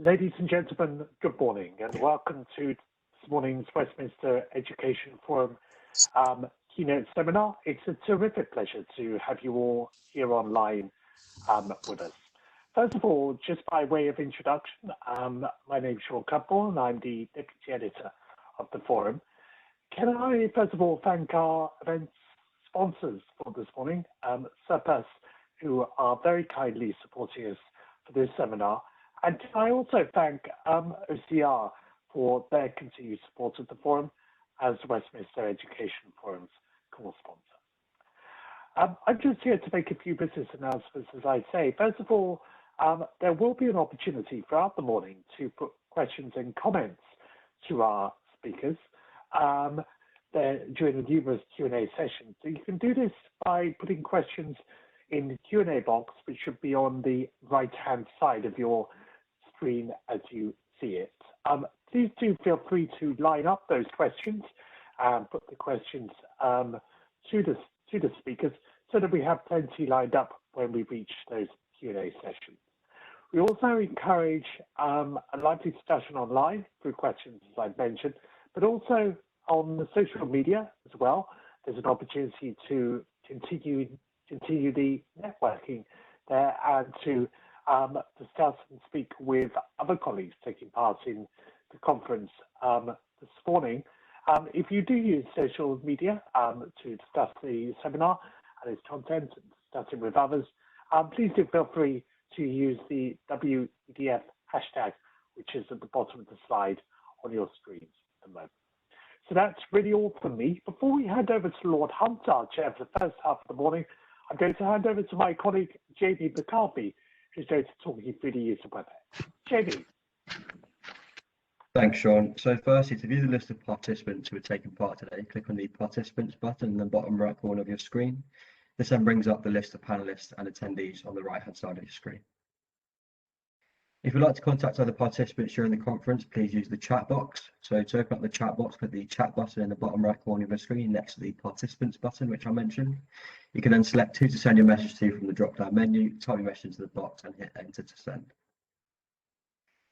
Ladies and gentlemen, good morning and welcome to this morning's Westminster Education Forum keynote seminar. It's a terrific pleasure to have you all here online with us. First of all, just by way of introduction, my name is Sean Cutmore and I'm the Deputy Editor of the Forum. Can I first of all thank our event sponsors for this morning, Surplus, who are very kindly supporting us for this seminar. And can I also thank OCR for their continued support of the Forum as Westminster Education Forum's co-sponsor. I'm just here to make a few business announcements, as I say. First of all, there will be an opportunity throughout the morning to put questions and comments to our speakers during the numerous Q&A sessions. So you can do this by putting questions in the Q&A box, which should be on the right-hand side of your screen as you see it. Please do feel free to line up those questions and put the questions to the speakers so that we have plenty lined up when we reach those Q&A sessions. We also encourage a lively discussion online through questions, as I mentioned, but also on the social media as well. There's an opportunity to continue the networking there and to discuss and speak with other colleagues taking part in the conference this morning. If you do use social media to discuss the seminar and its content and discuss it with others, please do feel free to use the WEDF hashtag, which is at the bottom of the slide on your screens at the moment. So that's really all from me. Before we hand over to Lord Hunt, our chair for the first half of the morning, I'm going to hand over to my colleague, Jamie McCarthy, who's going to talk you through the use of WebEx. Jamie. Thanks, Sean. So firstly, to view the list of participants who are taking part today, click on the Participants button in the bottom right corner of your screen. This then brings up the list of panelists and attendees on the right-hand side of your screen. If you'd like to contact other participants during the conference, please use the chat box. So to open up the chat box, click the chat button in the bottom right corner of your screen next to the Participants button, which I mentioned. You can then select who to send your message to from the drop-down menu, type your message into the box and hit Enter to send.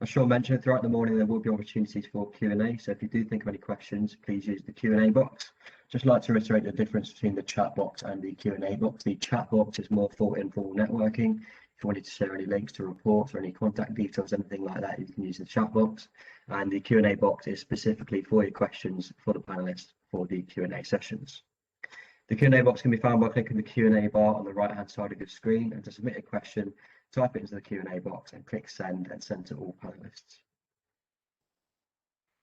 As Sean mentioned, throughout the morning there will be opportunities for Q&A, so if you do think of any questions, please use the Q&A box. Just like to reiterate the difference between the chat box and the Q&A box. The chat box is more for informal networking. If you wanted to share any links to reports or any contact details, anything like that, you can use the chat box. And the Q&A box is specifically for your questions for the panelists for the Q&A sessions. The Q&A box can be found by clicking the Q&A bar on the right-hand side of your screen, and to submit a question, type it into the Q&A box and click Send and send to all panelists.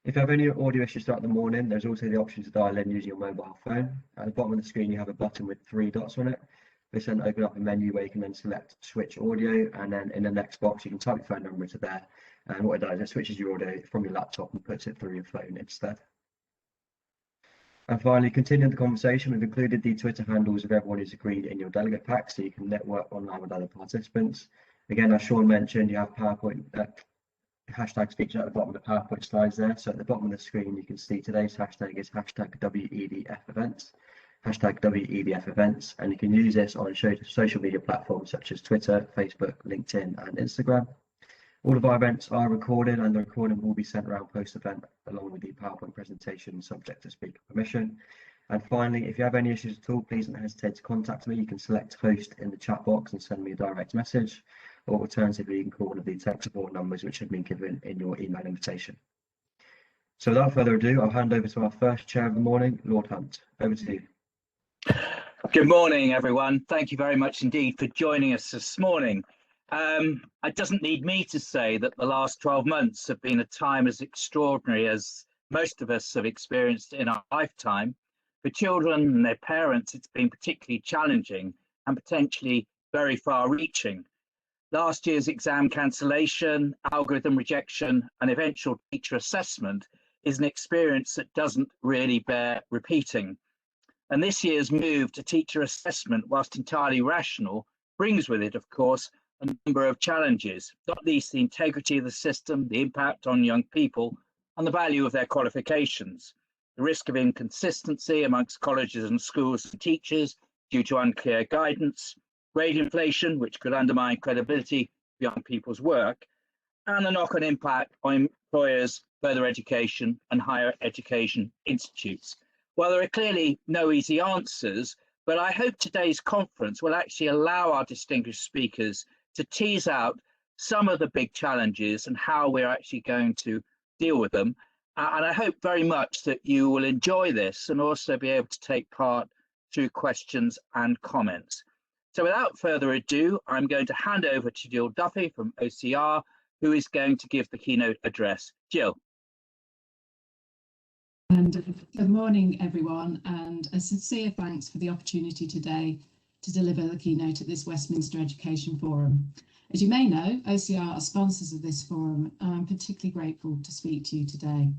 If you have any audio issues throughout the morning, there's also the option to dial in using your mobile phone. At the bottom of the screen, you have a button with 3 dots on it. This then opens up a menu where you can then select Switch Audio, and then in the next box, you can type your phone number into there. And what it does, it switches your audio from your laptop and puts it through your phone instead. And finally, continuing the conversation, we've included the Twitter handles of everyone who's agreed in your delegate pack, so you can network online with other participants. Again, as Sean mentioned, you have PowerPoint hashtags featured at the bottom of the PowerPoint slides there. So at the bottom of the screen, you can see today's hashtag is hashtag WEDF events, hashtag WEDF events, and you can use this on social media platforms such as Twitter, Facebook, LinkedIn, and Instagram. All of our events are recorded, and the recording will be sent around post-event along with the PowerPoint presentation subject to speaker permission. And finally, if you have any issues at all, please don't hesitate to contact me. You can select host in the chat box and send me a direct message, or alternatively, you can call one of the tech support numbers which have been given in your email invitation. So without further ado, I'll hand over to our first chair of the morning, Lord Hunt. Over to you. Good morning, everyone. Thank you very much indeed for joining us this morning. It doesn't need me to say that the last 12 months have been a time as extraordinary as most of us have experienced in our lifetime. For children and their parents, it's been particularly challenging and potentially very far-reaching. Last year's exam cancellation, algorithm rejection, and eventual teacher assessment is an experience that doesn't really bear repeating. And this year's move to teacher assessment, whilst entirely rational, brings with it, of course, a number of challenges, not least the integrity of the system, the impact on young people, and the value of their qualifications, the risk of inconsistency amongst colleges and schools and teachers due to unclear guidance, grade inflation, which could undermine credibility of young people's work, and the knock-on impact on employers, further education and higher education institutes. Well, there are clearly no easy answers, but I hope today's conference will actually allow our distinguished speakers to tease out some of the big challenges and how we're actually going to deal with them. And I hope very much that you will enjoy this and also be able to take part through questions and comments. So without further ado, I'm going to hand over to Jill Duffy from OCR, who is going to give the keynote address. Jill. And good morning, everyone, and a sincere thanks for the opportunity today to deliver the keynote at this Westminster Education Forum. As you may know, OCR are sponsors of this forum, and I'm particularly grateful to speak to you today.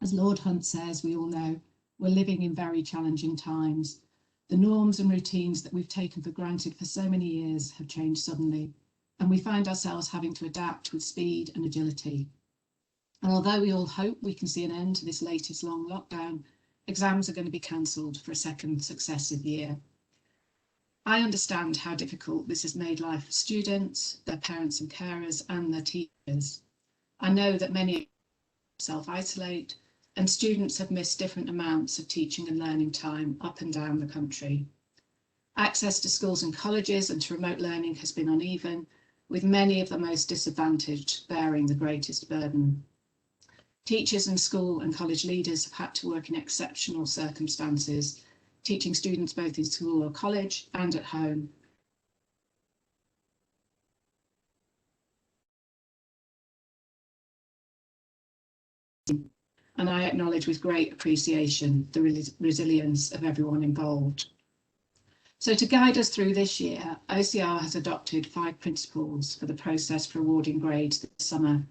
As Lord Hunt says, we all know we're living in very challenging times. The norms and routines that we've taken for granted for so many years have changed suddenly, and we find ourselves having to adapt with speed and agility. And although we all hope we can see an end to this latest long lockdown, exams are going to be cancelled for a second successive year. I understand how difficult this has made life for students, their parents and carers, and their teachers. I know that many self-isolate, and students have missed different amounts of teaching and learning time up and down the country. Access to schools and colleges and to remote learning has been uneven, with many of the most disadvantaged bearing the greatest burden. Teachers and school and college leaders have had to work in exceptional circumstances, teaching students both in school or college and at home. And I acknowledge with great appreciation the resilience of everyone involved. So to guide us through this year, OCR has adopted 5 principles for the process for awarding grades this summer.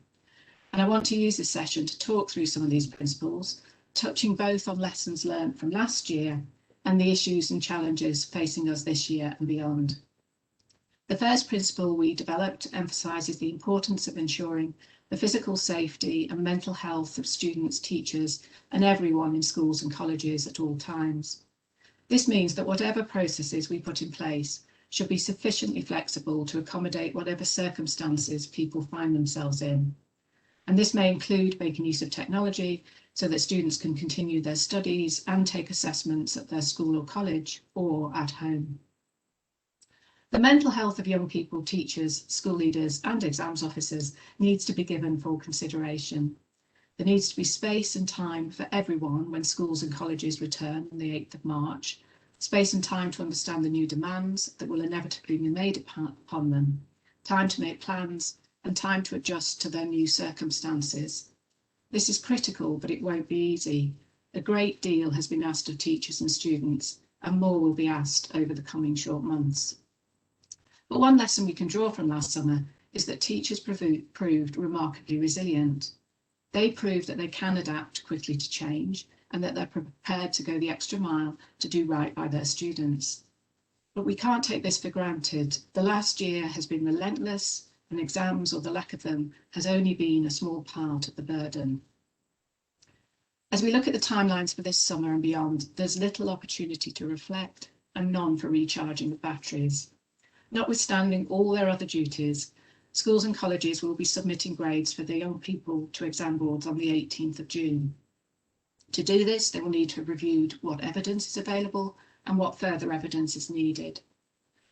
And I want to use this session to talk through some of these principles, touching both on lessons learned from last year and the issues and challenges facing us this year and beyond. The first principle we developed emphasises the importance of ensuring the physical safety and mental health of students, teachers, and everyone in schools and colleges at all times. This means that whatever processes we put in place should be sufficiently flexible to accommodate whatever circumstances people find themselves in. And this may include making use of technology so that students can continue their studies and take assessments at their school or college or at home. The mental health of young people, teachers, school leaders and exams officers needs to be given full consideration. There needs to be space and time for everyone when schools and colleges return on the 8th of March, space and time to understand the new demands that will inevitably be made upon them, time to make plans and time to adjust to their new circumstances. This is critical, but it won't be easy. A great deal has been asked of teachers and students, and more will be asked over the coming short months. But one lesson we can draw from last summer is that teachers proved remarkably resilient. They proved that they can adapt quickly to change and that they're prepared to go the extra mile to do right by their students. But we can't take this for granted. The last year has been relentless, and exams, or the lack of them, has only been a small part of the burden. As we look at the timelines for this summer and beyond, there's little opportunity to reflect and none for recharging the batteries. Notwithstanding all their other duties, schools and colleges will be submitting grades for their young people to exam boards on the 18th of June. To do this, they will need to have reviewed what evidence is available and what further evidence is needed.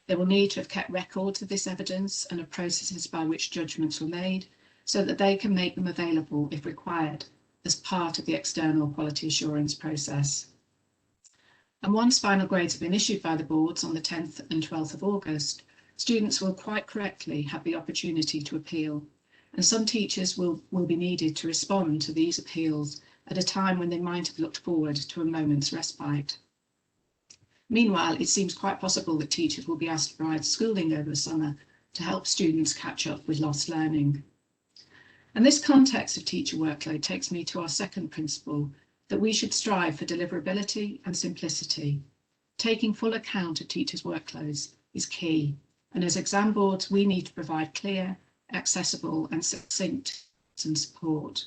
They will need to have kept records of this evidence and of processes by which judgments were made so that they can make them available if required as part of the external quality assurance process. And once final grades have been issued by the boards on the 10th and 12th of August, students will quite correctly have the opportunity to appeal, and some teachers will be needed to respond to these appeals at a time when they might have looked forward to a moment's respite. Meanwhile, it seems quite possible that teachers will be asked to provide schooling over the summer to help students catch up with lost learning. And this context of teacher workload takes me to our second principle, that we should strive for deliverability and simplicity. Taking full account of teachers' workloads is key, and as exam boards, we need to provide clear, accessible and succinct support.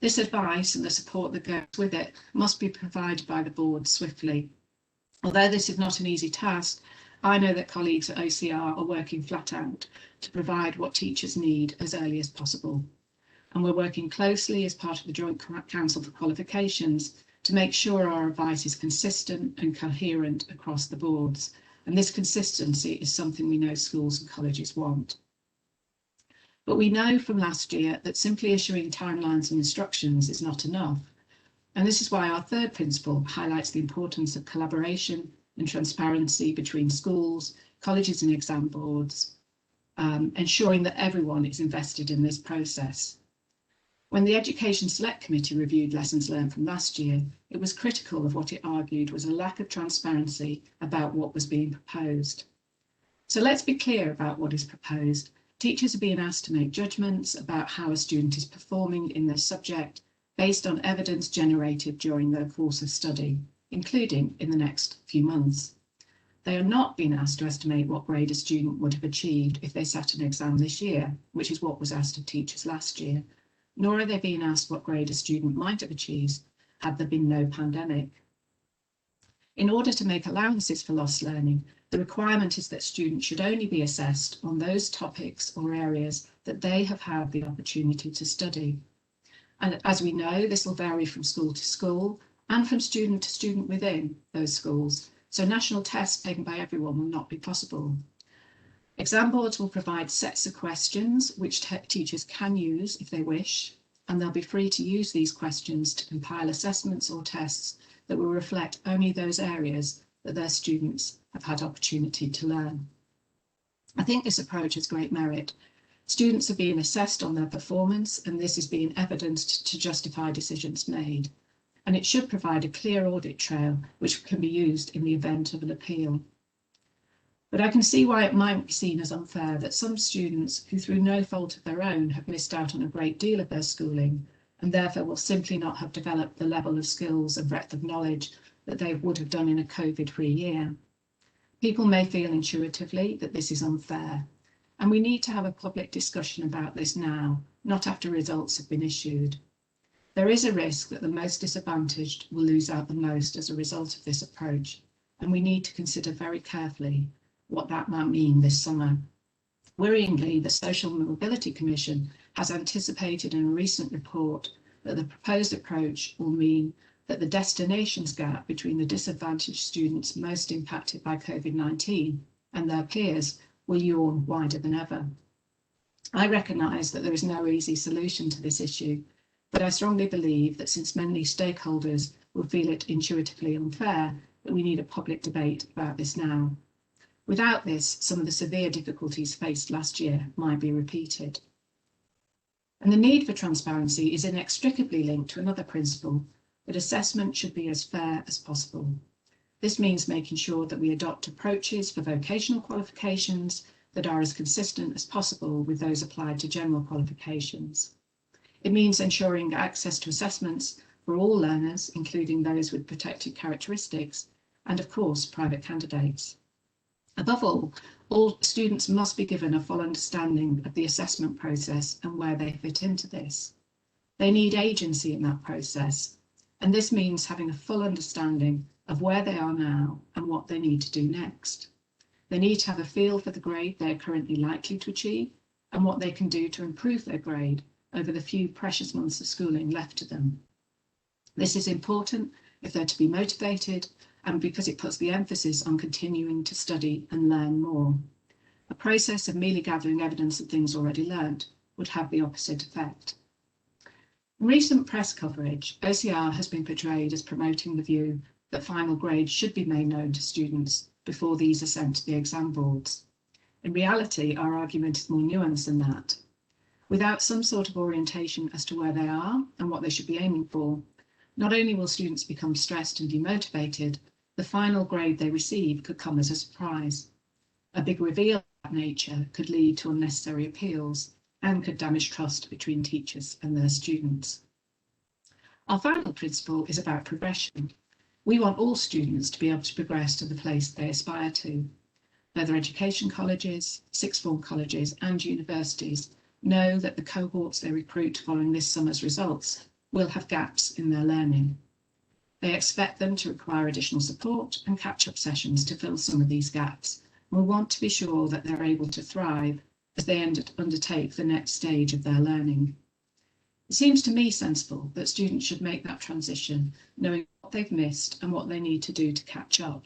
This advice and the support that goes with it must be provided by the board swiftly. Although this is not an easy task, I know that colleagues at OCR are working flat out to provide what teachers need as early as possible. And we're working closely as part of the Joint Council for Qualifications to make sure our advice is consistent and coherent across the boards. And this consistency is something we know schools and colleges want. But we know from last year that simply issuing timelines and instructions is not enough. And this is why our third principle highlights the importance of collaboration and transparency between schools, colleges and exam boards, ensuring that everyone is invested in this process. When the Education Select Committee reviewed lessons learned from last year, it was critical of what it argued was a lack of transparency about what was being proposed. So let's be clear about what is proposed. Teachers are being asked to make judgments about how a student is performing in their subject based on evidence generated during their course of study, including in the next few months. They are not being asked to estimate what grade a student would have achieved if they sat an exam this year, which is what was asked of teachers last year, nor are they being asked what grade a student might have achieved had there been no pandemic. In order to make allowances for lost learning, the requirement is that students should only be assessed on those topics or areas that they have had the opportunity to study. And as we know, this will vary from school to school and from student to student within those schools. So national tests taken by everyone will not be possible. Exam boards will provide sets of questions which teachers can use if they wish, and they'll be free to use these questions to compile assessments or tests that will reflect only those areas that their students have had opportunity to learn. I think this approach has great merit. Students are being assessed on their performance, and this is being evidenced to justify decisions made. And it should provide a clear audit trail which can be used in the event of an appeal. But I can see why it might be seen as unfair that some students who through no fault of their own have missed out on a great deal of their schooling and therefore will simply not have developed the level of skills and breadth of knowledge that they would have done in a COVID-free year. People may feel intuitively that this is unfair, and we need to have a public discussion about this now, not after results have been issued. There is a risk that the most disadvantaged will lose out the most as a result of this approach, and we need to consider very carefully what that might mean this summer. Worryingly, the Social Mobility Commission has anticipated in a recent report that the proposed approach will mean that the destinations gap between the disadvantaged students most impacted by COVID-19 and their peers will yawn wider than ever. I recognise that there is no easy solution to this issue, but I strongly believe that since many stakeholders will feel it intuitively unfair, that we need a public debate about this now. Without this, some of the severe difficulties faced last year might be repeated. And the need for transparency is inextricably linked to another principle, that assessment should be as fair as possible. This means making sure that we adopt approaches for vocational qualifications that are as consistent as possible with those applied to general qualifications. It means ensuring access to assessments for all learners, including those with protected characteristics, and of course, private candidates. Above all students must be given a full understanding of the assessment process and where they fit into this. They need agency in that process, and this means having a full understanding of where they are now and what they need to do next. They need to have a feel for the grade they are currently likely to achieve and what they can do to improve their grade over the few precious months of schooling left to them. This is important if they're to be motivated and because it puts the emphasis on continuing to study and learn more. A process of merely gathering evidence of things already learned would have the opposite effect. In recent press coverage, OCR has been portrayed as promoting the view that final grades should be made known to students before these are sent to the exam boards. In reality, our argument is more nuanced than that. Without some sort of orientation as to where they are and what they should be aiming for, not only will students become stressed and demotivated, the final grade they receive could come as a surprise. A big reveal of that nature could lead to unnecessary appeals and could damage trust between teachers and their students. Our final principle is about progression. We want all students to be able to progress to the place they aspire to. Further education colleges, sixth form colleges and universities know that the cohorts they recruit following this summer's results will have gaps in their learning. They expect them to require additional support and catch-up sessions to fill some of these gaps, We want to be sure that they're able to thrive as they undertake the next stage of their learning. It seems to me sensible that students should make that transition, knowing what they've missed and what they need to do to catch up.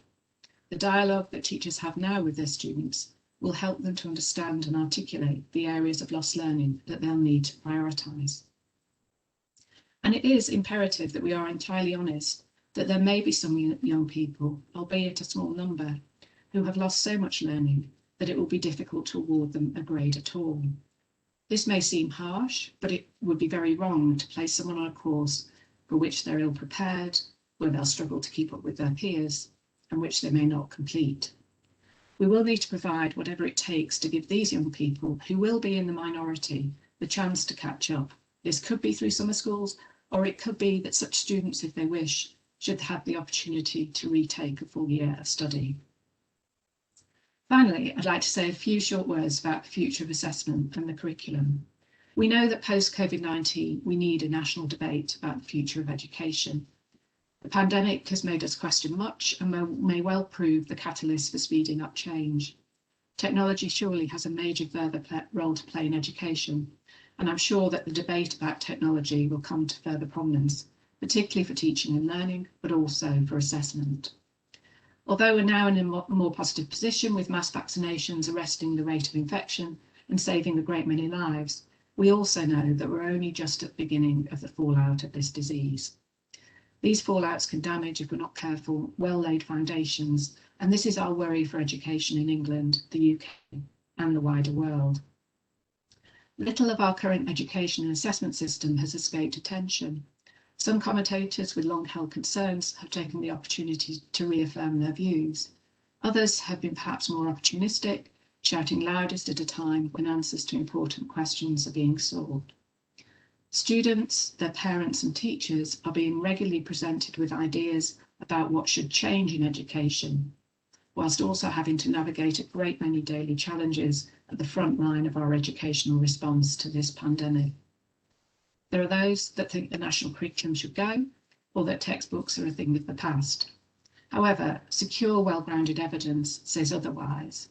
The dialogue that teachers have now with their students will help them to understand and articulate the areas of lost learning that they'll need to prioritise. And it is imperative that we are entirely honest that there may be some young people, albeit a small number, who have lost so much learning that it will be difficult to award them a grade at all. This may seem harsh, but it would be very wrong to place someone on a course for which they're ill prepared, where they'll struggle to keep up with their peers, and which they may not complete. We will need to provide whatever it takes to give these young people, who will be in the minority, the chance to catch up. This could be through summer schools, or it could be that such students, if they wish, should have the opportunity to retake a full year of study. Finally, I'd like to say a few short words about the future of assessment and the curriculum. We know that post-COVID-19, we need a national debate about the future of education. The pandemic has made us question much and may well prove the catalyst for speeding up change. Technology surely has a major further role to play in education, and I'm sure that the debate about technology will come to further prominence, particularly for teaching and learning, but also for assessment. Although we're now in a more positive position with mass vaccinations arresting the rate of infection and saving a great many lives, we also know that we're only just at the beginning of the fallout of this disease. These fallouts can damage, if we're not careful, well-laid foundations, and this is our worry for education in England, the UK, and the wider world. Little of our current education and assessment system has escaped attention. Some commentators with long-held concerns have taken the opportunity to reaffirm their views. Others have been perhaps more opportunistic, shouting loudest at a time when answers to important questions are being sought. Students, their parents and teachers are being regularly presented with ideas about what should change in education, whilst also having to navigate a great many daily challenges at the front line of our educational response to this pandemic. There are those that think the national curriculum should go, or that textbooks are a thing of the past. However, secure, well-grounded evidence says otherwise.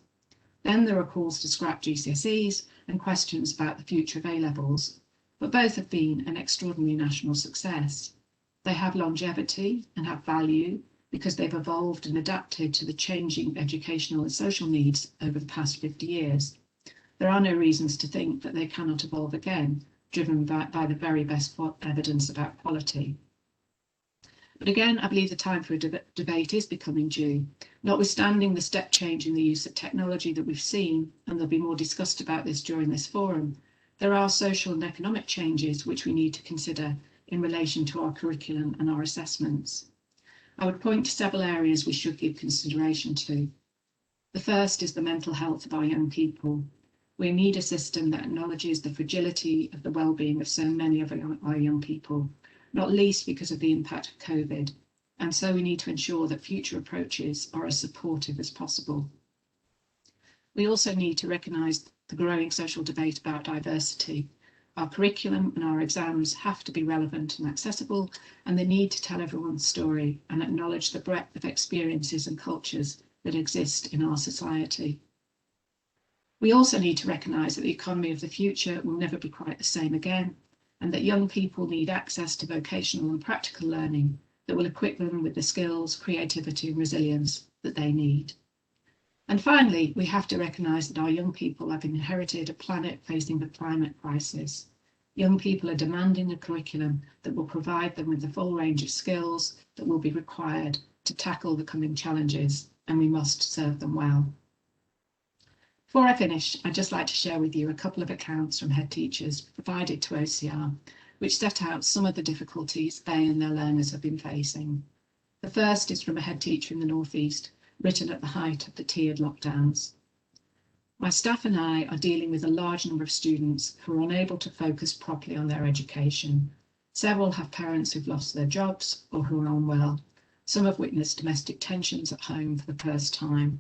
Then there are calls to scrap GCSEs and questions about the future of A-levels, but both have been an extraordinary national success. They have longevity and have value because they've evolved and adapted to the changing educational and social needs over the past 50 years. There are no reasons to think that they cannot evolve again, driven by the very best evidence about quality. But again, I believe the time for a debate is becoming due. Notwithstanding the step change in the use of technology that we've seen, and there'll be more discussed about this during this forum, there are social and economic changes which we need to consider in relation to our curriculum and our assessments. I would point to several areas we should give consideration to. The first is the mental health of our young people. We need a system that acknowledges the fragility of the well-being of so many of our young people, not least because of the impact of COVID, and so we need to ensure that future approaches are as supportive as possible. We also need to recognise the growing social debate about diversity. Our curriculum and our exams have to be relevant and accessible, and they need to tell everyone's story and acknowledge the breadth of experiences and cultures that exist in our society. We also need to recognise that the economy of the future will never be quite the same again, and that young people need access to vocational and practical learning that will equip them with the skills, creativity and resilience that they need. And finally, we have to recognise that our young people have inherited a planet facing the climate crisis. Young people are demanding a curriculum that will provide them with the full range of skills that will be required to tackle the coming challenges, and we must serve them well. Before I finish, I'd just like to share with you a couple of accounts from head teachers provided to OCR, which set out some of the difficulties they and their learners have been facing. The first is from a head teacher in the North East, written at the height of the tiered lockdowns. My staff and I are dealing with a large number of students who are unable to focus properly on their education. Several have parents who've lost their jobs or who are unwell. Some have witnessed domestic tensions at home for the first time.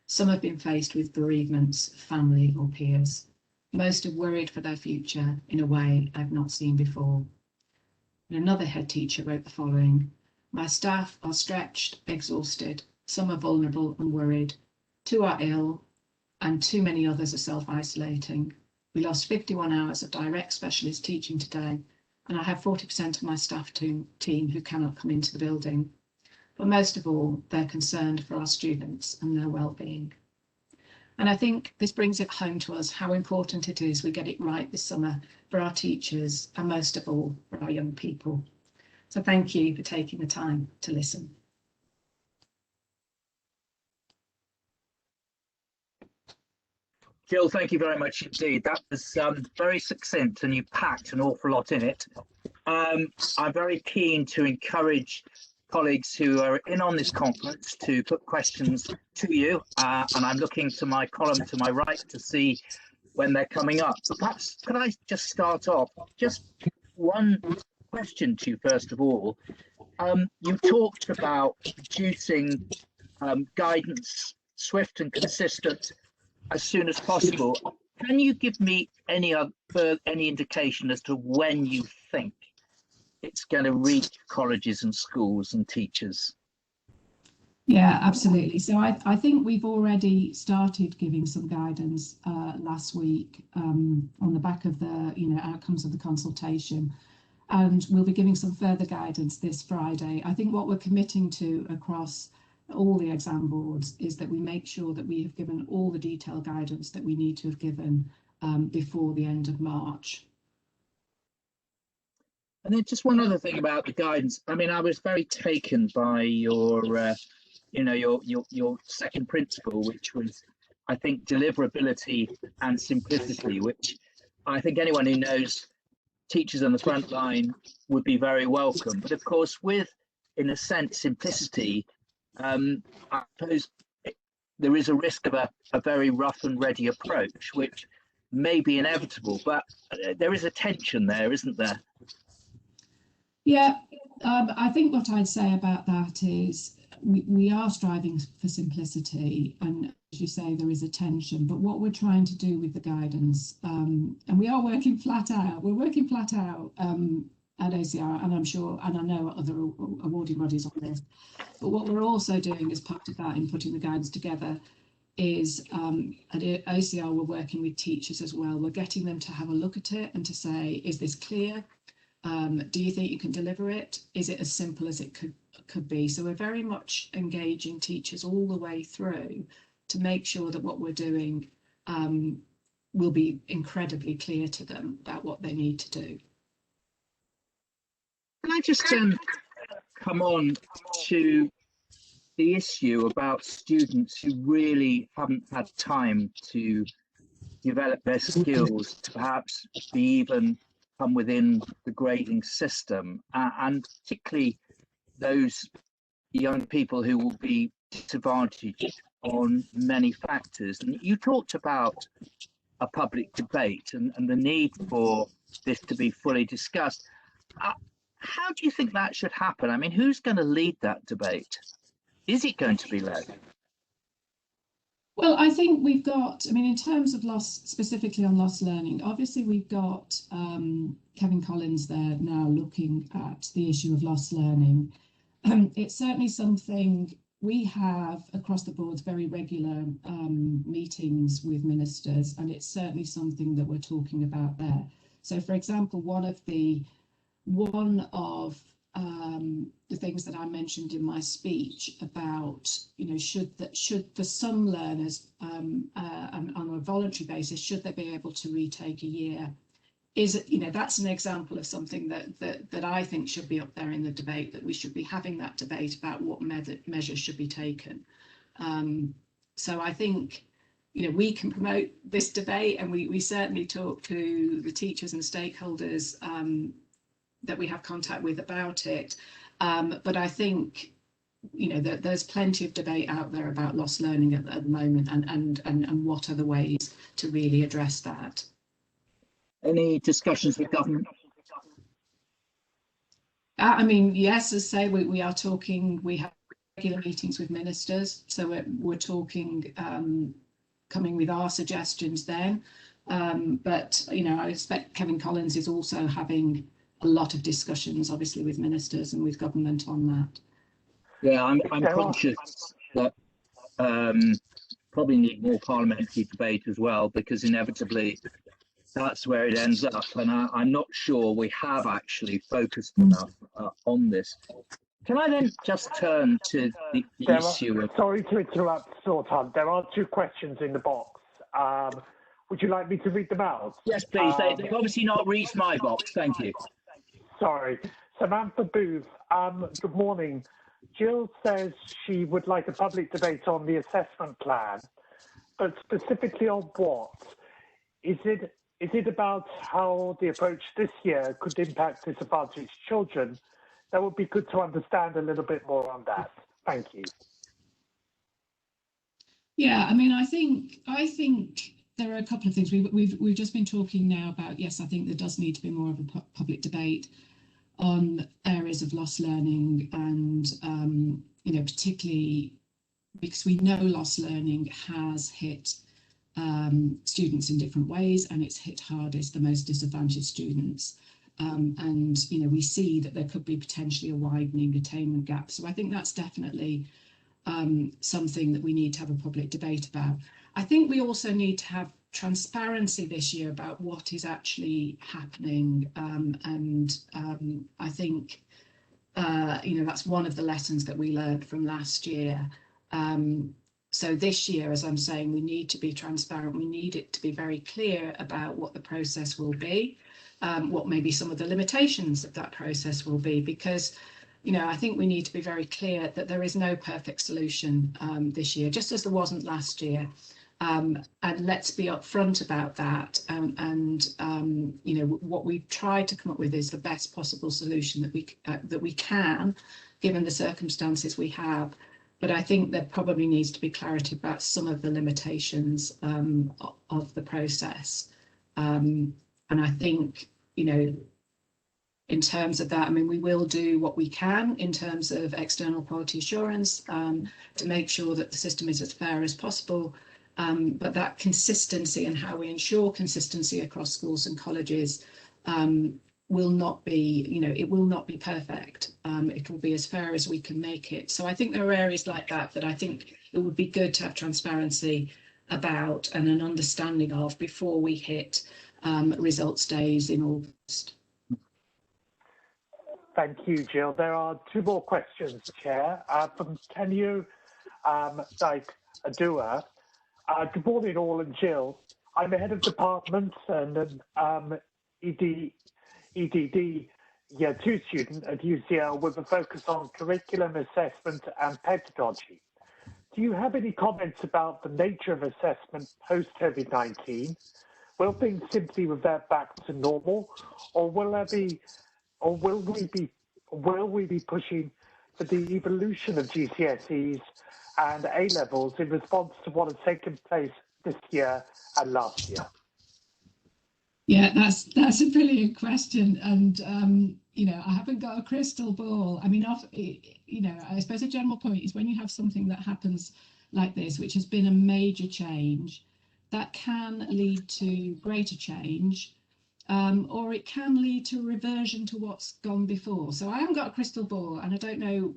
Some have been faced with bereavements of family or peers. Most are worried for their future in a way I've not seen before. And another head teacher wrote the following: "My staff are stretched, exhausted. Some are vulnerable and worried. 2 are ill, and too many others are self-isolating. We lost 51 hours of direct specialist teaching today, and I have 40% of my staff team who cannot come into the building. But most of all, they're concerned for our students and their well-being. And I think this brings it home to us how important it is we get it right this summer for our teachers and most of all for our young people. So thank you for taking the time to listen. Jill, thank you very much indeed. That was very succinct, and you packed an awful lot in it. I'm very keen to encourage colleagues who are in on this conference to put questions to you, and I'm looking to my column to my right to see when they're coming up. But perhaps could I just start off, just one question to you first of all. You talked about producing guidance swift and consistent as soon as possible. Can you give me any indication as to when you think it's going to reach colleges and schools and teachers? Yeah, absolutely. So I think we've already started giving some guidance last week on the back of the outcomes of the consultation, and we'll be giving some further guidance this Friday. I think what we're committing to across all the exam boards is that we make sure that we have given all the detailed guidance that we need to have given before the end of March. And then just one other thing about the guidance. I mean, I was very taken by your second principle, which was, I think, deliverability and simplicity, which I think anyone who knows teachers on the front line would be very welcome. But of course, with, in a sense, simplicity, I suppose there is a risk of a very rough and ready approach, which may be inevitable, but there is a tension there, isn't there? Yeah, I think what I'd say about that is we are striving for simplicity, and as you say, there is a tension, but what we're trying to do with the guidance, and we are working flat out, at OCR, and I'm sure, and I know other awarding bodies on this, but what we're also doing as part of that in putting the guidance together is at OCR we're working with teachers as well. We're getting them to have a look at it and to say, is this clear? Do you think you can deliver it? Is it as simple as it could be? So we're very much engaging teachers all the way through to make sure that what we're doing will be incredibly clear to them about what they need to do. Can I just come on to the issue about students who really haven't had time to develop their skills to perhaps be even come within the grading system, and particularly those young people who will be disadvantaged on many factors? And you talked about a public debate and the need for this to be fully discussed. How do you think that should happen? I mean, who's going to lead that debate? Is it going to be led? Well, I think we've got, I mean, in terms of specifically on lost learning, obviously we've got Kevin Collins there now looking at the issue of lost learning. It's certainly something we have across the board, very regular meetings with ministers, and it's certainly something that we're talking about there. So, for example, one of the things that I mentioned in my speech about, should for some learners on a voluntary basis, should they be able to retake a year, is, that's an example of something that I think should be up there in the debate, that we should be having that debate about what measures should be taken. So I think, we can promote this debate, and we certainly talk to the teachers and stakeholders that we have contact with about it. But I think, that there's plenty of debate out there about lost learning at the moment, and what are the ways to really address that. Any discussions with government? I mean, yes, as I say, we are talking, we have regular meetings with ministers, so we're talking, coming with our suggestions then. But, I expect Kevin Collins is also having a lot of discussions, obviously, with ministers and with government on that. Yeah, I'm conscious that probably need more parliamentary debate as well, because inevitably that's where it ends up. And I'm not sure we have actually focused enough on this. Can I then just turn to the issue of... Sorry to interrupt, Sultan. There are 2 questions in the box. Would you like me to read them out? Yes, please. They've obviously not reached my box. Thank you. Sorry. Samantha Booth, good morning. Jill says she would like a public debate on the assessment plan, but specifically on what? Is it about how the approach this year could impact disadvantaged children? That would be good to understand a little bit more on that. Thank you. Yeah, I mean, I think there are a couple of things. We've just been talking now about, yes, I think there does need to be more of a public debate on areas of lost learning, and you know, particularly because we know lost learning has hit students in different ways, and it's hit hardest the most disadvantaged students. And you know, we see that there could be potentially a widening attainment gap. So I think that's definitely something that we need to have a public debate about. I think we also need to have transparency this year about what is actually happening, and I think you know, that's one of the lessons that we learned from last year. So this year, as I'm saying, we need to be transparent. We need it to be very clear about what the process will be, what maybe some of the limitations of that process will be, because you know, I think we need to be very clear that there is no perfect solution this year, just as there wasn't last year. And let's be upfront about that. And you know, what we've tried to come up with is the best possible solution that we can, given the circumstances we have. But I think there probably needs to be clarity about some of the limitations of the process. And I think, you know, in terms of that, I mean, we will do what we can in terms of external quality assurance to make sure that the system is as fair as possible. But that consistency and how we ensure consistency across schools and colleges will not be, you know, it will not be perfect. It will be as fair as we can make it. So I think there are areas like that I think it would be good to have transparency about and an understanding of before we hit results days in August. Thank you, Jill. There are 2 more questions, Chair, from Kenyu Dyke Adua. Good morning, all, and Jill. I'm the head of department and an EDD Year 2 student at UCL with a focus on curriculum assessment and pedagogy. Do you have any comments about the nature of assessment post-COVID-19? Will things simply revert back to normal, or will we be pushing for the evolution of GCSEs and A-levels in response to what has taken place this year and last year? Yeah, that's a brilliant question, and you know, I haven't got a crystal ball. I mean, you know, I suppose a general point is when you have something that happens like this, which has been a major change, that can lead to greater change, or it can lead to a reversion to what's gone before. So I haven't got a crystal ball, and I don't know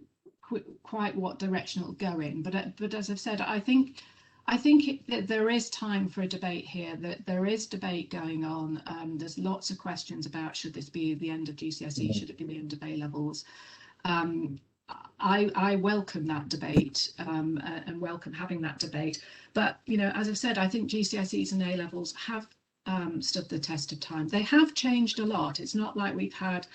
quite what direction it'll go in. But as I've said, I think that there is time for a debate here. That there is debate going on. There's lots of questions about, should this be the end of GCSE? Should it be the end of A levels? I welcome that debate and welcome having that debate. But you know, as I've said, I think GCSEs and A levels have stood the test of time. They have changed a lot. It's not like we've had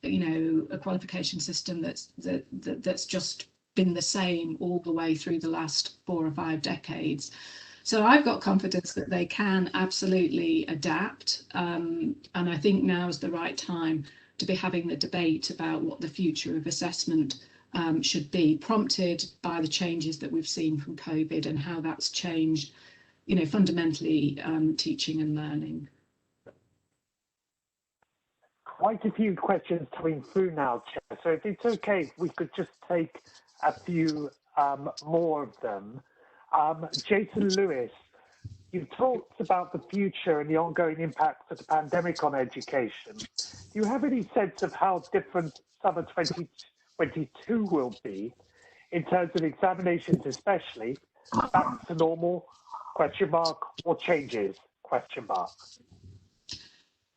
you know, a qualification system that's just been the same all the way through the last 4 or 5 decades. So I've got confidence that they can absolutely adapt, and I think now is the right time to be having the debate about what the future of assessment should be, prompted by the changes that we've seen from COVID and how that's changed, you know, fundamentally teaching and learning. Quite a few questions coming through now, Chair. So if it's okay, if we could just take a few more of them. Jason Lewis, you've talked about the future and the ongoing impacts of the pandemic on education. Do you have any sense of how different summer 2022 will be in terms of examinations especially, back to normal, question mark, or changes, question mark?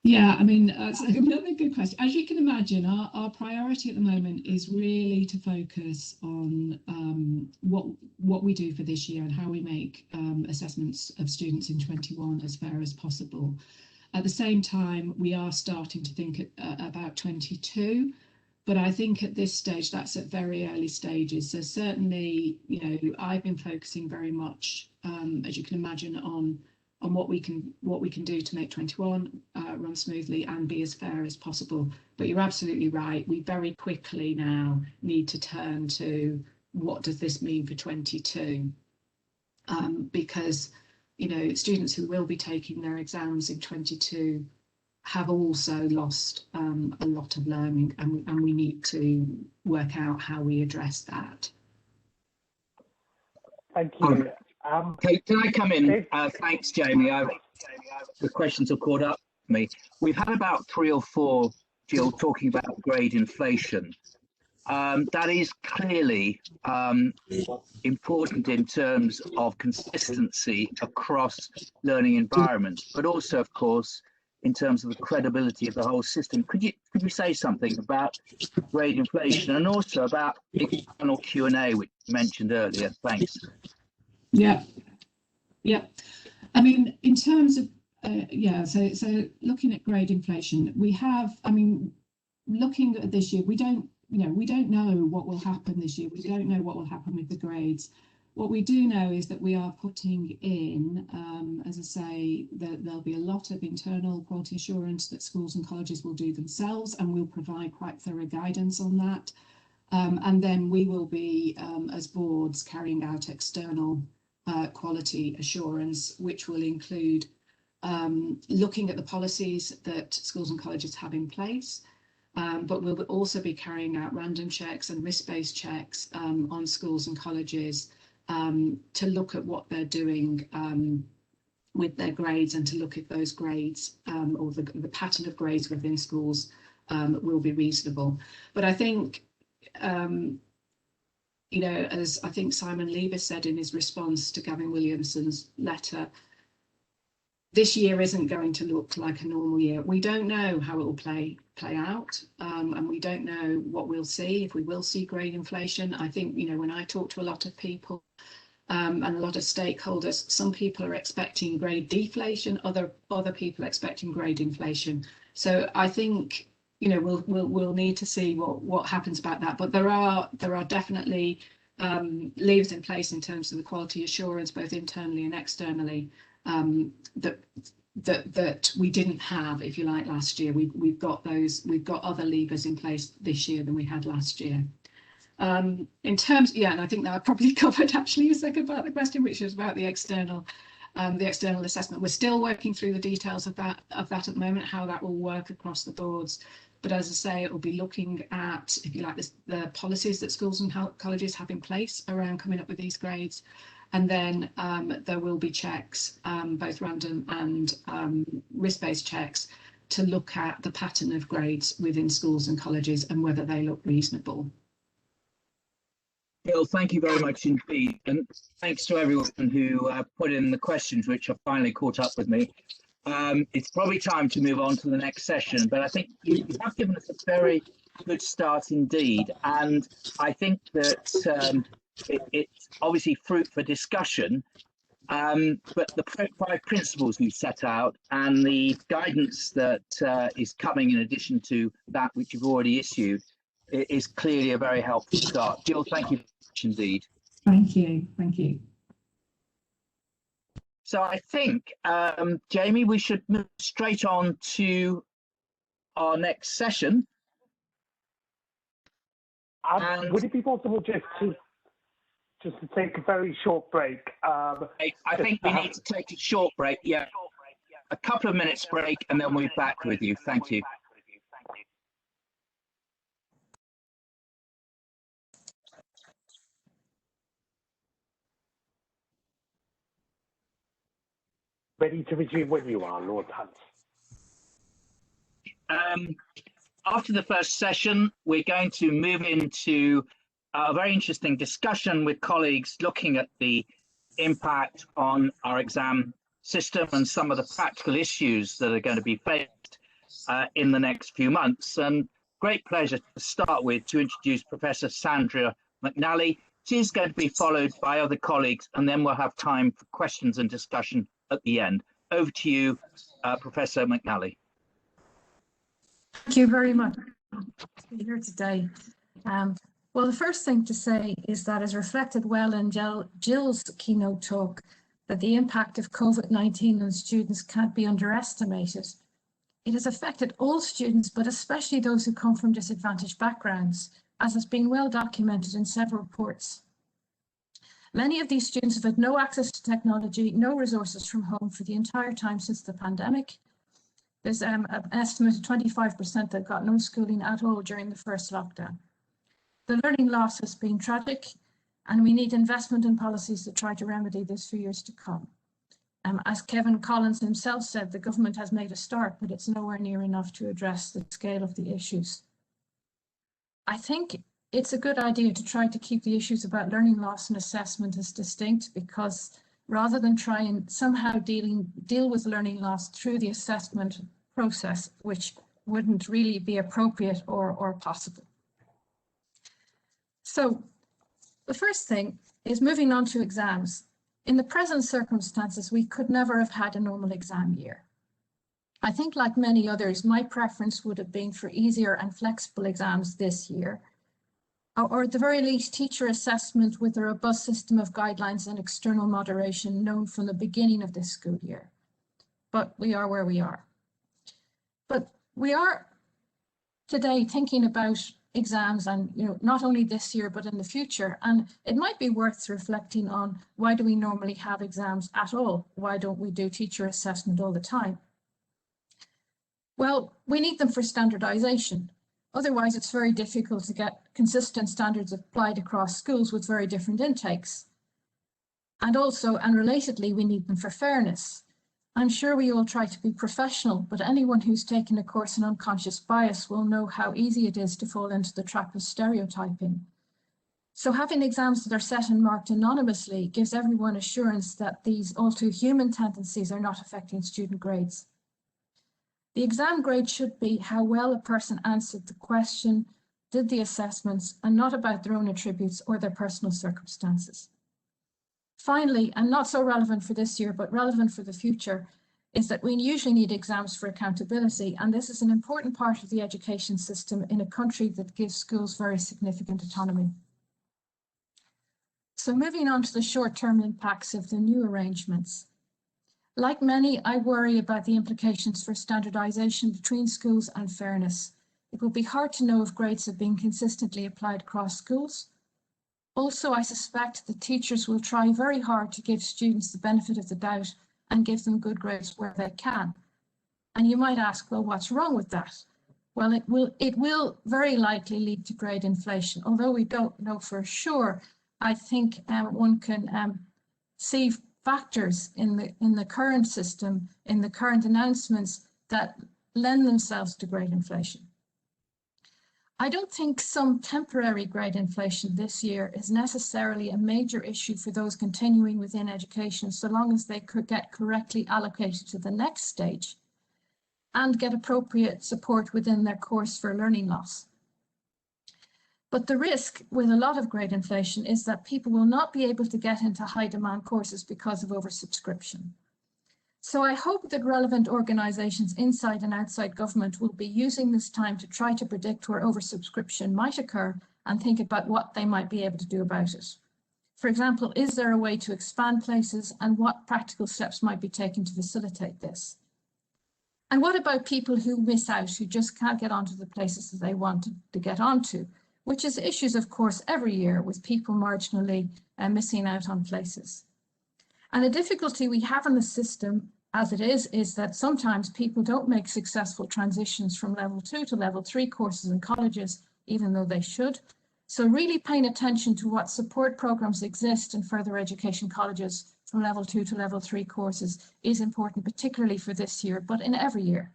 Yeah, I mean, that's another good question. As you can imagine, our priority at the moment is really to focus on what we do for this year and how we make assessments of students in 21 as fair as possible. At the same time, we are starting to think about 22, but I think at this stage, that's at very early stages. So certainly, you know, I've been focusing very much, as you can imagine, on what we can do to make 21 run smoothly and be as fair as possible. But you're absolutely right. We very quickly now need to turn to what does this mean for 22? Because, you know, students who will be taking their exams in 22 have also lost a lot of learning, and we need to work out how we address that. Thank you. Can I come in? Thanks, Jamie. The questions have caught up with me. We've had about 3 or 4, Jill, talking about grade inflation. That is clearly important in terms of consistency across learning environments, but also, of course, in terms of the credibility of the whole system. Could you say something about grade inflation and also about external Q&A, which you mentioned earlier? Thanks. Yeah. I mean, in terms of so looking at grade inflation, we have. I mean, looking at this year, we don't know what will happen this year. We don't know what will happen with the grades. What we do know is that we are putting in, as I say, that there'll be a lot of internal quality assurance that schools and colleges will do themselves, and we'll provide quite thorough guidance on that. And then we will be, as boards, carrying out external quality assurance, which will include looking at the policies that schools and colleges have in place, but we'll also be carrying out random checks and risk-based checks on schools and colleges to look at what they're doing with their grades, and to look at those grades or the pattern of grades within schools will be reasonable. But I think, you know, as I think Simon Lever said in his response to Gavin Williamson's letter, this year isn't going to look like a normal year. We don't know how it will play out, and we don't know what we'll see, if we will see grade inflation. I think, you know, when I talk to a lot of people and a lot of stakeholders, some people are expecting grade deflation, other people are expecting grade inflation. So I think, you know, we'll need to see what happens about that. But there are definitely levers in place in terms of the quality assurance, both internally and externally, that we didn't have, if you like, last year. We've got other levers in place this year than we had last year. In terms, and I think that I probably covered actually a second part of the question, which was about the external assessment. We're still working through the details of that at the moment, how that will work across the boards. But as I say, it will be looking at, if you like, the policies that schools and colleges have in place around coming up with these grades. And then there will be checks, both random and risk-based checks, to look at the pattern of grades within schools and colleges and whether they look reasonable. Bill, thank you very much indeed. And thanks to everyone who put in the questions, which have finally caught up with me. It's probably time to move on to the next session, but I think you have given us a very good start indeed. And I think that it's obviously fruit for discussion, but the 5 principles you set out and the guidance that is coming in addition to that which you've already issued is clearly a very helpful start. Jill, thank you very much indeed. Thank you. So I think, Jamie, we should move straight on to our next session. Would it be possible just to take a very short break? I think we need to take a short break. Yeah, a couple of minutes break, and then we'll be back with you. Thank you. Ready to resume when you are, Lord Hunt. After the first session, we're going to move into a very interesting discussion with colleagues looking at the impact on our exam system and some of the practical issues that are going to be faced in the next few months. And great pleasure to start with to introduce Professor Sandra Mcnally. She's going to be followed by other colleagues, and then we'll have time for questions and discussion at the end. Over to you, Professor Mcnally. Thank you very much for being here today. Well, the first thing to say is that, as reflected well in Jill's keynote talk, that the impact of COVID-19 on students can't be underestimated. It has affected all students, but especially those who come from disadvantaged backgrounds, as has been well documented in several reports. Many of these students have had no access to technology, no resources from home for the entire time since the pandemic. There's an estimate of 25% that got no schooling at all during the first lockdown. The learning loss has been tragic, and we need investment in policies to try to remedy this for years to come. As Kevin Collins himself said, the government has made a start, but it's nowhere near enough to address the scale of the issues. I think it's a good idea to try to keep the issues about learning loss and assessment as distinct, because rather than try and somehow deal with learning loss through the assessment process, which wouldn't really be appropriate or possible. So the first thing is moving on to exams. In the present circumstances, we could never have had a normal exam year. I think, like many others, my preference would have been for easier and flexible exams this year, or at the very least, teacher assessment with a robust system of guidelines and external moderation known from the beginning of this school year. But we are where we are. But we are today thinking about exams, and not only this year but in the future, and it might be worth reflecting on, why do we normally have exams at all? Why don't we do teacher assessment all the time? Well, we need them for standardization. Otherwise, it's very difficult to get consistent standards applied across schools with very different intakes. And also, and relatedly, we need them for fairness. I'm sure we all try to be professional, but anyone who's taken a course in unconscious bias will know how easy it is to fall into the trap of stereotyping. So having exams that are set and marked anonymously gives everyone assurance that these all too human tendencies are not affecting student grades. The exam grade should be how well a person answered the question, did the assessments, and not about their own attributes or their personal circumstances. Finally, and not so relevant for this year, but relevant for the future, is that we usually need exams for accountability, and this is an important part of the education system in a country that gives schools very significant autonomy. So moving on to the short-term impacts of the new arrangements. Like many, I worry about the implications for standardization between schools and fairness. It will be hard to know if grades have been consistently applied across schools. Also, I suspect that teachers will try very hard to give students the benefit of the doubt and give them good grades where they can. And you might ask, well, what's wrong with that? Well, it will very likely lead to grade inflation. Although we don't know for sure, I think one can see factors in the current system, in the current announcements, that lend themselves to grade inflation. I don't think some temporary grade inflation this year is necessarily a major issue for those continuing within education, so long as they could get correctly allocated to the next stage and get appropriate support within their course for learning loss. But the risk with a lot of grade inflation is that people will not be able to get into high demand courses because of oversubscription. So I hope that relevant organisations inside and outside government will be using this time to try to predict where oversubscription might occur and think about what they might be able to do about it. For example, is there a way to expand places, and what practical steps might be taken to facilitate this? And what about people who miss out, who just can't get onto the places that they want to get onto, which is issues, of course, every year with people marginally missing out on places. And the difficulty we have in the system as it is that sometimes people don't make successful transitions from level 2 to level 3 courses in colleges, even though they should. So really paying attention to what support programs exist in further education colleges from level 2 to level 3 courses is important, particularly for this year, but in every year.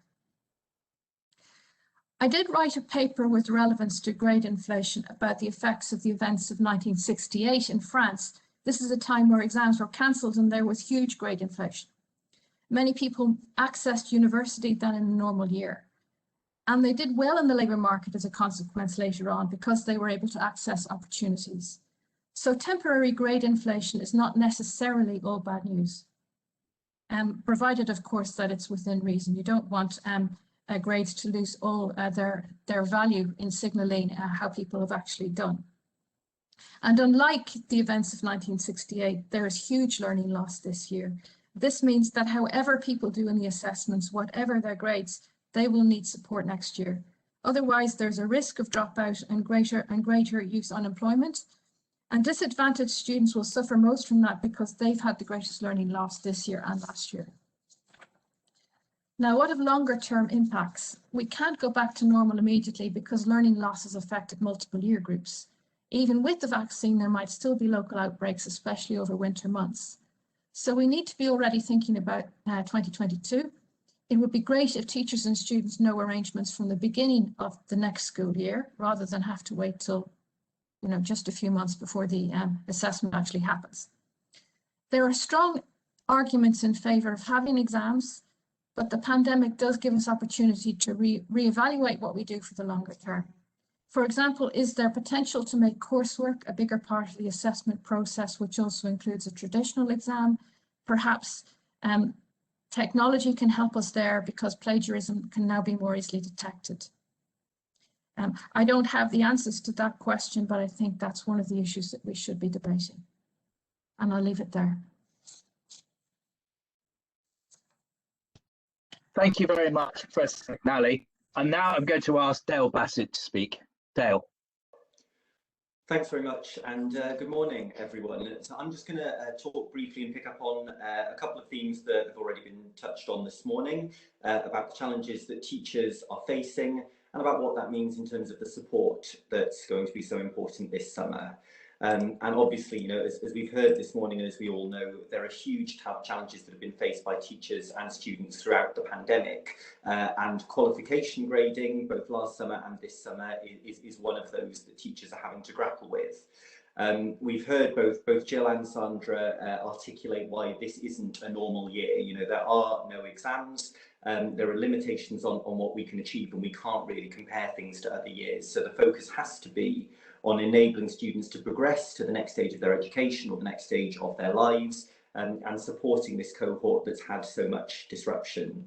I did write a paper with relevance to grade inflation about the effects of the events of 1968 in France, This is a time where exams were cancelled and there was huge grade inflation. Many people accessed university than in a normal year. And they did well in the labour market as a consequence later on because they were able to access opportunities. So temporary grade inflation is not necessarily all bad news, provided, of course, that it's within reason. You don't want grades to lose all their value in signalling how people have actually done. And unlike the events of 1968, there is huge learning loss this year. This means that however people do in the assessments, whatever their grades, they will need support next year. Otherwise, there's a risk of dropout and greater youth unemployment. And disadvantaged students will suffer most from that because they've had the greatest learning loss this year and last year. Now, what of longer term impacts? We can't go back to normal immediately because learning loss has affected multiple year groups. Even with the vaccine, there might still be local outbreaks, especially over winter months. So we need to be already thinking about 2022. It would be great if teachers and students know arrangements from the beginning of the next school year, rather than have to wait till just a few months before the assessment actually happens. There are strong arguments in favour of having exams, but the pandemic does give us opportunity to reevaluate what we do for the longer term. For example, is there potential to make coursework a bigger part of the assessment process, which also includes a traditional exam? Perhaps technology can help us there because plagiarism can now be more easily detected. I don't have the answers to that question, but I think that's one of the issues that we should be debating. And I'll leave it there. Thank you very much, Professor Mcnally. And now I'm going to ask Dale Bassett to speak. Dale. Thanks very much, and good morning, everyone. So I'm just going to talk briefly and pick up on a couple of themes that have already been touched on this morning about the challenges that teachers are facing and about what that means in terms of the support that's going to be so important this summer. And obviously, as we've heard this morning, and as we all know, there are huge challenges that have been faced by teachers and students throughout the pandemic. And qualification grading, both last summer and this summer, is one of those that teachers are having to grapple with. We've heard both Jill and Sandra articulate why this isn't a normal year. There are no exams. There are limitations on what we can achieve, and we can't really compare things to other years. So the focus has to be on enabling students to progress to the next stage of their education or the next stage of their lives, and supporting this cohort that's had so much disruption.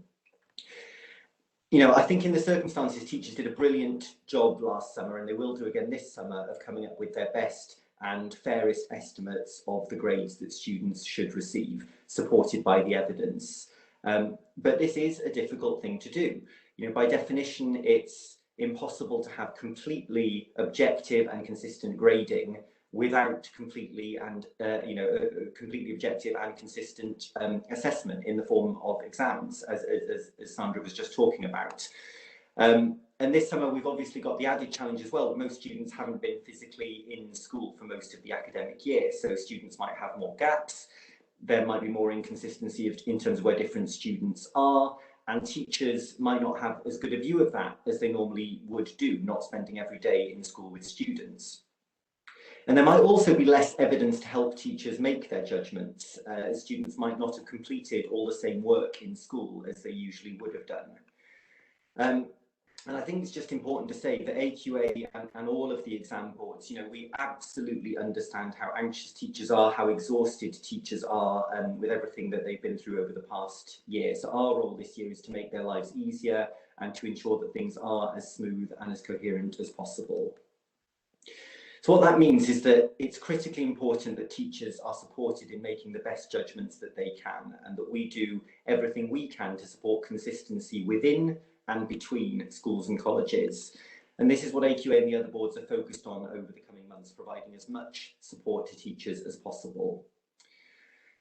I think in the circumstances, teachers did a brilliant job last summer, and they will do again this summer, of coming up with their best and fairest estimates of the grades that students should receive, supported by the evidence. But this is a difficult thing to do. By definition, it's impossible to have completely objective and consistent grading without completely objective and consistent assessment in the form of exams, as Sandra was just talking about. And this summer, we've obviously got the added challenge as well that most students haven't been physically in school for most of the academic year. So students might have more gaps. There might be more inconsistency in terms of where different students are. And teachers might not have as good a view of that as they normally would do, not spending every day in school with students. And there might also be less evidence to help teachers make their judgments. Students might not have completed all the same work in school as they usually would have done. And I think it's just important to say that AQA and all of the exam boards, we absolutely understand how anxious teachers are, how exhausted teachers are with everything that they've been through over the past year. So our role this year is to make their lives easier and to ensure that things are as smooth and as coherent as possible. So what that means is that it's critically important that teachers are supported in making the best judgments that they can, and that we do everything we can to support consistency within and between schools and colleges. And this is what AQA and the other boards are focused on over the coming months, providing as much support to teachers as possible.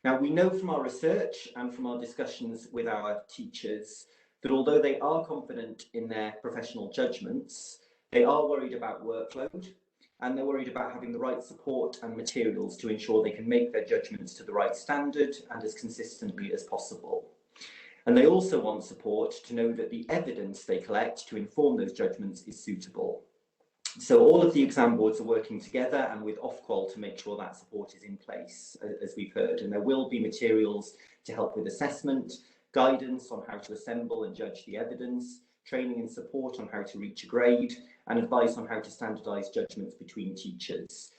Now, we know from our research and from our discussions with our teachers that although they are confident in their professional judgments, they are worried about workload, and they're worried about having the right support and materials to ensure they can make their judgments to the right standard and as consistently as possible. And they also want support to know that the evidence they collect to inform those judgments is suitable. So all of the exam boards are working together and with Ofqual to make sure that support is in place, as we've heard. And there will be materials to help with assessment, guidance on how to assemble and judge the evidence, training and support on how to reach a grade, and advice on how to standardise judgments between teachers.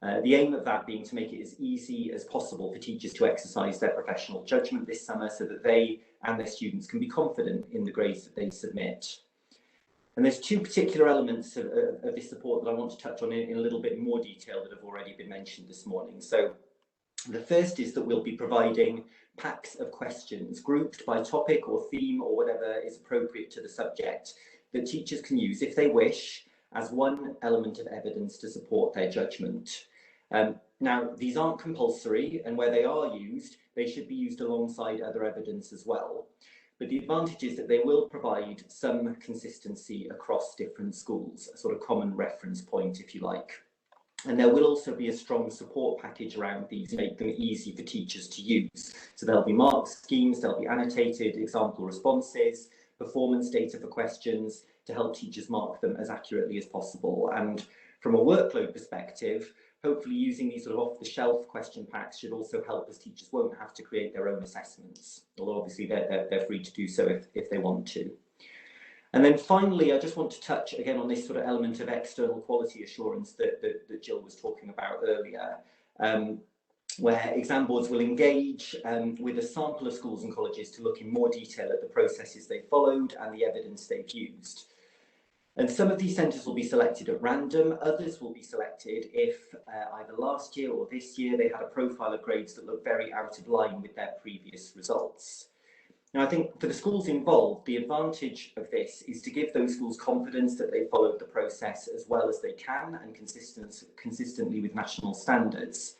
The aim of that being to make it as easy as possible for teachers to exercise their professional judgment this summer so that they and their students can be confident in the grades that they submit. And there's two particular elements of this support that I want to touch on in a little bit more detail that have already been mentioned this morning. So the first is that we'll be providing packs of questions grouped by topic or theme or whatever is appropriate to the subject that teachers can use if they wish as one element of evidence to support their judgment. Now, these aren't compulsory, and where they are used, they should be used alongside other evidence as well. But the advantage is that they will provide some consistency across different schools, a sort of common reference point, if you like. And there will also be a strong support package around these to make them easy for teachers to use. So there'll be mark schemes, there'll be annotated example responses, performance data for questions to help teachers mark them as accurately as possible. And from a workload perspective, hopefully using these sort of off-the-shelf question packs should also help, as teachers won't have to create their own assessments, although obviously they're free to do so if they want to. And then finally, I just want to touch again on this sort of element of external quality assurance that Jill was talking about earlier, where exam boards will engage with a sample of schools and colleges to look in more detail at the processes they followed and the evidence they've used. And some of these centres will be selected at random, others will be selected if either last year or this year they had a profile of grades that look very out of line with their previous results. Now, I think for the schools involved, the advantage of this is to give those schools confidence that they followed the process as well as they can and consistently with national standards.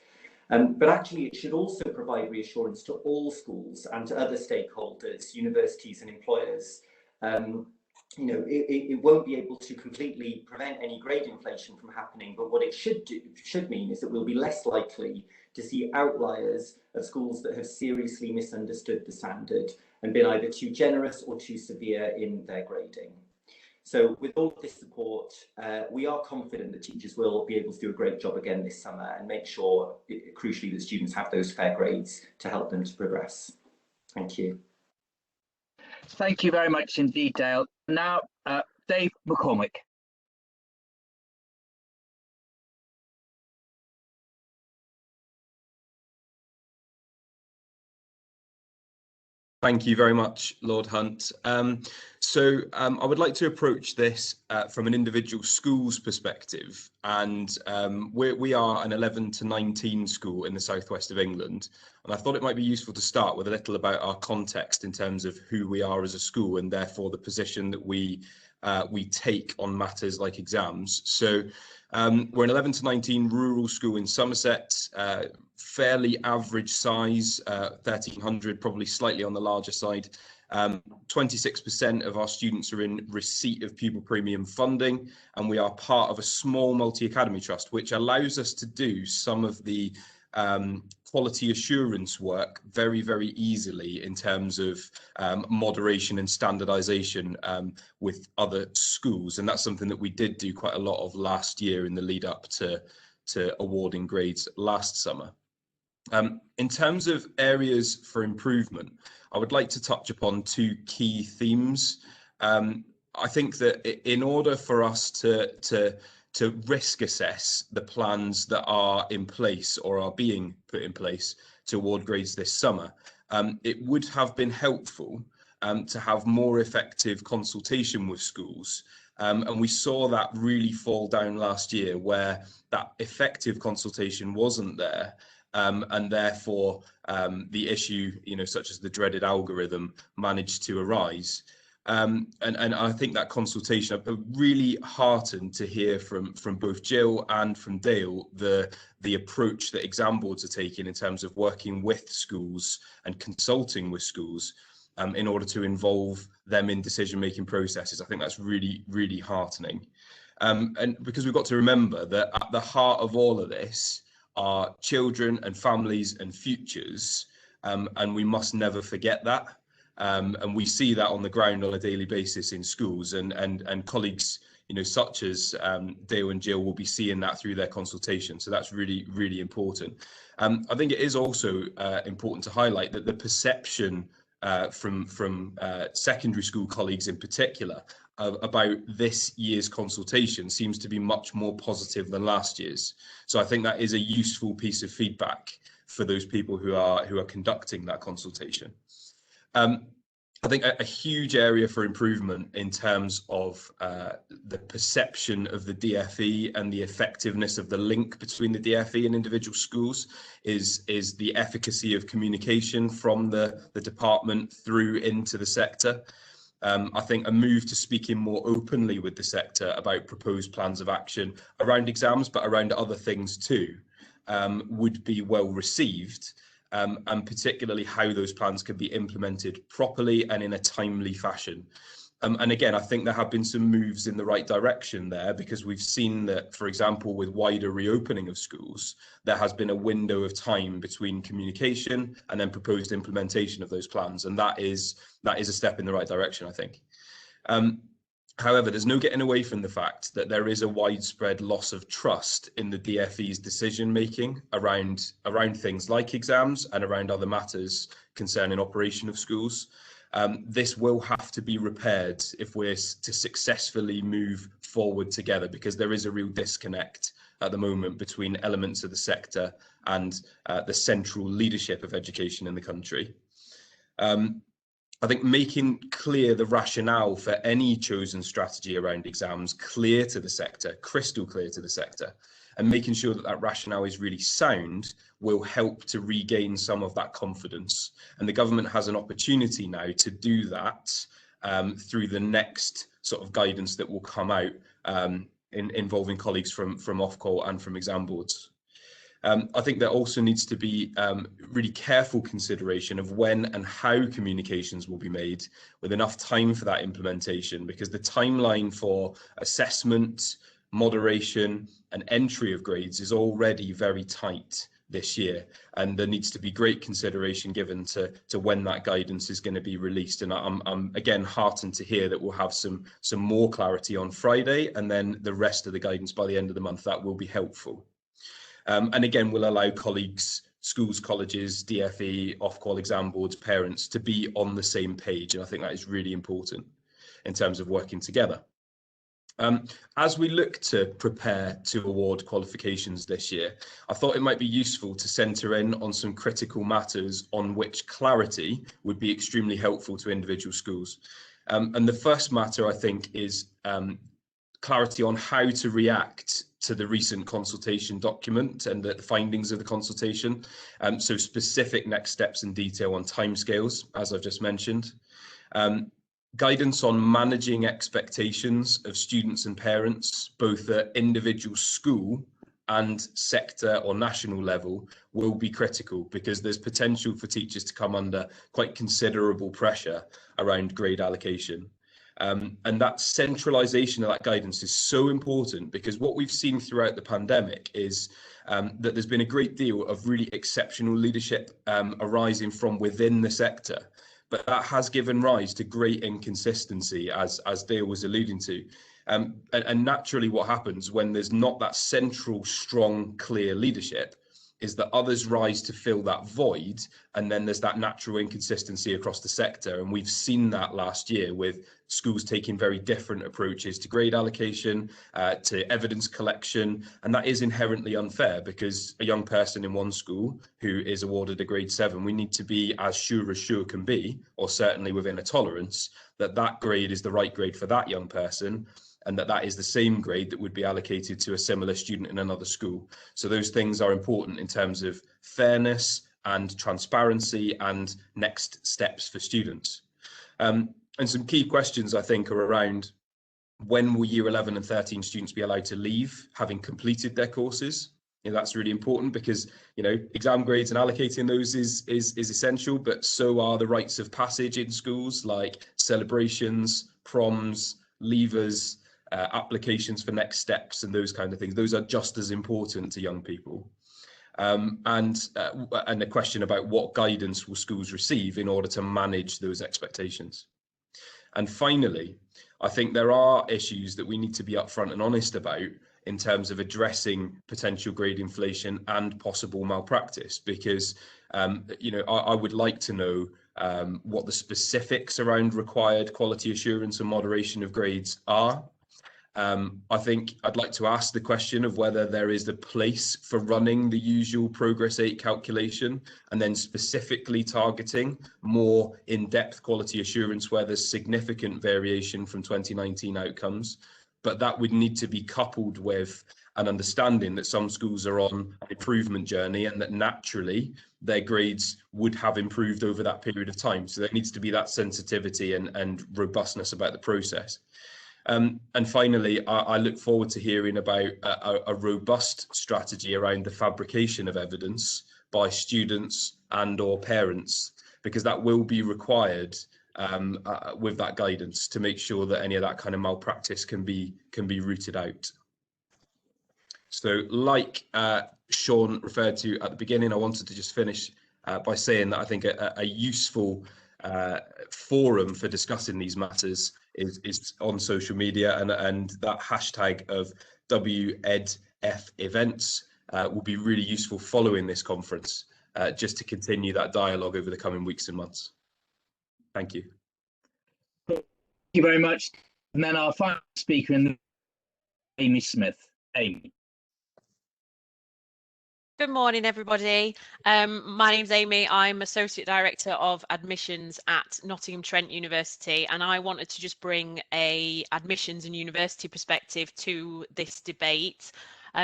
But actually, it should also provide reassurance to all schools and to other stakeholders, universities and employers. You know, it won't be able to completely prevent any grade inflation from happening, but what it should mean is that we'll be less likely to see outliers of schools that have seriously misunderstood the standard and been either too generous or too severe in their grading. So with all of this support, we are confident that teachers will be able to do a great job again this summer and make sure, crucially, that students have those fair grades to help them to progress. Thank you. Thank you very much indeed, Dale. Now, Dave McCormick. Thank you very much, Lord Hunt. I would like to approach this from an individual school's perspective, and we are an 11 to 19 school in the southwest of England, and I thought it might be useful to start with a little about our context in terms of who we are as a school and therefore the position that we take on matters like exams. So we're an 11 to 19 rural school in Somerset, fairly average size, 1,300, probably slightly on the larger side. 26% of our students are in receipt of pupil premium funding, and we are part of a small multi-academy trust, which allows us to do some of the quality assurance work very, very easily in terms of moderation and standardization with other schools. And that's something that we did do quite a lot of last year in the lead up to awarding grades last summer. In terms of areas for improvement, I would like to touch upon two key themes. I think that in order for us to risk assess the plans that are in place or are being put in place to award grades this summer, it would have been helpful to have more effective consultation with schools. And we saw that really fall down last year, where that effective consultation wasn't there. And therefore, the issue, such as the dreaded algorithm, managed to arise. And I think that consultation, I'm really heartened to hear from both Jill and from Dale the approach that exam boards are taking in terms of working with schools and consulting with schools in order to involve them in decision-making processes. I think that's really, really heartening. And because we've got to remember that at the heart of all of this are children and families and futures, and we must never forget that. And we see that on the ground on a daily basis in schools, and colleagues, such as Dale and Jill will be seeing that through their consultation. So that's really, really important. I think it is also important to highlight that the perception from secondary school colleagues in particular about this year's consultation seems to be much more positive than last year's. So I think that is a useful piece of feedback for those people who are conducting that consultation. I think a huge area for improvement in terms of the perception of the DFE and the effectiveness of the link between the DFE and individual schools is the efficacy of communication from the department through into the sector. I think a move to speaking more openly with the sector about proposed plans of action around exams, but around other things too, would be well received. And particularly how those plans can be implemented properly and in a timely fashion. And again, I think there have been some moves in the right direction there, because we've seen that, for example, with wider reopening of schools, there has been a window of time between communication and then proposed implementation of those plans. And that is a step in the right direction, I think. However, there's no getting away from the fact that there is a widespread loss of trust in the DFE's decision making around things like exams and around other matters concerning operation of schools. This will have to be repaired if we're to successfully move forward together, because there is a real disconnect at the moment between elements of the sector and the central leadership of education in the country. I think making clear the rationale for any chosen strategy around exams clear to the sector, crystal clear to the sector, and making sure that that rationale is really sound will help to regain some of that confidence. And the government has an opportunity now to do that through the next sort of guidance that will come out involving colleagues from Ofqual and from exam boards. I think there also needs to be really careful consideration of when and how communications will be made, with enough time for that implementation, because the timeline for assessment, moderation and entry of grades is already very tight this year, and there needs to be great consideration given to when that guidance is going to be released. And I'm again heartened to hear that we'll have some more clarity on Friday, and then the rest of the guidance by the end of the month. That will be helpful. And again, we'll allow colleagues, schools, colleges, DFE, Ofqual exam boards, parents to be on the same page. And I think that is really important in terms of working together. As we look to prepare to award qualifications this year, I thought it might be useful to centre in on some critical matters on which clarity would be extremely helpful to individual schools. And the first matter, I think, is clarity on how to react to the recent consultation document and the findings of the consultation. So specific next steps and detail on timescales, as I've just mentioned. Guidance on managing expectations of students and parents, both at individual school and sector or national level, will be critical, because there's potential for teachers to come under quite considerable pressure around grade allocation. And that centralisation of that guidance is so important, because what we've seen throughout the pandemic is that there's been a great deal of really exceptional leadership arising from within the sector. But that has given rise to great inconsistency, as Dale was alluding to. And naturally what happens when there's not that central, strong, clear leadership is that others rise to fill that void, and then there's that natural inconsistency across the sector. And we've seen that last year with schools taking very different approaches to grade allocation, to evidence collection, and that is inherently unfair, because a young person in one school who is awarded a grade 7, we need to be as sure can be, or certainly within a tolerance, that that grade is the right grade for that young person, and that is the same grade that would be allocated to a similar student in another school. So those things are important in terms of fairness and transparency and next steps for students. And some key questions, I think, are around: when will year 11 and 13 students be allowed to leave, having completed their courses? That's really important, because exam grades and allocating those is essential, but so are the rites of passage in schools, like celebrations, proms, leavers, applications for next steps, and those kind of things. Those are just as important to young people. And a question about what guidance will schools receive in order to manage those expectations. And finally, I think there are issues that we need to be upfront and honest about in terms of addressing potential grade inflation and possible malpractice, because I would like to know what the specifics around required quality assurance and moderation of grades are. I think I'd like to ask the question of whether there is a place for running the usual Progress 8 calculation and then specifically targeting more in-depth quality assurance where there's significant variation from 2019 outcomes. But that would need to be coupled with an understanding that some schools are on an improvement journey and that naturally their grades would have improved over that period of time. So there needs to be that sensitivity and robustness about the process. And finally, I look forward to hearing about a robust strategy around the fabrication of evidence by students and/or parents, because that will be required with that guidance to make sure that any of that kind of malpractice can be rooted out. So, like Sean referred to at the beginning, I wanted to just finish by saying that I think a useful forum for discussing these matters is on social media, and that hashtag of WEdF events will be really useful following this conference, just to continue that dialogue over the coming weeks and months. Thank you. Thank you very much. And then our final speaker, Amy Smith. Amy. Good morning, everybody. My name's Amy. I'm Associate Director of Admissions at Nottingham Trent University, and I wanted to just bring a admissions and university perspective to this debate.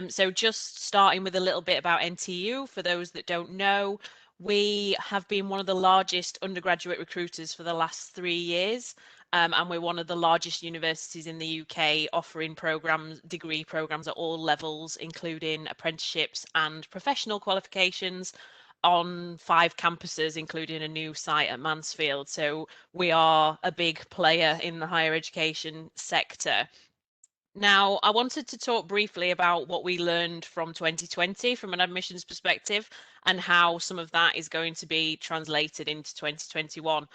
So just starting with a little bit about NTU, for those that don't know, we have been one of the largest undergraduate recruiters for the last 3 years. And we're one of the largest universities in the UK offering degree programs at all levels, including apprenticeships and professional qualifications on 5 campuses, including a new site at Mansfield. So we are a big player in the higher education sector. Now, I wanted to talk briefly about what we learned from 2020 from an admissions perspective and how some of that is going to be translated into 2021.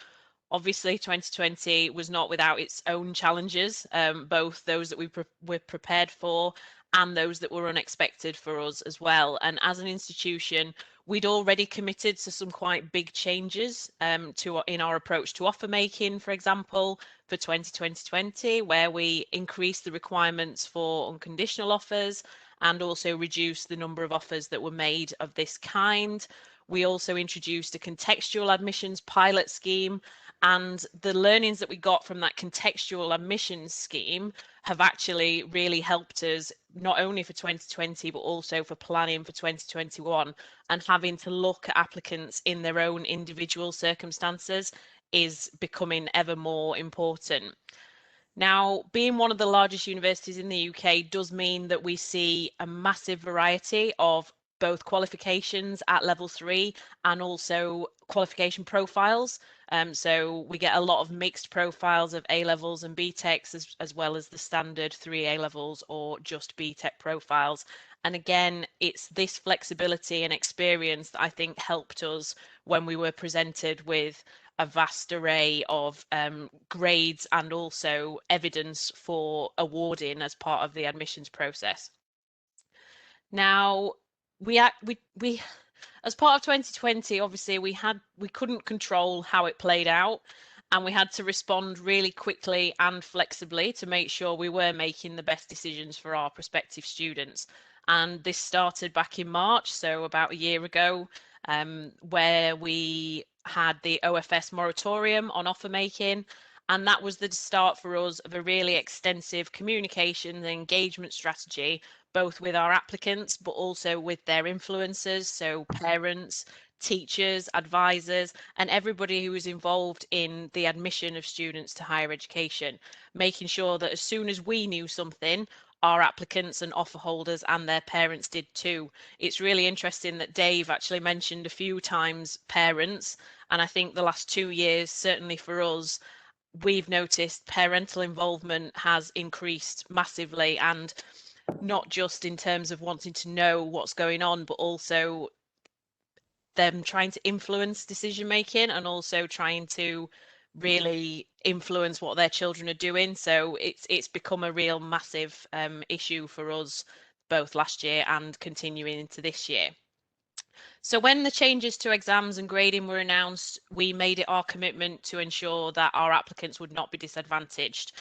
Obviously, 2020 was not without its own challenges, both those that we were prepared for and those that were unexpected for us as well. And as an institution, we'd already committed to some quite big changes in our approach to offer making, for example, for 2020, where we increased the requirements for unconditional offers and also reduced the number of offers that were made of this kind. We also introduced a contextual admissions pilot scheme, and the learnings that we got from that contextual admissions scheme have actually really helped us not only for 2020 but also for planning for 2021, and having to look at applicants in their own individual circumstances is becoming ever more important. Now, being one of the largest universities in the UK does mean that we see a massive variety of both qualifications at level 3 and also qualification profiles. So we get a lot of mixed profiles of A levels and BTECs, as well as the standard 3 A levels or just BTEC profiles. And again, it's this flexibility and experience that I think helped us when we were presented with a vast array of grades and also evidence for awarding as part of the admissions process. Now, we as part of 2020, obviously we couldn't control how it played out, and we had to respond really quickly and flexibly to make sure we were making the best decisions for our prospective students. And this started back in March, so about a year ago, where we had the OFS moratorium on offer making, and that was the start for us of a really extensive communication and engagement strategy, both with our applicants, but also with their influencers, so parents, teachers, advisors, and everybody who is involved in the admission of students to higher education, making sure that as soon as we knew something, our applicants and offer holders and their parents did too. It's really interesting that Dave actually mentioned a few times parents, and I think the last 2 years, certainly for us, we've noticed parental involvement has increased massively, and not just in terms of wanting to know what's going on, but also them trying to influence decision making and also trying to really influence what their children are doing. So it's become a real massive issue for us both last year and continuing into this year. So when the changes to exams and grading were announced, we made it our commitment to ensure that our applicants would not be disadvantaged.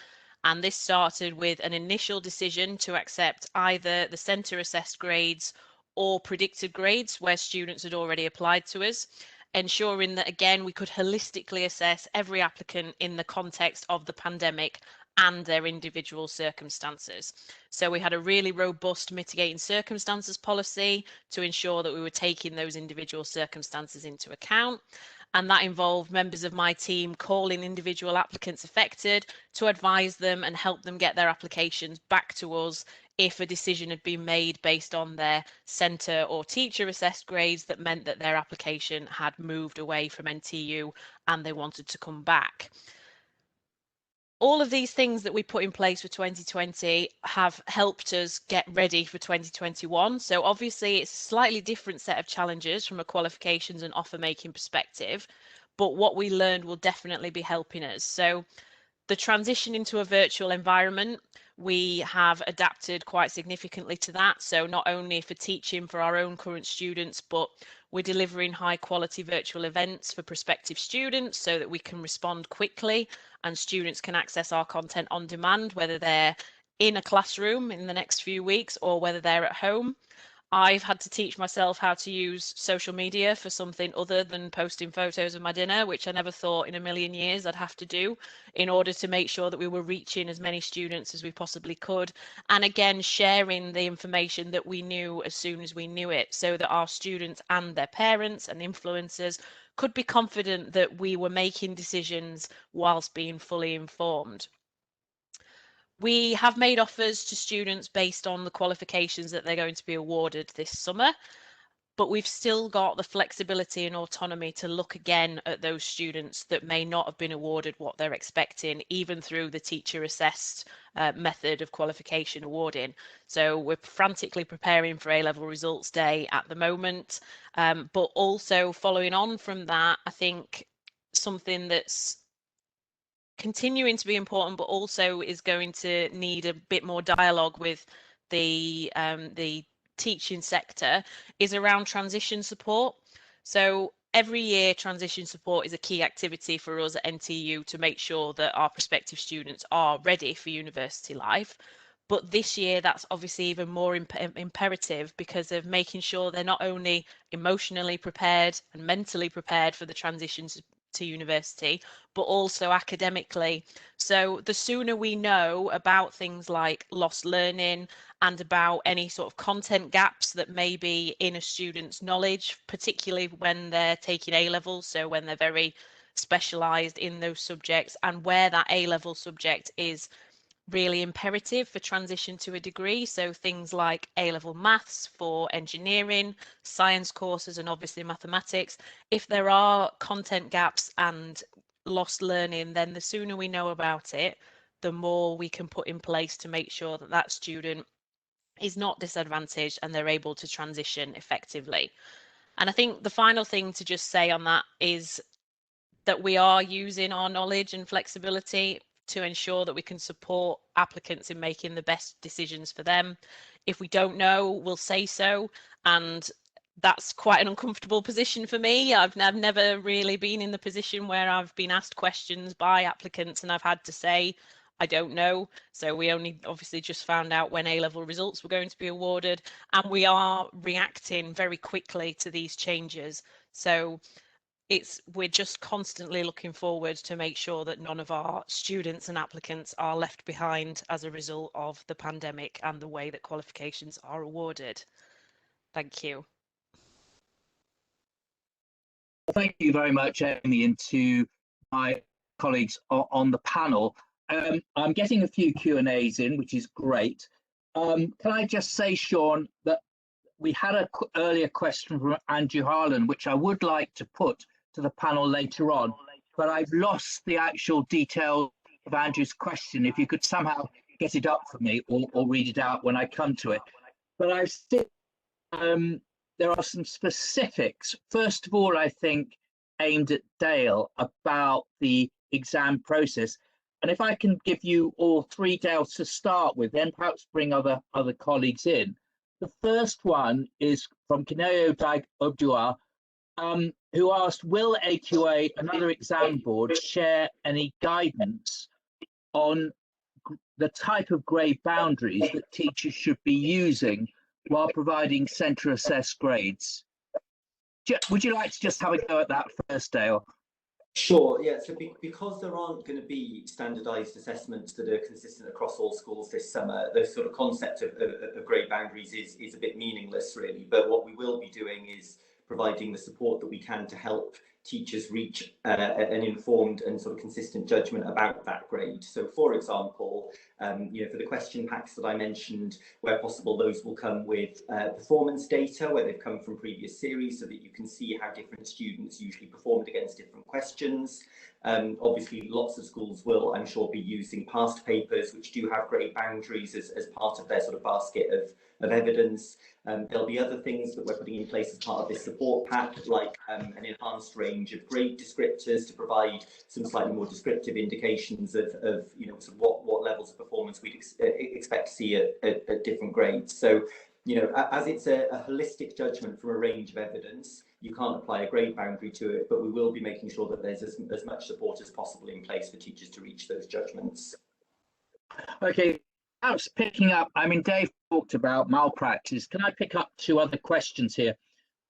And this started with an initial decision to accept either the centre assessed grades or predicted grades where students had already applied to us, ensuring that again we could holistically assess every applicant in the context of the pandemic and their individual circumstances. So we had a really robust mitigating circumstances policy to ensure that we were taking those individual circumstances into account. And that involved members of my team calling individual applicants affected to advise them and help them get their applications back to us if a decision had been made based on their centre or teacher assessed grades that meant that their application had moved away from NTU and they wanted to come back. All of these things that we put in place for 2020 have helped us get ready for 2021. So obviously it's a slightly different set of challenges from a qualifications and offer making perspective, but what we learned will definitely be helping us. So the transition into a virtual environment, we have adapted quite significantly to that. So not only for teaching for our own current students, but we're delivering high quality virtual events for prospective students so that we can respond quickly and students can access our content on demand, whether they're in a classroom in the next few weeks or whether they're at home. I've had to teach myself how to use social media for something other than posting photos of my dinner, which I never thought in a million years I'd have to do in order to make sure that we were reaching as many students as we possibly could. And again, sharing the information that we knew as soon as we knew it so that our students and their parents and influencers could be confident that we were making decisions whilst being fully informed. We have made offers to students based on the qualifications that they're going to be awarded this summer, but we've still got the flexibility and autonomy to look again at those students that may not have been awarded what they're expecting, even through the teacher assessed method of qualification awarding. So we're frantically preparing for A-level results day at the moment, but also following on from that, I think something that's continuing to be important, but also is going to need a bit more dialogue with the teaching sector is around transition support. So every year transition support is a key activity for us at NTU to make sure that our prospective students are ready for university life. But this year that's obviously even more imperative because of making sure they're not only emotionally prepared and mentally prepared for the transitions to university, but also academically. So the sooner we know about things like lost learning and about any sort of content gaps that may be in a student's knowledge, particularly when they're taking A-levels, so when they're very specialised in those subjects, and where that A-level subject is really imperative for transition to a degree. So things like A-level maths for engineering, science courses, and obviously mathematics. If there are content gaps and lost learning, then the sooner we know about it, the more we can put in place to make sure that that student is not disadvantaged and they're able to transition effectively. And I think the final thing to just say on that is that we are using our knowledge and flexibility to ensure that we can support applicants in making the best decisions for them. If we don't know, we'll say so, and that's quite an uncomfortable position for me. I've never really been in the position where I've been asked questions by applicants and I've had to say, I don't know. So we only obviously just found out when A-level results were going to be awarded, and we are reacting very quickly to these changes. So we're just constantly looking forward to make sure that none of our students and applicants are left behind as a result of the pandemic and the way that qualifications are awarded. Thank you. Thank you very much, Amy, and to my colleagues on the panel. I'm getting a few Q&As in, which is great. Can I just say, Sean, that we had an earlier question from Andrew Harlan, which I would like to put to the panel later on, but I've lost the actual detail of Andrew's question. If you could somehow get it up for me or read it out when I come to it. But I've still, there are some specifics. First of all, I think aimed at Dale about the exam process. And if I can give you all three, Dale, to start with, then perhaps bring other colleagues in. The first one is from Kineo Dag Obdua, who asked, will AQA and other exam boards share any guidance on the type of grade boundaries that teachers should be using while providing centre assessed grades? Would you like to just have a go at that first, Dale? Sure, yeah, so because there aren't going to be standardised assessments that are consistent across all schools this summer, the sort of concept of grade boundaries is a bit meaningless, really. But what we will be doing is providing the support that we can to help teachers reach an informed and sort of consistent judgment about that grade. So, for example, for the question packs that I mentioned, where possible, those will come with performance data, where they've come from previous series, so that you can see how different students usually performed against different questions. Obviously, lots of schools will, I'm sure, be using past papers, which do have grade boundaries as part of their sort of basket of evidence. There'll be other things that we're putting in place as part of this support pack, like an enhanced range of grade descriptors to provide some slightly more descriptive indications of sort of what levels of performance we'd expect to see at different grades. So, as it's a holistic judgment from a range of evidence, you can't apply a grade boundary to it, but we will be making sure that there's as much support as possible in place for teachers to reach those judgments. Okay, perhaps picking up, I mean, Dave talked about malpractice. Can I pick up two other questions here?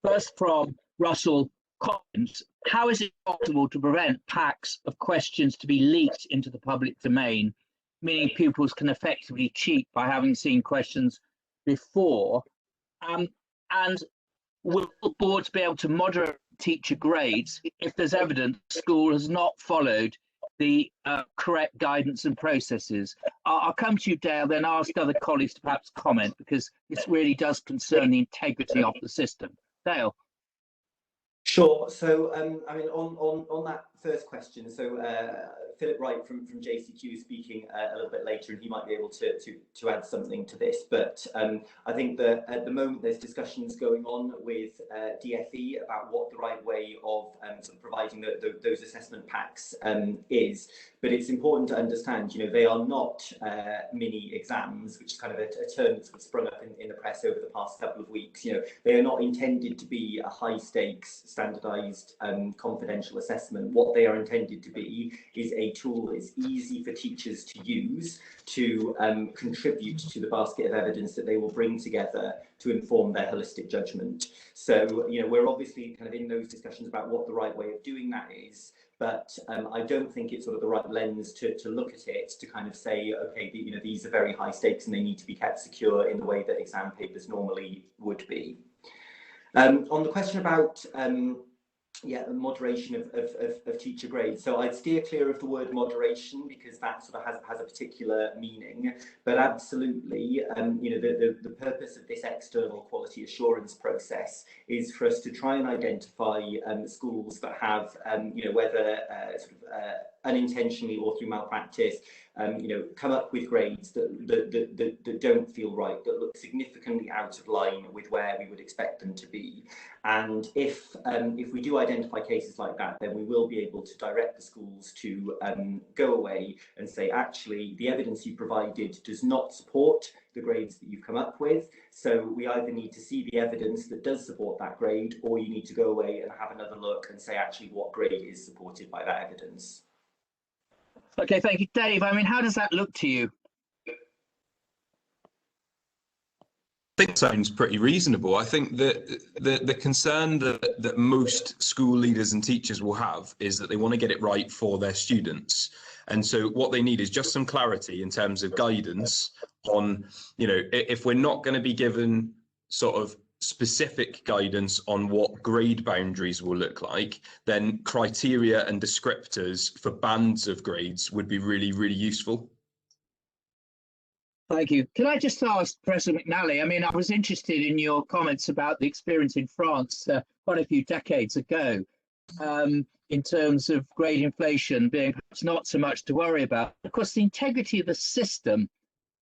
First, from Russell Collins, how is it possible to prevent packs of questions to be leaked into the public domain, meaning pupils can effectively cheat by having seen questions before? And will boards be able to moderate teacher grades if there's evidence the school has not followed the correct guidance and processes? I'll come to you, Dale, then ask other colleagues to perhaps comment, because this really does concern the integrity of the system. Dale. Sure. So, I mean, on that first question, so Philip Wright from JCQ is speaking a little bit later, and he might be able to add something to this. But I think that at the moment there's discussions going on with DFE about what the right way of sort of providing those assessment packs is. But it's important to understand, they are not mini exams, which is kind of a term that's sprung up in the press over the past couple of weeks. They are not intended to be a high stakes, standardized, confidential assessment. What they are intended to be is a tool that's easy for teachers to use to contribute to the basket of evidence that they will bring together to inform their holistic judgment. So, we're obviously kind of in those discussions about what the right way of doing that is. But I don't think it's sort of the right lens to look at it to kind of say, okay, these are very high stakes and they need to be kept secure in the way that exam papers normally would be. On the question about the moderation of teacher grades, so I'd steer clear of the word moderation, because that sort of has a particular meaning. But absolutely, the purpose of this external quality assurance process is for us to try and identify schools that have, whether unintentionally or through malpractice, come up with grades that don't feel right, that look significantly out of line with where we would expect them to be. And if we do identify cases like that, then we will be able to direct the schools to go away and say, actually, the evidence you provided does not support the grades that you've come up with. So we either need to see the evidence that does support that grade, or you need to go away and have another look and say, actually, what grade is supported by that evidence. Okay, thank you, Dave. I mean, how does that look to you? I think it sounds pretty reasonable. I think that the concern that most school leaders and teachers will have is that they want to get it right for their students. And so what they need is just some clarity in terms of guidance on, if we're not going to be given sort of specific guidance on what grade boundaries will look like, then criteria and descriptors for bands of grades would be really, really useful. Thank you. Can I just ask Professor Mcnally, I mean, I was interested in your comments about the experience in France quite a few decades ago, in terms of grade inflation being perhaps not so much to worry about. Of course, the integrity of the system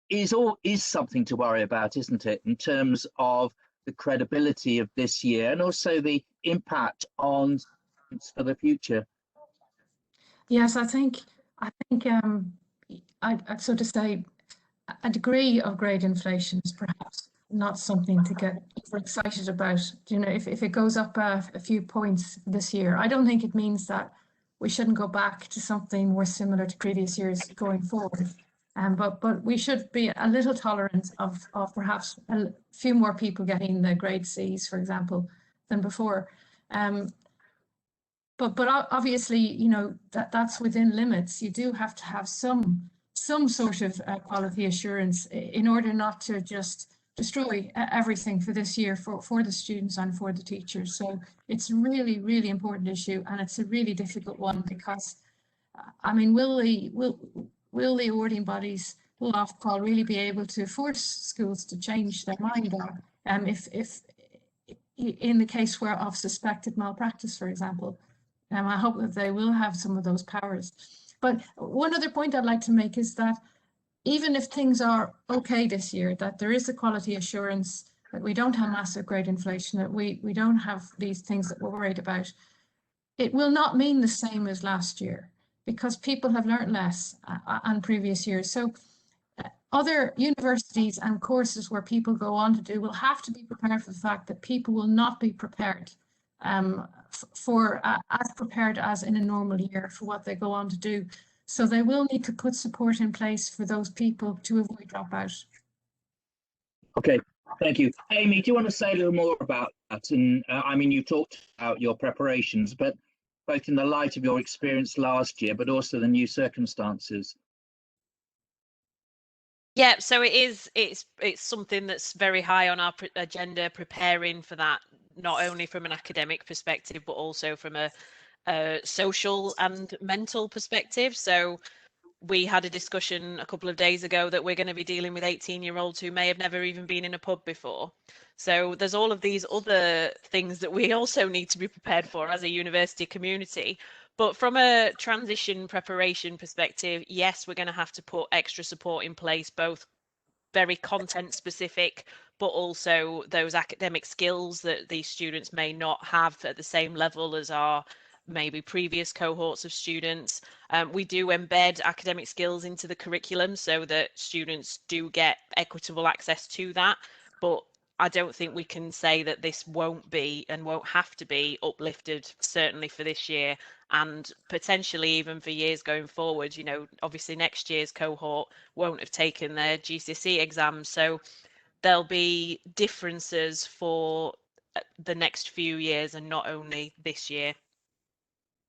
is something to worry about, isn't it, in terms of the credibility of this year and also the impact on for the future? Yes, I think I'd sort of say a degree of grade inflation is perhaps not something to get overexcited about. You know, if it goes up a few points this year, I don't think it means that we shouldn't go back to something more similar to previous years going forward. But we should be a little tolerant of perhaps a few more people getting the grade C's, for example, than before. But obviously, you know, that's within limits. You do have to have some sort of quality assurance in order not to just destroy everything for this year for the students and for the teachers. So it's a really, really important issue, and it's a really difficult one because, I mean, will the awarding bodies, will Ofqual really be able to force schools to change their mind, or if in the case where of suspected malpractice, for example? I hope that they will have some of those powers. But one other point I'd like to make is that even if things are okay this year, that there is a quality assurance, that we don't have massive grade inflation, that we don't have these things that we're worried about, it will not mean the same as last year because people have learned less on previous years. So other universities and courses where people go on to do will have to be prepared for the fact that people will not be prepared as prepared as in a normal year for what they go on to do. So they will need to put support in place for those people to avoid dropout. Okay, thank you. Amy, do you want to say a little more about that? And I mean, you talked about your preparations, but both in the light of your experience last year, but also the new circumstances. Yeah, so it's something that's very high on our agenda, preparing for that, not only from an academic perspective, but also from a social and mental perspective. So we had a discussion a couple of days ago that we're going to be dealing with 18-year-olds who may have never even been in a pub before. So there's all of these other things that we also need to be prepared for as a university community. But from a transition preparation perspective, yes, we're going to have to put extra support in place, both very content specific, but also those academic skills that these students may not have at the same level as our maybe previous cohorts of students. We do embed academic skills into the curriculum so that students do get equitable access to that, but I don't think we can say that this won't be and won't have to be uplifted, certainly for this year and potentially even for years going forward. You know, obviously next year's cohort won't have taken their GCSE exams, so there'll be differences for the next few years and not only this year.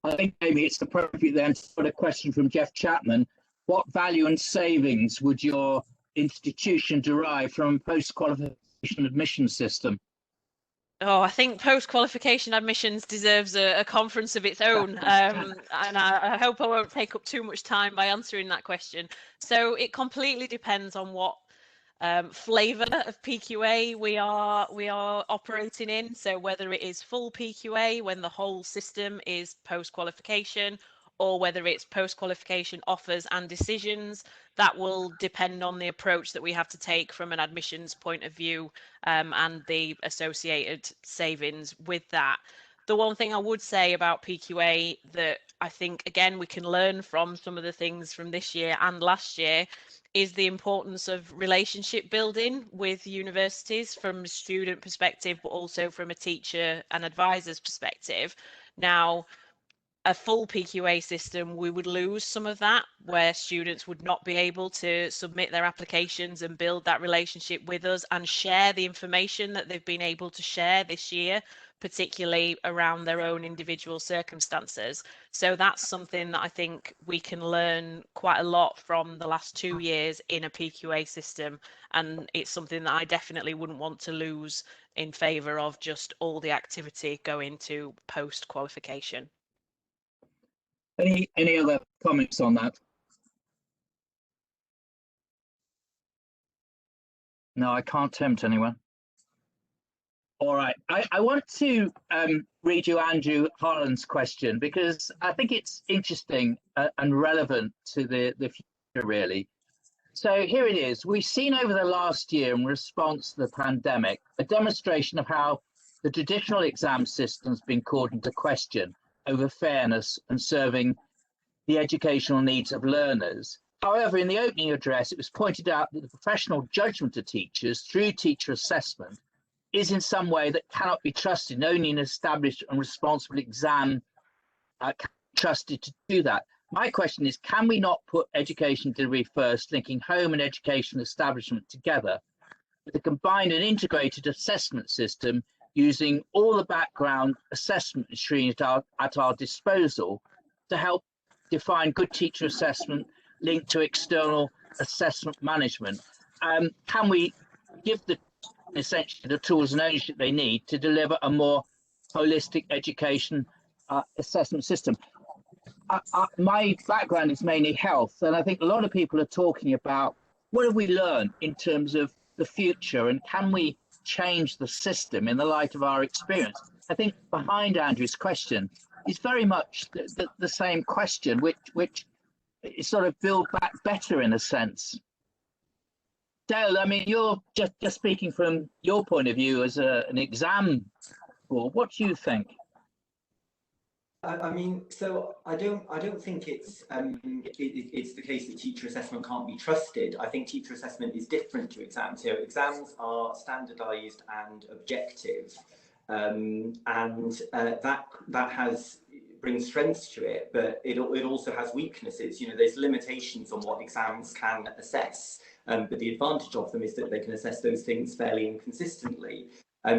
I think, Amy, it's appropriate then to put a question from Jeff Chapman. What value and savings would your institution derive from a post-qualification admission system? Oh, I think post-qualification admissions deserves a conference of its own, and I hope I won't take up too much time by answering that question. So it completely depends on what flavour of PQA we are operating in. So whether it is full PQA when the whole system is post-qualification, or whether it's post-qualification offers and decisions, that will depend on the approach that we have to take from an admissions point of view, and the associated savings with that. The one thing I would say about PQA that I think, again, we can learn from some of the things from this year and last year is the importance of relationship building with universities from a student perspective, but also from a teacher and advisor's perspective. Now, a full PQA system, we would lose some of that, where students would not be able to submit their applications and build that relationship with us and share the information that they've been able to share this year, particularly around their own individual circumstances. So that's something that I think we can learn quite a lot from the last 2 years in a PQA system. And it's something that I definitely wouldn't want to lose in favour of just all the activity going to post-qualification. Any other comments on that? No, I can't tempt anyone. All right, I want to read you Andrew Harlan's question because I think it's interesting and relevant to the future, really. So here it is. We've seen over the last year, in response to the pandemic, a demonstration of how the traditional exam system has been called into question over fairness and serving the educational needs of learners. However, in the opening address, it was pointed out that the professional judgment of teachers through teacher assessment is in some way that cannot be trusted, and only an established and responsible exam can be trusted to do that. My question is, can we not put education delivery first, linking home and educational establishment together with a combined and integrated assessment system using all the background assessment machinery at our disposal to help define good teacher assessment linked to external assessment management? Can we give the essentially the tools and ownership they need to deliver a more holistic education assessment system? My background is mainly health, and I think a lot of people are talking about what have we learned in terms of the future, and can we change the system in the light of our experience? I think behind Andrew's question is very much the same question, which is sort of build back better in a sense. Dale, I mean, you're just speaking from your point of view as an exam board. What do you think? I mean, so I don't think it's the case that teacher assessment can't be trusted. I think teacher assessment is different to exams. So exams are standardised and objective, and that brings strengths to it, but it also has weaknesses. You know, there's limitations on what exams can assess, but the advantage of them is that they can assess those things fairly and consistently.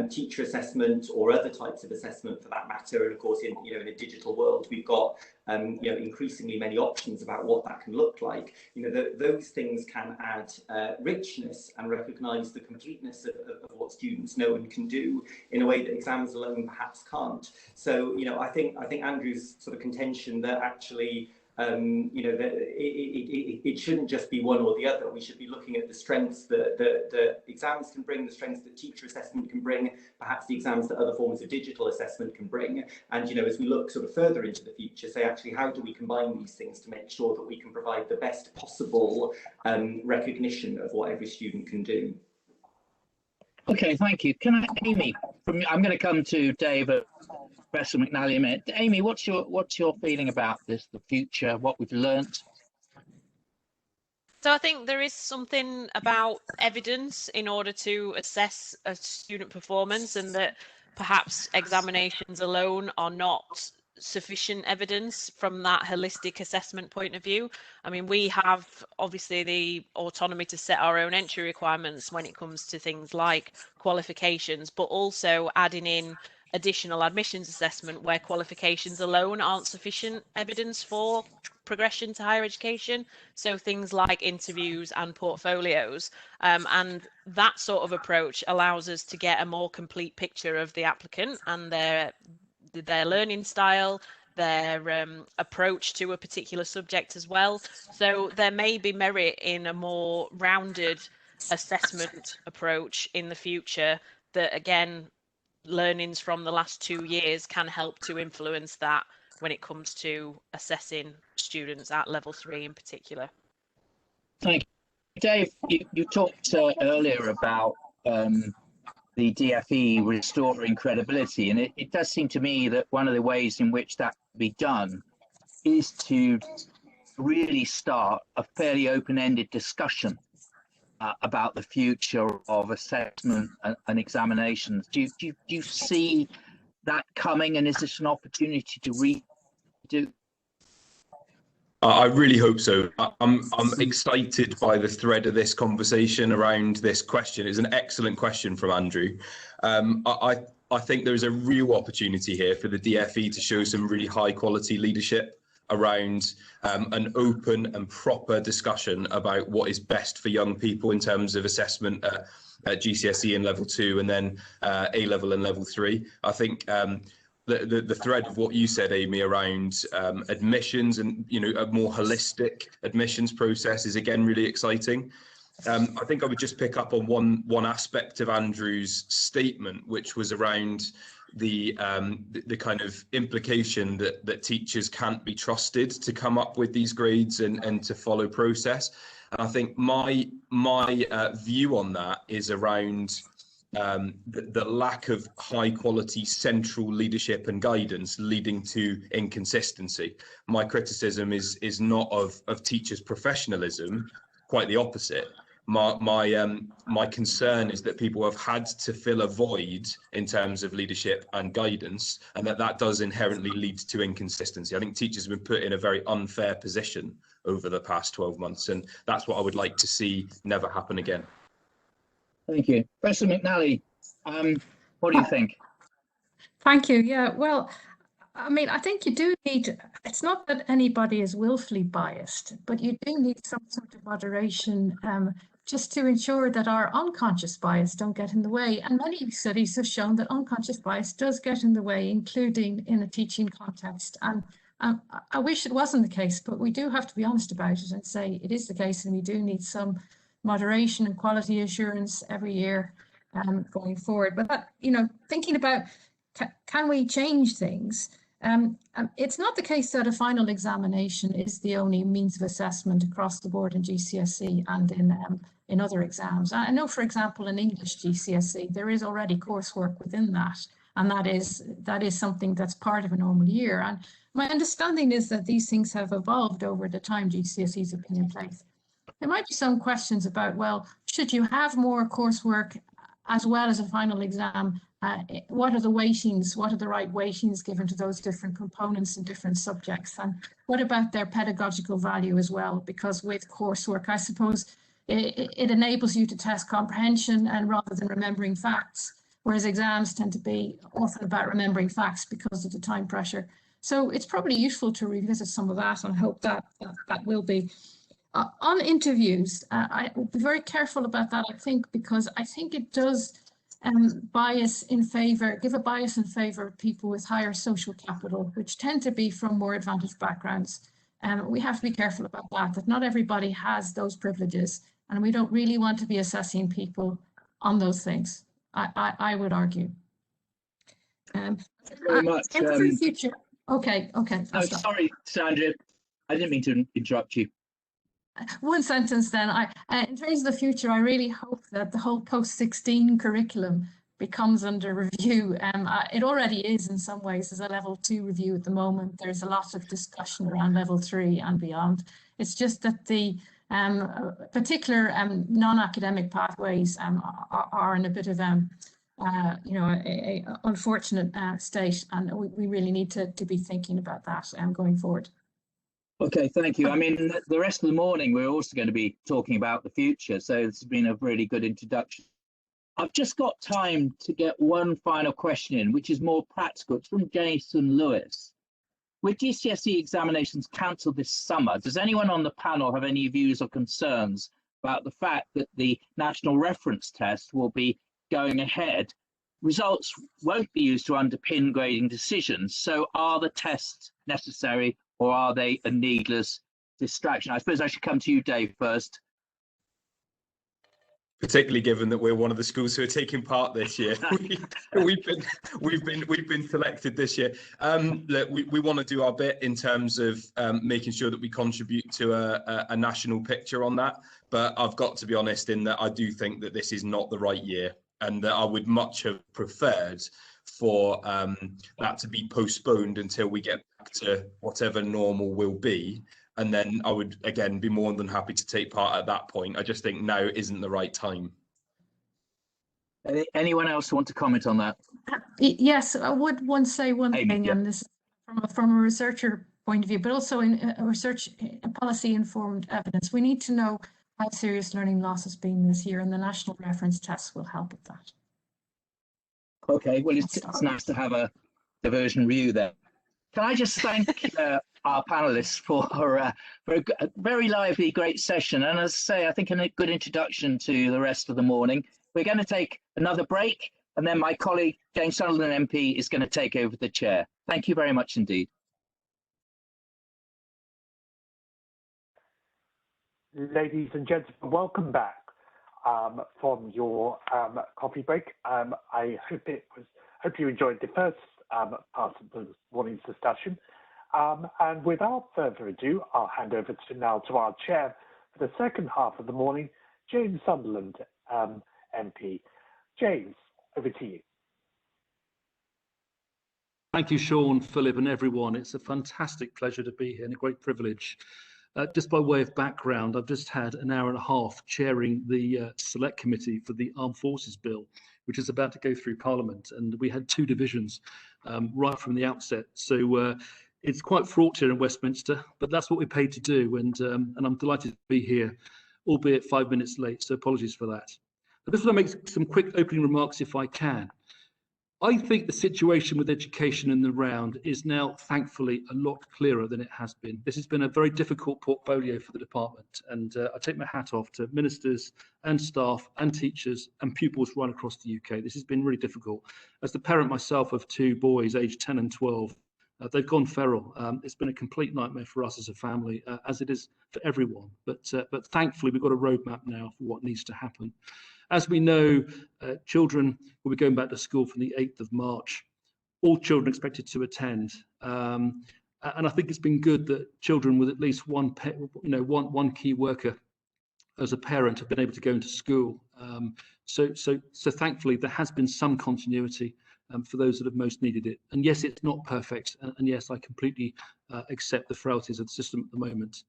Teacher assessment or other types of assessment for that matter, and of course in a digital world we've got increasingly many options about what that can look like. Those things can add richness and recognise the completeness of what students know and can do in a way that exams alone perhaps can't. So I think Andrew's sort of contention that actually it shouldn't just be one or the other. We should be looking at the strengths that exams can bring, the strengths that teacher assessment can bring, perhaps the exams that other forms of digital assessment can bring. And as we look sort of further into the future, say actually how do we combine these things to make sure that we can provide the best possible recognition of what every student can do. Okay, thank you. Can I, Amy? I'm going to come to Dave at Professor Mcnally in a minute. Amy, what's your feeling about this, the future, what we've learnt? So I think there is something about evidence in order to assess a student performance, and that perhaps examinations alone are not sufficient evidence from that holistic assessment point of view. I mean, we have obviously the autonomy to set our own entry requirements when it comes to things like qualifications, but also adding in additional admissions assessment where qualifications alone aren't sufficient evidence for progression to higher education. So things like interviews and portfolios, and that sort of approach allows us to get a more complete picture of the applicant and their learning style, their approach to a particular subject as well. So there may be merit in a more rounded assessment approach in the future that, again, learnings from the last 2 years can help to influence that when it comes to assessing students at level 3 in particular. Thank you. Dave, you talked earlier about the DFE restoring credibility, and it does seem to me that one of the ways in which that can be done is to really start a fairly open-ended discussion about the future of assessment and examinations. Do you see that coming, and is this an opportunity to redo? I really hope so. I'm excited by the thread of this conversation around this question. It's an excellent question from Andrew. I think there's a real opportunity here for the DFE to show some really high quality leadership around an open and proper discussion about what is best for young people in terms of assessment at GCSE and level 2, and then A level and level 3. I think the thread of what you said, Amy, around admissions and a more holistic admissions process is again really exciting. I think I would just pick up on one aspect of Andrew's statement, which was around the kind of implication that teachers can't be trusted to come up with these grades and to follow process. And I think my view on that is around the lack of high quality central leadership and guidance leading to inconsistency. My criticism is not of teachers' professionalism, quite the opposite. My concern is that people have had to fill a void in terms of leadership and guidance, and that does inherently lead to inconsistency. I think teachers have been put in a very unfair position over the past 12 months, and that's what I would like to see never happen again. Thank you. Professor Mcnally, what do you think? Thank you. Yeah, well, I mean, I think you do need, it's not that anybody is willfully biased, but you do need some sort of moderation just to ensure that our unconscious bias don't get in the way. And many studies have shown that unconscious bias does get in the way, including in a teaching context. And I wish it wasn't the case, but we do have to be honest about it and say it is the case, and we do need some moderation and quality assurance every year going forward. But that, you know, thinking about can we change things? It's not the case that a final examination is the only means of assessment across the board in GCSE and in other exams. I know, for example, in English GCSE, there is already coursework within that, and that is something that's part of a normal year. And my understanding is that these things have evolved over the time GCSEs have been in place. There might be some questions about, well, should you have more coursework as well as a final exam? What are the weightings? What are the right weightings given to those different components in different subjects? And what about their pedagogical value as well? Because with coursework, I suppose it enables you to test comprehension and rather than remembering facts, whereas exams tend to be often about remembering facts because of the time pressure. So it's probably useful to revisit some of that, and I hope that will be. On interviews, I will be very careful about that, I think, because I think it does bias in favor, give a bias in favor of people with higher social capital, which tend to be from more advantaged backgrounds. We have to be careful about that not everybody has those privileges, and we don't really want to be assessing people on those things, I would argue. Very much. For the future. Okay. Oh, sorry, Sandra, I didn't mean to interrupt you. One sentence then. In terms of the future, I really hope that the whole post-16 curriculum becomes under review. It already is in some ways. There's a level 2 review at the moment. There's a lot of discussion around level 3 and beyond. It's just that the particular non-academic pathways are in a bit of you know, a unfortunate state, and we really need to be thinking about that going forward. Okay, thank you. I mean, the rest of the morning, we're also going to be talking about the future. So this has been a really good introduction. I've just got time to get one final question in, which is more practical. It's from Jason Lewis. With GCSE examinations cancelled this summer, does anyone on the panel have any views or concerns about the fact that the National Reference Test will be going ahead? Results won't be used to underpin grading decisions. So are the tests necessary, or are they a needless distraction? I suppose I should come to you, Dave, first. Particularly given that we're one of the schools who are taking part this year, we've been selected this year. Look, we want to do our bit in terms of making sure that we contribute to a national picture on that. But I've got to be honest in that I do think that this is not the right year, and that I would much have preferred for that to be postponed until we get back to whatever normal will be, and then I would again be more than happy to take part at that point. I just think now isn't the right time. Anyone else want to comment on that? Yes, I would say one thing, yeah. and this is from a researcher point of view, but also in a research policy informed evidence. We need to know how serious learning loss has been this year, and the National Reference Tests will help with that. Okay, well, it's nice to have a diversion review there. Can I just thank our panelists for a very lively, great session. And as I say, I think a good introduction to the rest of the morning. We're going to take another break, and then my colleague, James Sunderland MP, is going to take over the chair. Thank you very much indeed. Ladies and gentlemen, welcome back from your coffee break. I hope you enjoyed the first part of the morning's discussion. And without further ado, I'll hand over to our chair for the second half of the morning, James Sunderland, MP. James, over to you. Thank you, Sean, Philip, and everyone. It's a fantastic pleasure to be here and a great privilege. Just by way of background, I've just had an hour and a half chairing the Select Committee for the Armed Forces Bill, which is about to go through Parliament. And we had two divisions right from the outset. So it's quite fraught here in Westminster, but that's what we're paid to do. And I'm delighted to be here, albeit 5 minutes late. So apologies for that. I just want to make some quick opening remarks if I can. I think the situation with education in the round is now, thankfully, a lot clearer than it has been. This has been a very difficult portfolio for the department, and I take my hat off to ministers and staff and teachers and pupils right across the UK. This has been really difficult. As the parent myself of two boys aged 10 and 12, they've gone feral. It's been a complete nightmare for us as a family, as it is for everyone. But thankfully, we've got a roadmap now for what needs to happen. As we know, children will be going back to school from the 8th of March. All children expected to attend. And I think it's been good that children with at least one key worker as a parent have been able to go into school. So thankfully, there has been some continuity for those that have most needed it. And yes, it's not perfect. And yes, I completely accept the frailties of the system at the moment.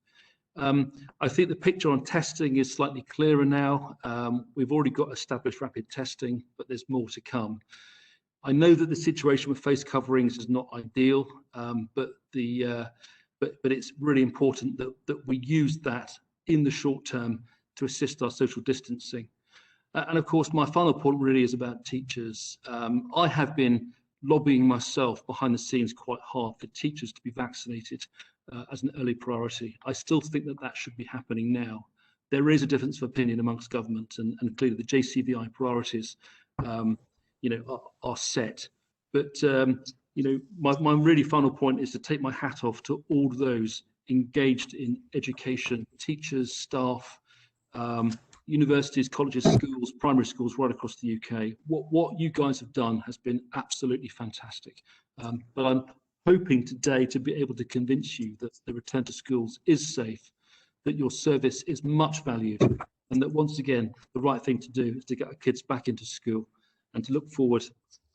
I think the picture on testing is slightly clearer now. We've already got established rapid testing, but there's more to come. I know that the situation with face coverings is not ideal, but it's really important that we use that in the short term to assist our social distancing. And of course, my final point really is about teachers. I have been lobbying myself behind the scenes quite hard for teachers to be vaccinated as an early priority. I still think that should be happening now. There is a difference of opinion amongst government, and clearly the JCVI priorities, are set. But my really final point is to take my hat off to all those engaged in education, teachers, staff, universities, colleges, schools, primary schools right across the UK. What you guys have done has been absolutely fantastic. But I'm hoping today to be able to convince you that the return to schools is safe, that your service is much valued, and that once again, the right thing to do is to get our kids back into school and to look forward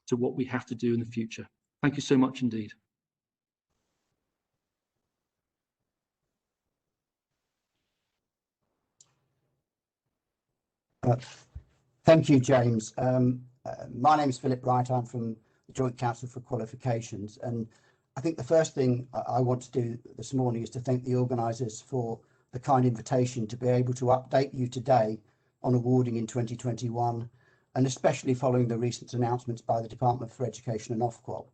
to what we have to do in the future. Thank you so much indeed. Thank you, James. My name is Philip Wright. I'm from the Joint Council for Qualifications, and I think the first thing I want to do this morning is to thank the organisers for the kind invitation to be able to update you today on awarding in 2021, and especially following the recent announcements by the Department for Education and Ofqual.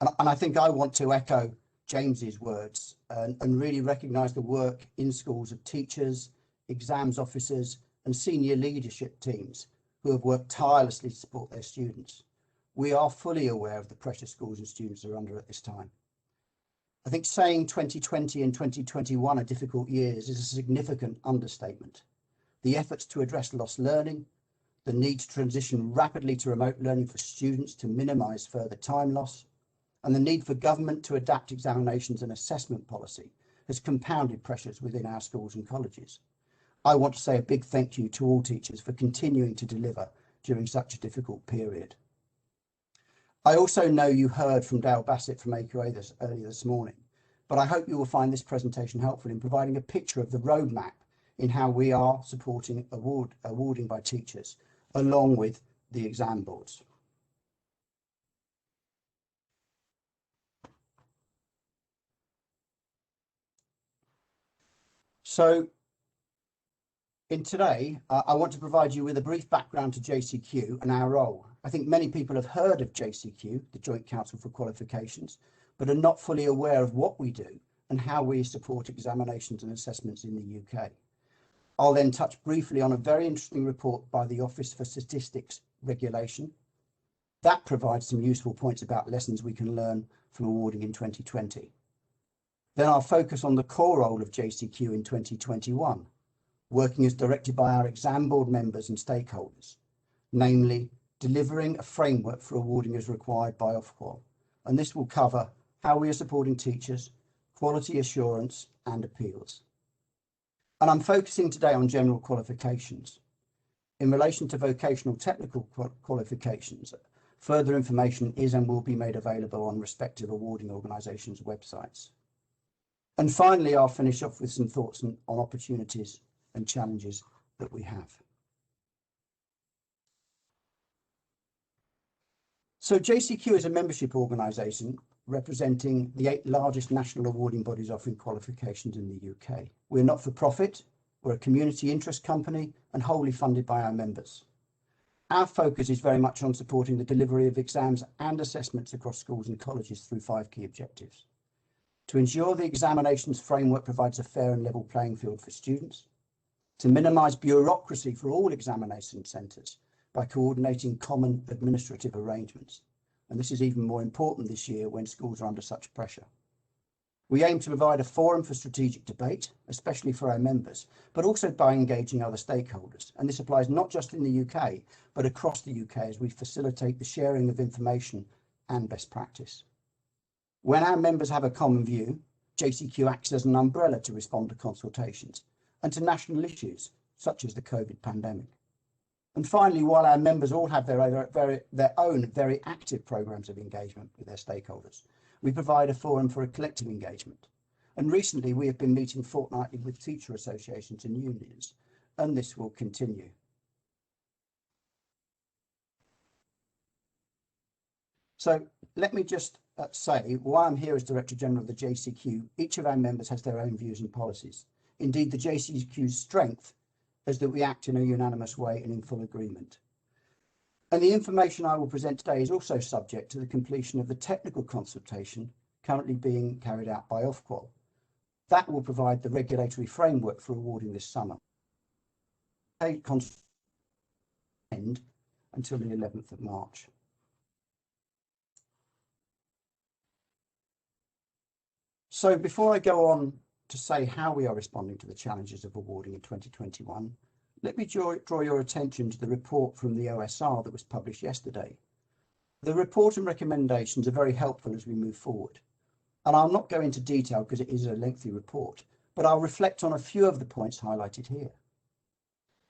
And I think I want to echo James's words and really recognise the work in schools of teachers, exams officers and senior leadership teams who have worked tirelessly to support their students. We are fully aware of the pressure schools and students are under at this time. I think saying 2020 and 2021 are difficult years is a significant understatement. The efforts to address lost learning, the need to transition rapidly to remote learning for students to minimise further time loss, and the need for government to adapt examinations and assessment policy has compounded pressures within our schools and colleges. I want to say a big thank you to all teachers for continuing to deliver during such a difficult period. I also know you heard from Dale Bassett from AQA earlier this morning, but I hope you will find this presentation helpful in providing a picture of the roadmap in how we are supporting awarding by teachers, along with the exam boards. So today, I want to provide you with a brief background to JCQ and our role. I think many people have heard of JCQ, the Joint Council for Qualifications, but are not fully aware of what we do and how we support examinations and assessments in the UK. I'll then touch briefly on a very interesting report by the Office for Statistics Regulation. That provides some useful points about lessons we can learn from awarding in 2020. Then I'll focus on the core role of JCQ in 2021, working as directed by our exam board members and stakeholders, namely delivering a framework for awarding as required by Ofqual. And this will cover how we are supporting teachers, quality assurance and appeals. And I'm focusing today on general qualifications. In relation to vocational technical qualifications, further information is and will be made available on respective awarding organisations' websites. And finally, I'll finish off with some thoughts on opportunities and challenges that we have. So JCQ is a membership organisation representing the 8 largest national awarding bodies offering qualifications in the UK. We're not for profit, we're a community interest company and wholly funded by our members. Our focus is very much on supporting the delivery of exams and assessments across schools and colleges through 5 key objectives. To ensure the examinations framework provides a fair and level playing field for students, to minimise bureaucracy for all examination centres by coordinating common administrative arrangements. And this is even more important this year when schools are under such pressure. We aim to provide a forum for strategic debate, especially for our members, but also by engaging other stakeholders. And this applies not just in the UK, but across the UK as we facilitate the sharing of information and best practice. When our members have a common view, JCQ acts as an umbrella to respond to consultations and to national issues such as the COVID pandemic. And finally, while our members all have their own very active programmes of engagement with their stakeholders, we provide a forum for a collective engagement. And recently we have been meeting fortnightly with teacher associations and unions, and this will continue. So let me just say, while I'm here as Director General of the JCQ, each of our members has their own views and policies. Indeed, the JCQ's strength is that we act in a unanimous way and in full agreement. And the information I will present today is also subject to the completion of the technical consultation currently being carried out by Ofqual. That will provide the regulatory framework for awarding this summer. End until the 11th of March. So before I go on to say how we are responding to the challenges of awarding in 2021, let me draw your attention to the report from the OSR that was published yesterday. The report and recommendations are very helpful as we move forward. And I'll not go into detail because it is a lengthy report, but I'll reflect on a few of the points highlighted here.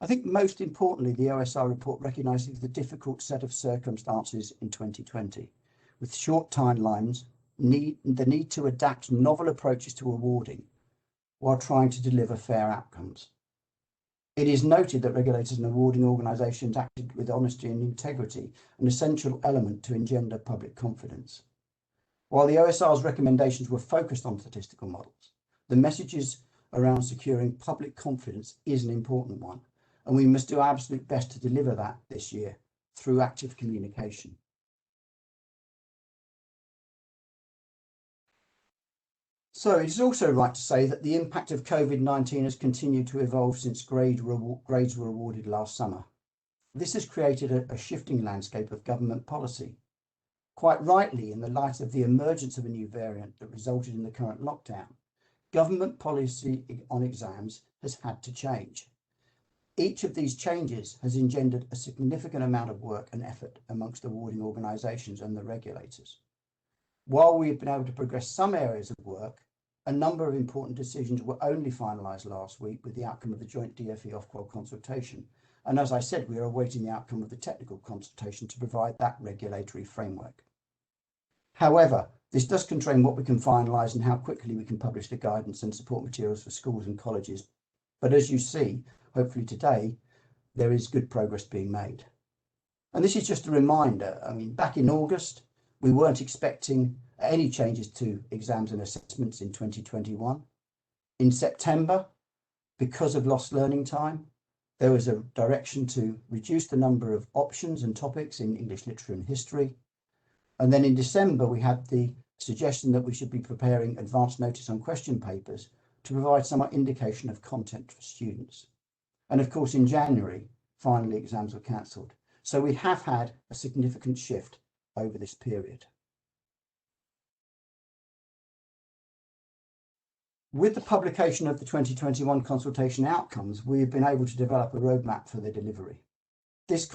I think most importantly, the OSR report recognises the difficult set of circumstances in 2020, with short timelines, the need to adapt novel approaches to awarding while trying to deliver fair outcomes. It is noted that regulators and awarding organisations acted with honesty and integrity, an essential element to engender public confidence. While the OSR's recommendations were focused on statistical models, the messages around securing public confidence is an important one, and we must do our absolute best to deliver that this year through active communication. So it is also right to say that the impact of COVID-19 has continued to evolve since grades were awarded last summer. This has created a shifting landscape of government policy. Quite rightly, in the light of the emergence of a new variant that resulted in the current lockdown, government policy on exams has had to change. Each of these changes has engendered a significant amount of work and effort amongst awarding organisations and the regulators. While we have been able to progress some areas of work, a number of important decisions were only finalised last week with the outcome of the joint DfE Ofqual consultation. And as I said, we are awaiting the outcome of the technical consultation to provide that regulatory framework. However, this does constrain what we can finalise and how quickly we can publish the guidance and support materials for schools and colleges. But as you see, hopefully today, there is good progress being made. And this is just a reminder. I mean, back in August, we weren't expecting any changes to exams and assessments in 2021. In September, because of lost learning time, there was a direction to reduce the number of options and topics in English literature and history. And then in December, we had the suggestion that we should be preparing advance notice on question papers to provide some indication of content for students. And of course, in January, finally, exams were cancelled. So we have had a significant shift over this period. With the publication of the 2021 Consultation Outcomes, we have been able to develop a roadmap for the delivery. This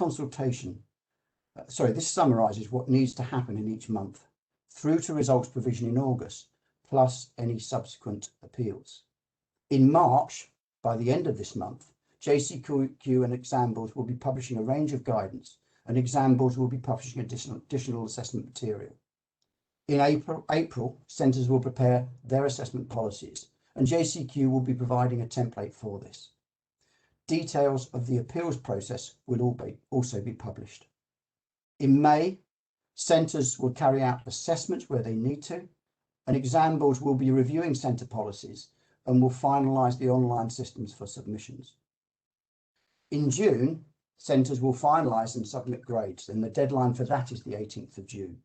summarises what needs to happen in each month, through to results provision in August, plus any subsequent appeals. In March, by the end of this month, JCQ and exam boards will be publishing a range of guidance, and exam boards will be publishing additional assessment material. In April, centres will prepare their assessment policies, and JCQ will be providing a template for this. Details of the appeals process will also be published. In May, centres will carry out assessments where they need to, and exam boards will be reviewing centre policies and will finalise the online systems for submissions. In June, centres will finalise and submit grades, and the deadline for that is the 18th of June.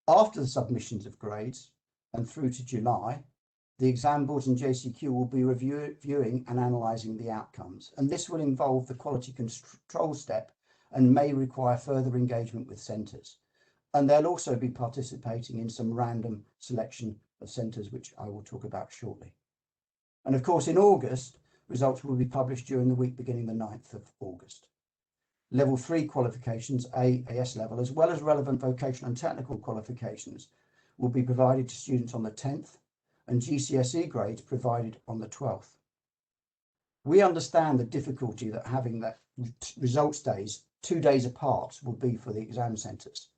After the submissions of grades and through to July, the exam boards and JCQ will be reviewing and analysing the outcomes, and this will involve the quality control step and may require further engagement with centres. And they'll also be participating in some random selection of centres, which I will talk about shortly. And of course, in August, results will be published during the week beginning the 9th of August. Level 3 qualifications, AS level, as well as relevant vocational and technical qualifications, will be provided to students on the 10th, and GCSE grades provided on the 12th. We understand the difficulty that having that results days 2 days apart will be for the exam centres.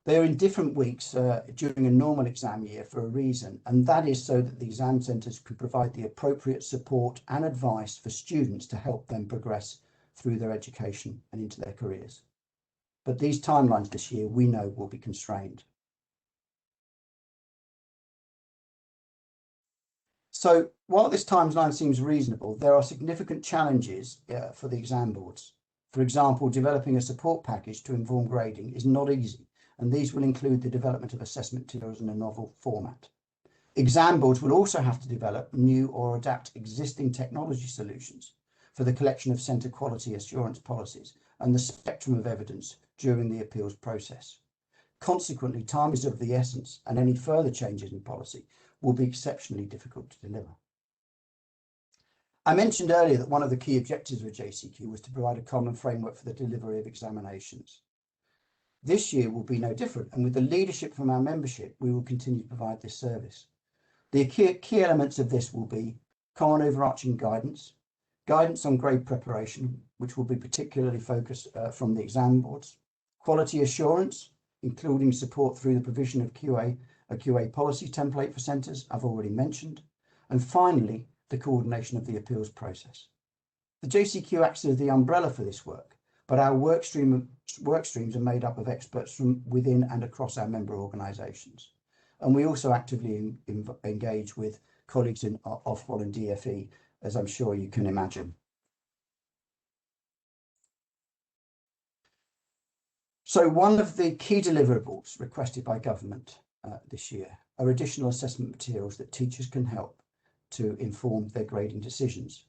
They are in different weeks during a normal exam year for a reason, and that is so that the exam centres can provide the appropriate support and advice for students to help them progress through their education and into their careers. But these timelines this year, we know, will be constrained. So while this timeline seems reasonable, there are significant challenges for the exam boards. For example, developing a support package to inform grading is not easy, and these will include the development of assessment materials in a novel format. Exam boards will also have to develop new or adapt existing technology solutions for the collection of centre quality assurance policies and the spectrum of evidence during the appeals process. Consequently, time is of the essence, and any further changes in policy will be exceptionally difficult to deliver. I mentioned earlier that one of the key objectives of JCQ was to provide a common framework for the delivery of examinations. This year will be no different, and with the leadership from our membership, we will continue to provide this service. The key elements of this will be common overarching guidance, guidance on grade preparation, which will be particularly focused from the exam boards, quality assurance, including support through the provision of a QA policy template for centres, I've already mentioned, and finally, the coordination of the appeals process. The JCQ acts as the umbrella for this work, but our work streams are made up of experts from within and across our member organisations. And we also actively engage with colleagues in Ofqual and DFE, as I'm sure you can imagine. So one of the key deliverables requested by government this year are additional assessment materials that teachers can help to inform their grading decisions.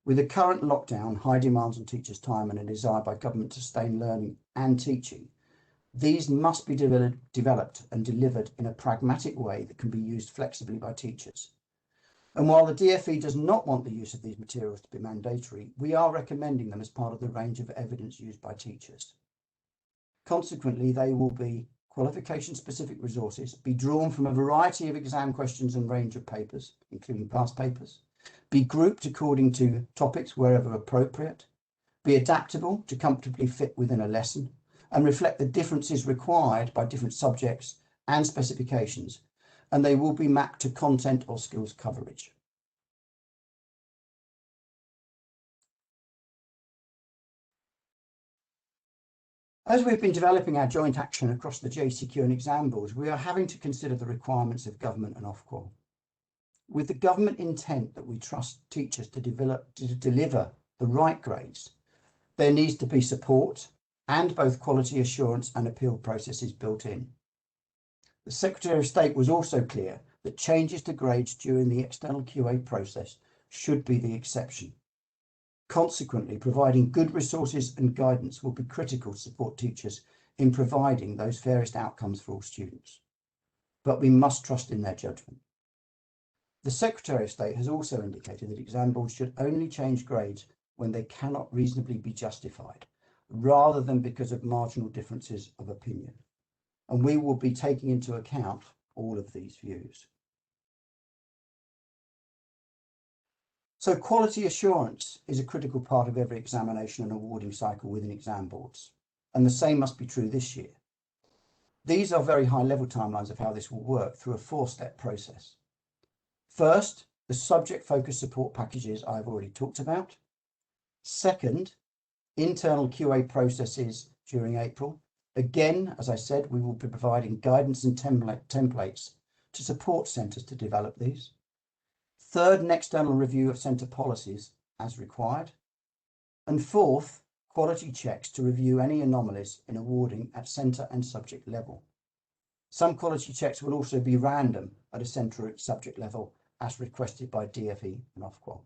With the current lockdown, high demands on teachers' time and a desire by government to sustain learning and teaching, these must be developed and delivered in a pragmatic way that can be used flexibly by teachers. And while the DFE does not want the use of these materials to be mandatory, we are recommending them as part of the range of evidence used by teachers. Consequently, they will be qualification-specific resources, be drawn from a variety of exam questions and range of papers, including past papers, be grouped according to topics wherever appropriate, be adaptable to comfortably fit within a lesson, and reflect the differences required by different subjects and specifications, and they will be mapped to content or skills coverage. As we've been developing our joint action across the JCQ and exam boards, we are having to consider the requirements of government and Ofqual. With the government intent that we trust teachers to deliver the right grades, there needs to be support and both quality assurance and appeal processes built in. The Secretary of State was also clear that changes to grades during the external QA process should be the exception. Consequently, providing good resources and guidance will be critical to support teachers in providing those fairest outcomes for all students. But we must trust in their judgment. The Secretary of State has also indicated that exam boards should only change grades when they cannot reasonably be justified, rather than because of marginal differences of opinion. And we will be taking into account all of these views. So quality assurance is a critical part of every examination and awarding cycle within exam boards, and the same must be true this year. These are very high-level timelines of how this will work through a 4-step process. First, the subject-focused support packages I've already talked about. Second, internal QA processes during April. Again, as I said, we will be providing guidance and templates to support centres to develop these. Third, an external review of centre policies as required. And fourth, quality checks to review any anomalies in awarding at centre and subject level. Some quality checks will also be random at a centre and subject level as requested by DFE and Ofqual.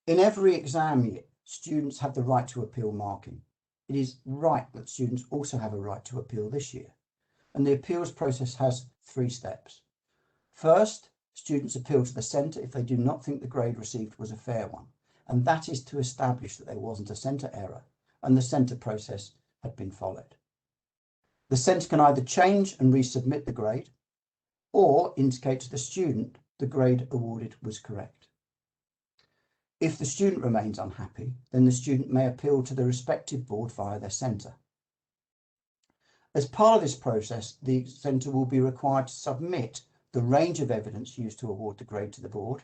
In every exam year, students have the right to appeal marking. It is right that students also have a right to appeal this year, and the appeals process has 3 steps. First, students appeal to the centre if they do not think the grade received was a fair one, and that is to establish that there wasn't a centre error and the centre process had been followed. The centre can either change and resubmit the grade or indicate to the student the grade awarded was correct. If the student remains unhappy, then the student may appeal to the respective board via their centre. As part of this process, the centre will be required to submit the range of evidence used to award the grade to the board.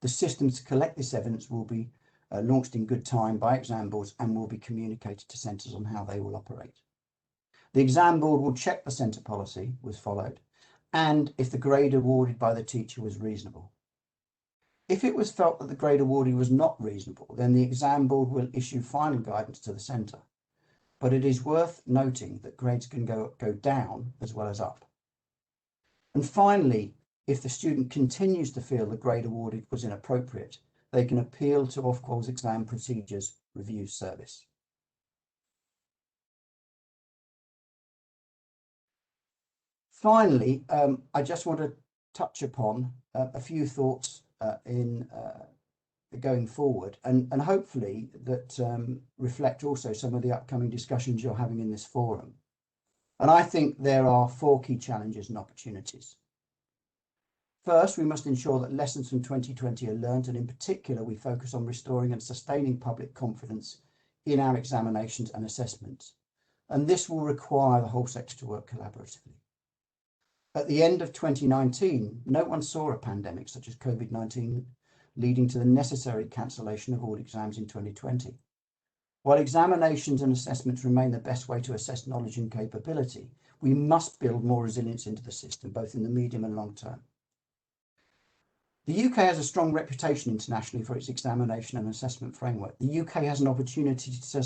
The system to collect this evidence will be launched in good time by exam boards and will be communicated to centres on how they will operate. The exam board will check the centre policy was followed and if the grade awarded by the teacher was reasonable. If it was felt that the grade awarded was not reasonable, then the exam board will issue final guidance to the centre. But it is worth noting that grades can go down as well as up. And finally, if the student continues to feel the grade awarded was inappropriate, they can appeal to Ofqual's Exam Procedures Review Service. Finally, I just want to touch upon a few thoughts in going forward and hopefully that reflect also some of the upcoming discussions you're having in this forum. And I think there are 4 key challenges and opportunities. First, we must ensure that lessons from 2020 are learned, and in particular, we focus on restoring and sustaining public confidence in our examinations and assessments. And this will require the whole sector to work collaboratively. At the end of 2019, no one saw a pandemic such as COVID-19 leading to the necessary cancellation of all exams in 2020. While examinations and assessments remain the best way to assess knowledge and capability, we must build more resilience into the system, both in the medium and long term. The UK has a strong reputation internationally for its examination and assessment framework. The UK has an opportunity to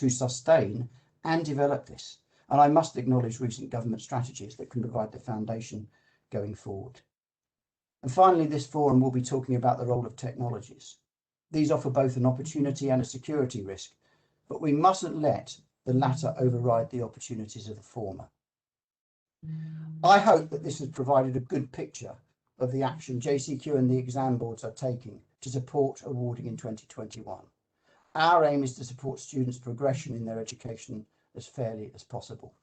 sustain and develop this, and I must acknowledge recent government strategies that can provide the foundation going forward. And finally, this forum will be talking about the role of technologies. These offer both an opportunity and a security risk, but we mustn't let the latter override the opportunities of the former. I hope that this has provided a good picture of the action JCQ and the exam boards are taking to support awarding in 2021. Our aim is to support students' progression in their education as fairly as possible.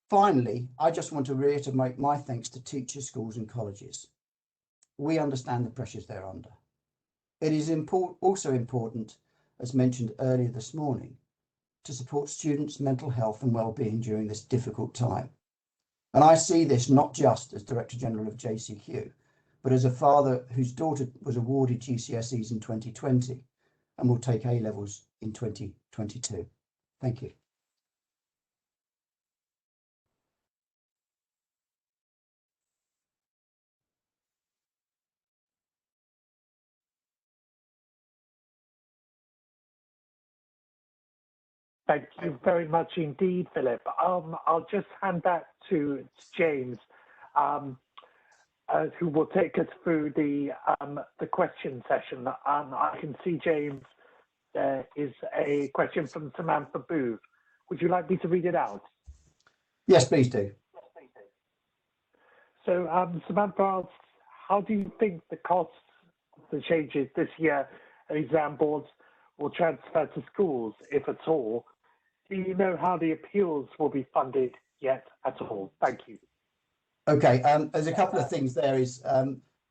Finally, I just want to reiterate my thanks to teachers, schools and colleges. We understand the pressures they're under. It is also important, as mentioned earlier this morning, to support students' mental health and well-being during this difficult time. And I see this not just as Director General of JCQ, but as a father whose daughter was awarded GCSEs in 2020 and will take A-levels in 2022. Thank you. Thank you very much indeed, Philip. I'll just hand back to James, who will take us through the question session. I can see, James, there is a question from Samantha Booth. Would you like me to read it out? Yes, please do. So Samantha asks, how do you think the costs of the changes this year at exam boards will transfer to schools, if at all? do you know how the appeals will be funded yet at all? Thank you. Okay, there's a couple of things there.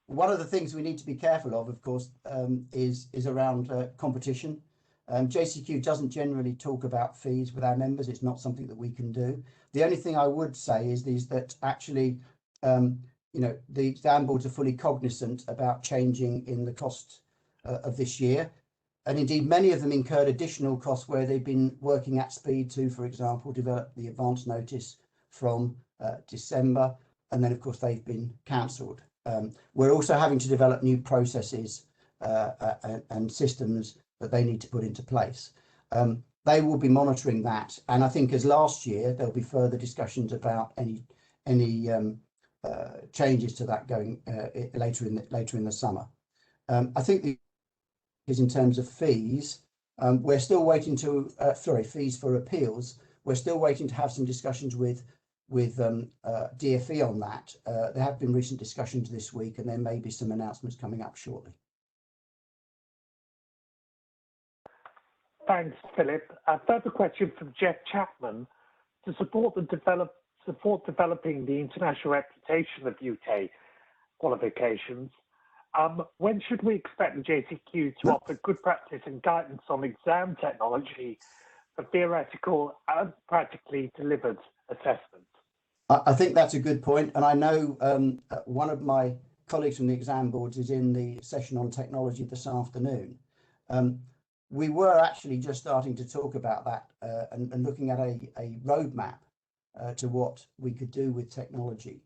One of the things we need to be careful of course, is around competition. JCQ doesn't generally talk about fees with our members. It's not something that we can do. The only thing I would say is that actually, the exam boards are fully cognizant about changing in the cost of this year. And indeed, many of them incurred additional costs where they've been working at speed to, for example, develop the advance notice from December. And then, of course, they've been cancelled. We're also having to develop new processes and systems that they need to put into place. They will be monitoring that. And I think as last year, there'll be further discussions about any changes to that going later in the summer. I think in terms of fees, we're still waiting to, fees for appeals. We're still waiting to have some discussions with DFE on that. There have been recent discussions this week, and there may be some announcements coming up shortly. Thanks, Philip. A further question from Jeff Chapman. To support developing the international reputation of UK qualifications, when should we expect the JCQ to offer good practice and guidance on exam technology for theoretical and practically delivered assessments? I think that's a good point. And I know one of my colleagues from the exam boards is in the session on technology this afternoon. We were actually just starting to talk about that and looking at a roadmap to what we could do with technology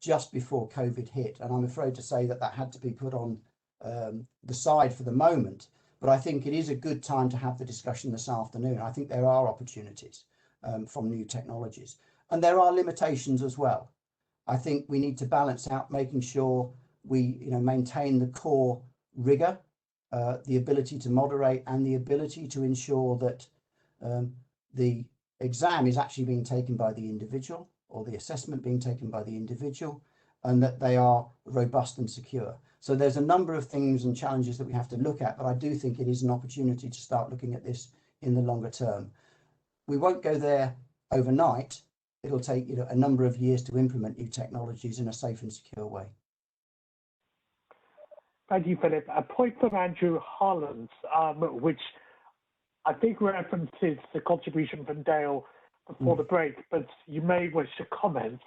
just before COVID hit. And I'm afraid to say that had to be put on the side for the moment. But I think it is a good time to have the discussion this afternoon. I think there are opportunities from new technologies. And there are limitations as well. I think we need to balance out making sure we maintain the core rigor, the ability to moderate, and the ability to ensure that the exam is actually being taken by the individual, or the assessment being taken by the individual, and that they are robust and secure. So there's a number of things and challenges that we have to look at, but I do think it is an opportunity to start looking at this in the longer term. We won't go there overnight. It'll take a number of years to implement new technologies in a safe and secure way. Thank you, Philip. A point from Andrew Harland, which I think references the contribution from Dale before the break, but you may wish to comment.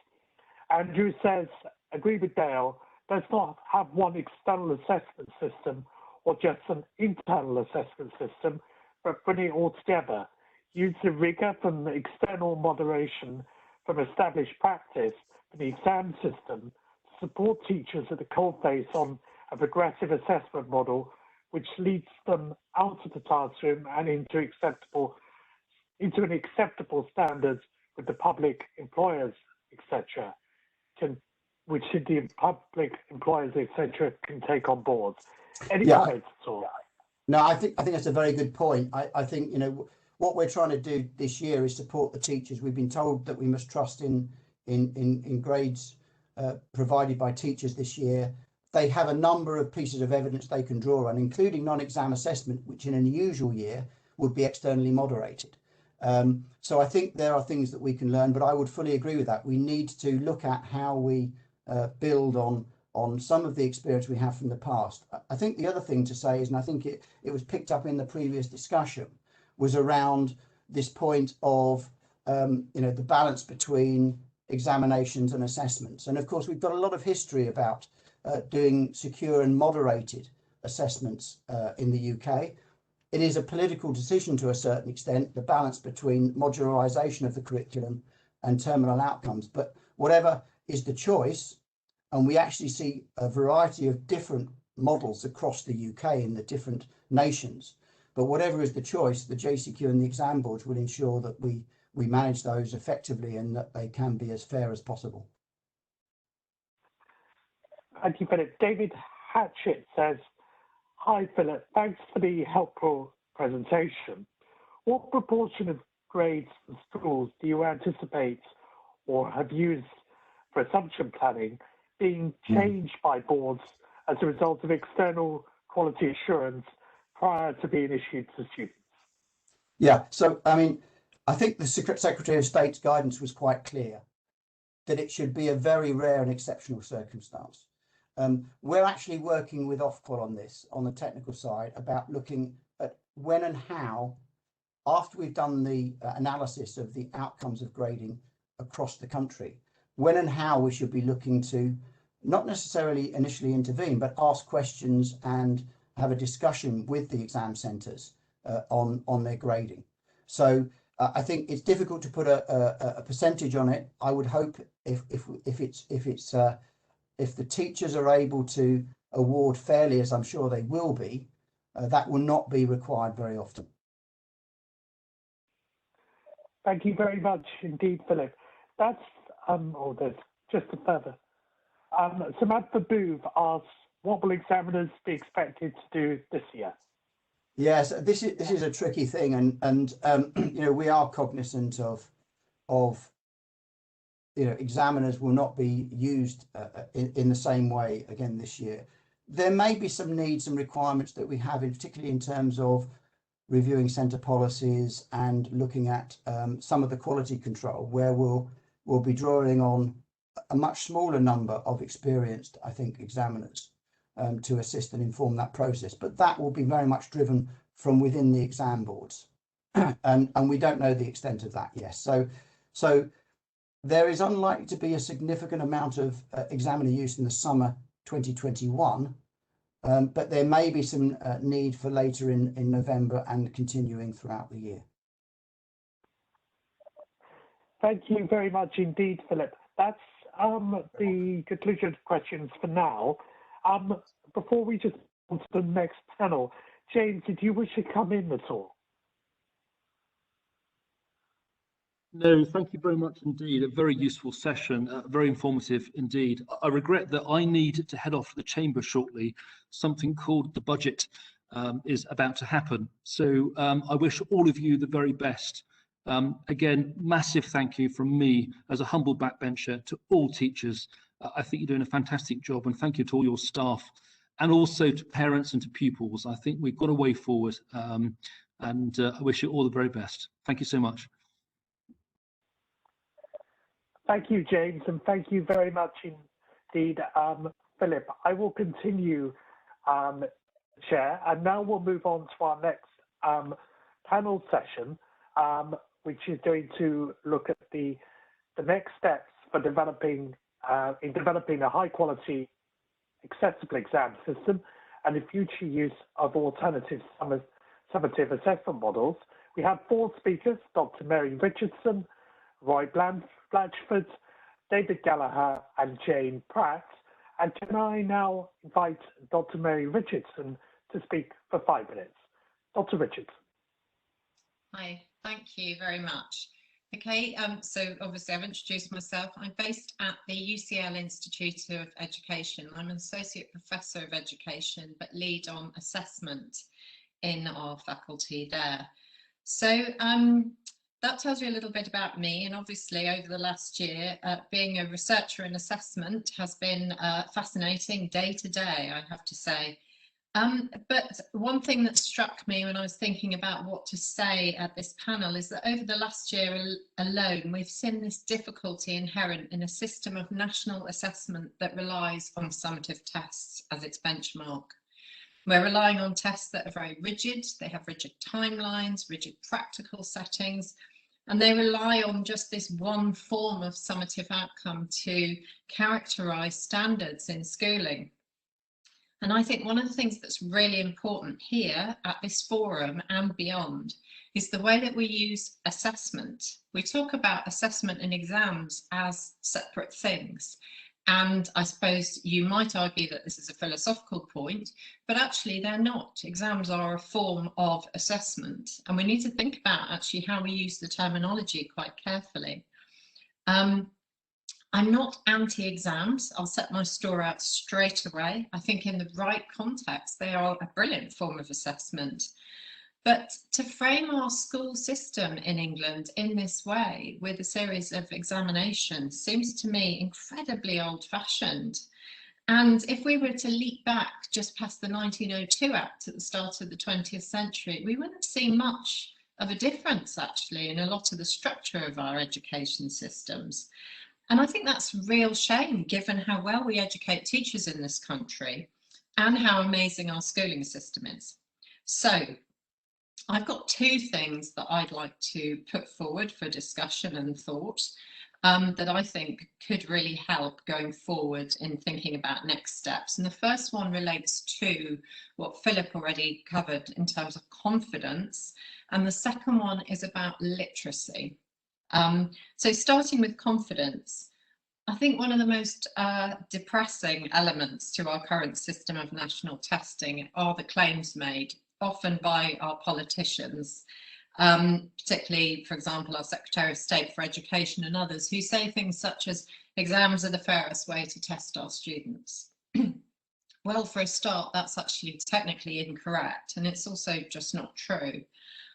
Andrew says, agree with Dale, let's not have one external assessment system or just an internal assessment system, but bring it all together. Use the rigor from the external moderation from established practice for the exam system to support teachers at the coalface on a progressive assessment model, which leads them out of the classroom and into an acceptable standards with the public employers, etc., which the public employers, etc., can take on board. Any comments at all? No, I think that's a very good point. I think what we're trying to do this year is support the teachers. We've been told that we must trust in grades provided by teachers this year. They have a number of pieces of evidence they can draw on, including non-exam assessment, which in an unusual year would be externally moderated. So I think there are things that we can learn, but I would fully agree with that. We need to look at how we build on some of the experience we have from the past. I think the other thing to say is, and I think it was picked up in the previous discussion, was around this point of the balance between examinations and assessments. And of course, we've got a lot of history about doing secure and moderated assessments in the UK. It is a political decision to a certain extent, the balance between modularisation of the curriculum and terminal outcomes. But whatever is the choice, and we actually see a variety of different models across the UK in the different nations, but whatever is the choice, the JCQ and the exam boards will ensure that we manage those effectively and that they can be as fair as possible. Thank you, Philip. David Hatchett says, hi, Philip. Thanks for the helpful presentation. What proportion of grades and schools do you anticipate or have used for assumption planning being changed by boards as a result of external quality assurance prior to being issued to students? Yeah, so I mean, I think the Secretary of State's guidance was quite clear that it should be a very rare and exceptional circumstance. We're actually working with Ofqual on this, on the technical side, about looking at when and how, after we've done the analysis of the outcomes of grading across the country, when and how we should be looking to not necessarily initially intervene, but ask questions and have a discussion with the exam centres on their grading. So I think it's difficult to put a percentage on it. I would hope if the teachers are able to award fairly, as I'm sure they will be, that will not be required very often. Thank you very much indeed, Philip. That's there's just a further. Samantha Booth asks, what will examiners be expected to do this year? Yes, this is a tricky thing, and you know, we are cognizant of you know, examiners will not be used in the same way again this year. There may be some needs and requirements that we have, particularly in terms of reviewing centre policies and looking at some of the quality control, where we'll be drawing on a much smaller number of experienced, I think, examiners to assist and inform that process. But that will be very much driven from within the exam boards, and we don't know the extent of that yet. So there is unlikely to be a significant amount of examiner use in the summer 2021, but there may be some need for later in November and continuing throughout the year. Thank you very much indeed, Philip. That's the conclusion of questions for now. Before we just on to the next panel, James, did you wish to come in at all? No, thank you very much indeed. A very useful session, very informative indeed. I regret that I need to head off to the chamber shortly. Something called the budget is about to happen. So I wish all of you the very best. Again, massive thank you from me as a humble backbencher to all teachers. I think you're doing a fantastic job, and thank you to all your staff and also to parents and to pupils. I think we've got a way forward, and I wish you all the very best. Thank you so much. Thank you, James, and thank you very much indeed, Philip. I will continue, Chair, and now we'll move on to our next panel session, which is going to look at the next steps for developing a high-quality, accessible exam system and the future use of alternative summative assessment models. We have 4 speakers: Dr. Mary Richardson, Roy Blanchford, David Gallagher, and Jane Pratt. And can I now invite Dr. Mary Richardson to speak for 5 minutes? Dr. Richardson. Hi, thank you very much. Okay, so obviously I've introduced myself. I'm based at the UCL Institute of Education. I'm an Associate Professor of Education, but lead on assessment in our faculty there. So that tells you a little bit about me, and obviously over the last year, being a researcher in assessment has been fascinating day to day, I have to say. But one thing that struck me when I was thinking about what to say at this panel is that over the last year alone, we've seen this difficulty inherent in a system of national assessment that relies on summative tests as its benchmark. We're relying on tests that are very rigid, they have rigid timelines, rigid practical settings, and they rely on just this one form of summative outcome to characterise standards in schooling. And I think one of the things that's really important here at this forum and beyond is the way that we use assessment. We talk about assessment and exams as separate things. And I suppose you might argue that this is a philosophical point, but actually they're not. Exams are a form of assessment, and we need to think about actually how we use the terminology quite carefully. I'm not anti-exams. I'll set my store out straight away. I think in the right context, they are a brilliant form of assessment. But to frame our school system in England in this way, with a series of examinations, seems to me incredibly old-fashioned. And if we were to leap back just past the 1902 Act at the start of the 20th century, we wouldn't see much of a difference actually in a lot of the structure of our education systems. And I think that's a real shame given how well we educate teachers in this country and how amazing our schooling system is. So I've got two things that I'd like to put forward for discussion and thought that I think could really help going forward in thinking about next steps. And the first one relates to what Philip already covered in terms of confidence. And the second one is about literacy. So starting with confidence, I think one of the most depressing elements to our current system of national testing are the claims made, often by our politicians, particularly, for example, our Secretary of State for Education and others, who say things such as exams are the fairest way to test our students. Well, for a start, that's actually technically incorrect, and it's also just not true.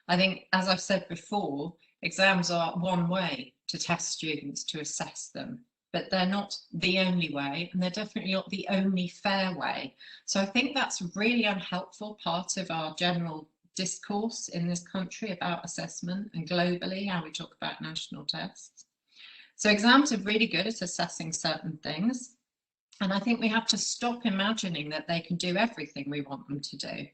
I think, as I've said before, exams are one way to test students, to assess them, but they're not the only way, and they're definitely not the only fair way. So I think that's a really unhelpful part of our general discourse in this country about assessment, and globally how we talk about national tests. So exams are really good at assessing certain things, and I think we have to stop imagining that they can do everything we want them to do.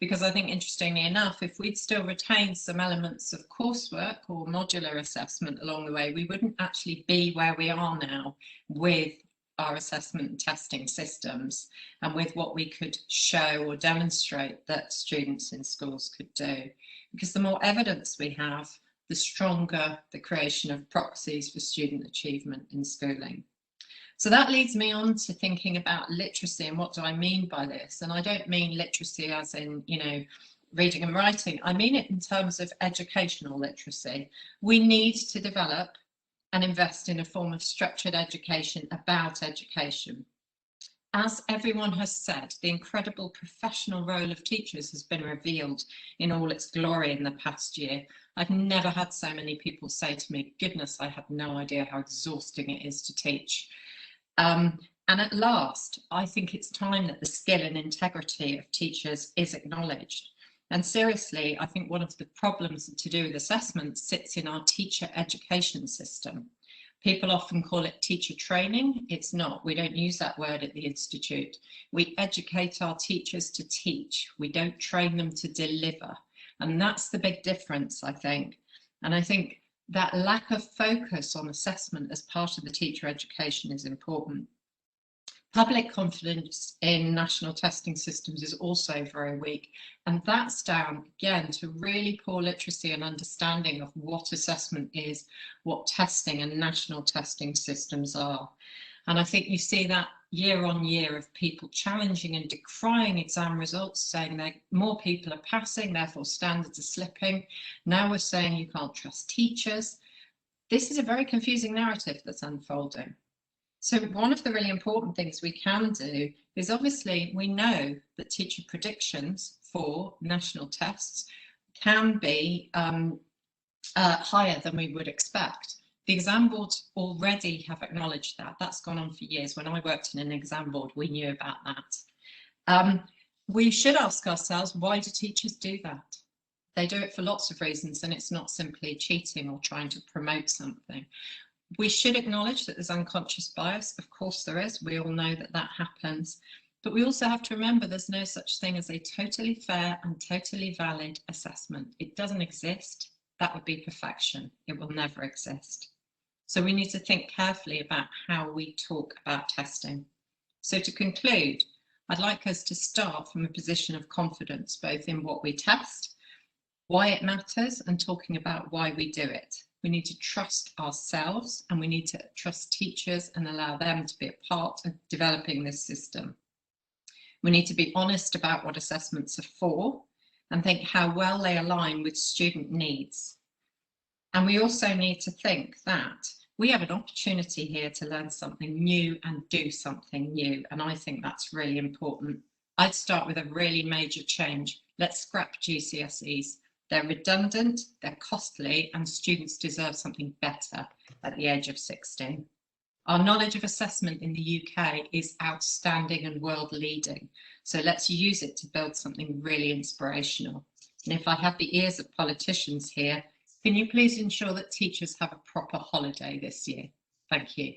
Because I think, interestingly enough, if we'd still retained some elements of coursework or modular assessment along the way, we wouldn't actually be where we are now with our assessment and testing systems and with what we could show or demonstrate that students in schools could do. Because the more evidence we have, the stronger the creation of proxies for student achievement in schooling. So that leads me on to thinking about literacy, and what do I mean by this? And I don't mean literacy as in, you know, reading and writing. I mean it in terms of educational literacy. We need to develop and invest in a form of structured education about education. As everyone has said, the incredible professional role of teachers has been revealed in all its glory in the past year. I've never had so many people say to me, goodness, I have no idea how exhausting it is to teach. And at last, I think it's time that the skill and integrity of teachers is acknowledged. And seriously, I think one of the problems to do with assessment sits in our teacher education system. People often call it teacher training. It's not. We don't use that word at the Institute. We educate our teachers to teach. We don't train them to deliver. And that's the big difference, I think. And I think that lack of focus on assessment as part of the teacher education is important. Public confidence in national testing systems is also very weak, and that's down again to really poor literacy and understanding of what assessment is, what testing and national testing systems are. And I think you see that year on year of people challenging and decrying exam results, saying that more people are passing, therefore standards are slipping. Now we're saying you can't trust teachers. This is a very confusing narrative that's unfolding. So one of the really important things we can do is, obviously we know that teacher predictions for national tests can be higher than we would expect. The exam boards already have acknowledged that. That's gone on for years. When I worked in an exam board, we knew about that. We should ask ourselves, why do teachers do that? They do it for lots of reasons, and it's not simply cheating or trying to promote something. We should acknowledge that there's unconscious bias. Of course there is. We all know that that happens. But we also have to remember there's no such thing as a totally fair and totally valid assessment. It doesn't exist. That would be perfection. It will never exist. So we need to think carefully about how we talk about testing. So to conclude, I'd like us to start from a position of confidence, both in what we test, why it matters, and talking about why we do it. We need to trust ourselves, and we need to trust teachers and allow them to be a part of developing this system. We need to be honest about what assessments are for and think how well they align with student needs. And we also need to think that we have an opportunity here to learn something new and do something new. And I think that's really important. I'd start with a really major change. Let's scrap GCSEs. They're redundant, they're costly, and students deserve something better at the age of 16. Our knowledge of assessment in the UK is outstanding and world leading. So let's use it to build something really inspirational. And if I have the ears of politicians here, can you please ensure that teachers have a proper holiday this year? Thank you.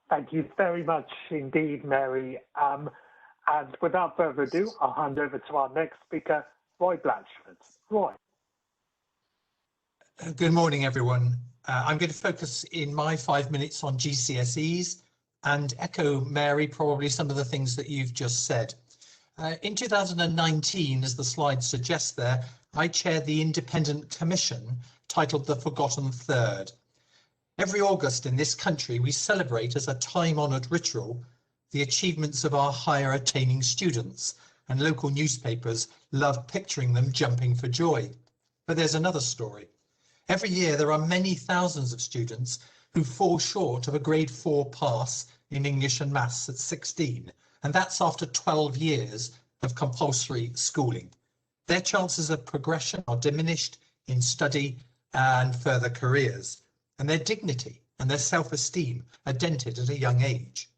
Thank you very much indeed, Mary. And without further ado, I'll hand over to our next speaker, Roy Blanchford. Roy. Good morning, everyone. I'm going to focus in my 5 minutes on GCSEs and echo, Mary, probably some of the things that you've just said. In 2019, as the slide suggests there, I chaired the independent commission titled The Forgotten Third. Every August in this country, we celebrate as a time-honoured ritual the achievements of our higher attaining students, and local newspapers love picturing them jumping for joy. But there's another story. Every year there are many thousands of students who fall short of a grade 4 pass in English and Maths at 16, and that's after 12 years of compulsory schooling. Their chances of progression are diminished in study and further careers, and their dignity and their self-esteem are dented at a young age.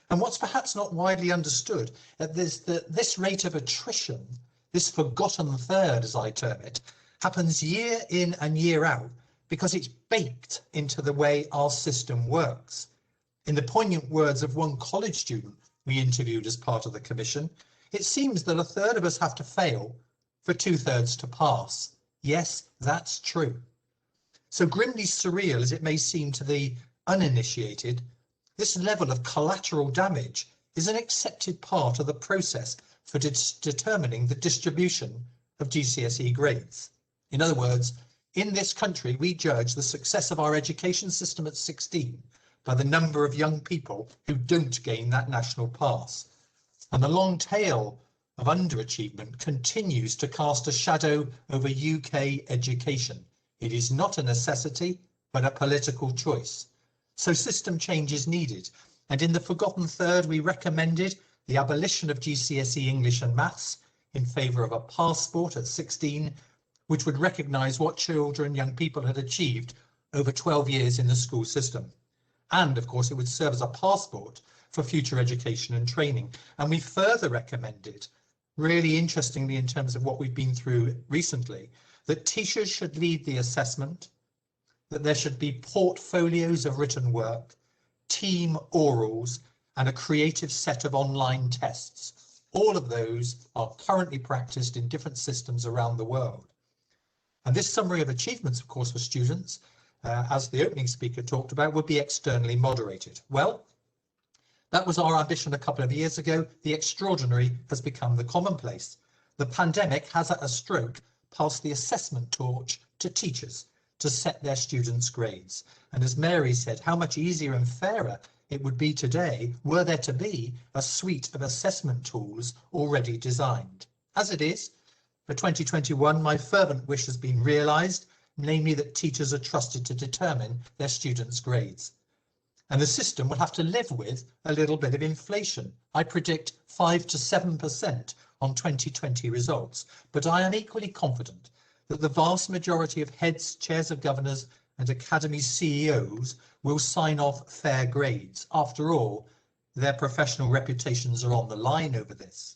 And what's perhaps not widely understood is that this rate of attrition, this forgotten third, as I term it, happens year in and year out because it's baked into the way our system works. In the poignant words of one college student we interviewed as part of the commission, it seems that a third of us have to fail for 2/3 to pass. Yes, that's true. So grimly surreal as it may seem to the uninitiated, this level of collateral damage is an accepted part of the process for determining the distribution of GCSE grades. In other words, in this country, we judge the success of our education system at 16 by the number of young people who don't gain that national pass. And the long tail of underachievement continues to cast a shadow over UK education. It is not a necessity, but a political choice. So system change is needed. And in the Forgotten Third, we recommended the abolition of GCSE English and Maths in favour of a passport at 16, which would recognise what children, young people had achieved over 12 years in the school system. And of course, it would serve as a passport for future education and training. And we further recommended, really interestingly in terms of what we've been through recently, that teachers should lead the assessment, that there should be portfolios of written work, team orals, and a creative set of online tests. All of those are currently practiced in different systems around the world. And this summary of achievements, of course, for students, as the opening speaker talked about, would be externally moderated. Well, that was our ambition a couple of years ago. The extraordinary has become the commonplace. The pandemic has at a stroke passed the assessment torch to teachers to set their students' grades. And as Mary said, how much easier and fairer it would be today were there to be a suite of assessment tools already designed. As it is, for 2021, my fervent wish has been realised, namely that teachers are trusted to determine their students' grades. And the system will have to live with a little bit of inflation. I predict 5 to 7% on 2020 results, but I am equally confident that the vast majority of heads, chairs of governors and academy CEOs will sign off fair grades. After all, their professional reputations are on the line over this.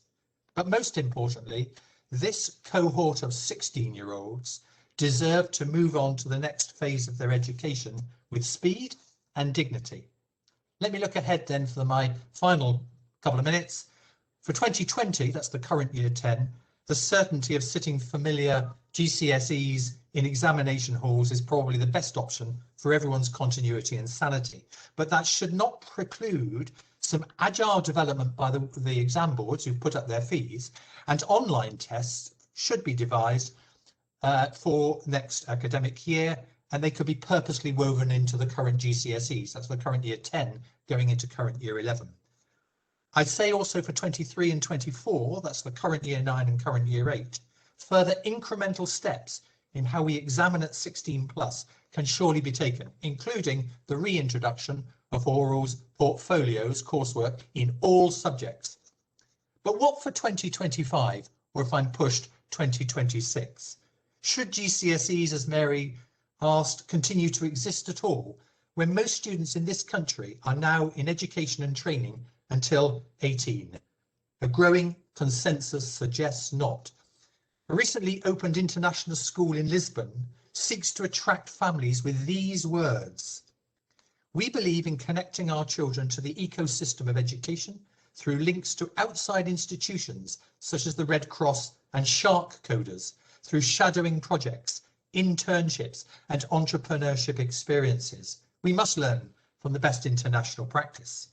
But most importantly, this cohort of 16-year-olds deserve to move on to the next phase of their education with speed and dignity. Let me look ahead then for my final couple of minutes. For 2020, that's the current year 10, the certainty of sitting familiar GCSEs in examination halls is probably the best option for everyone's continuity and sanity. But that should not preclude some agile development by the exam boards who've put up their fees, and online tests should be devised for next academic year, and they could be purposely woven into the current GCSEs. That's the current year 10 going into current year 11. I'd say also for 23 and 24, that's the current year 9 and current year 8, further incremental steps in how we examine at 16 plus can surely be taken, including the reintroduction of orals, portfolios, coursework in all subjects. But what for 2025, or if I'm pushed, 2026? Should GCSEs, as Mary asked, continue to exist at all, when most students in this country are now in education and training until 18? A growing consensus suggests not. A recently opened international school in Lisbon seeks to attract families with these words: "We believe in connecting our children to the ecosystem of education through links to outside institutions such as the Red Cross and Shark Coders, through shadowing projects, internships and entrepreneurship experiences. We must learn from the best international practice."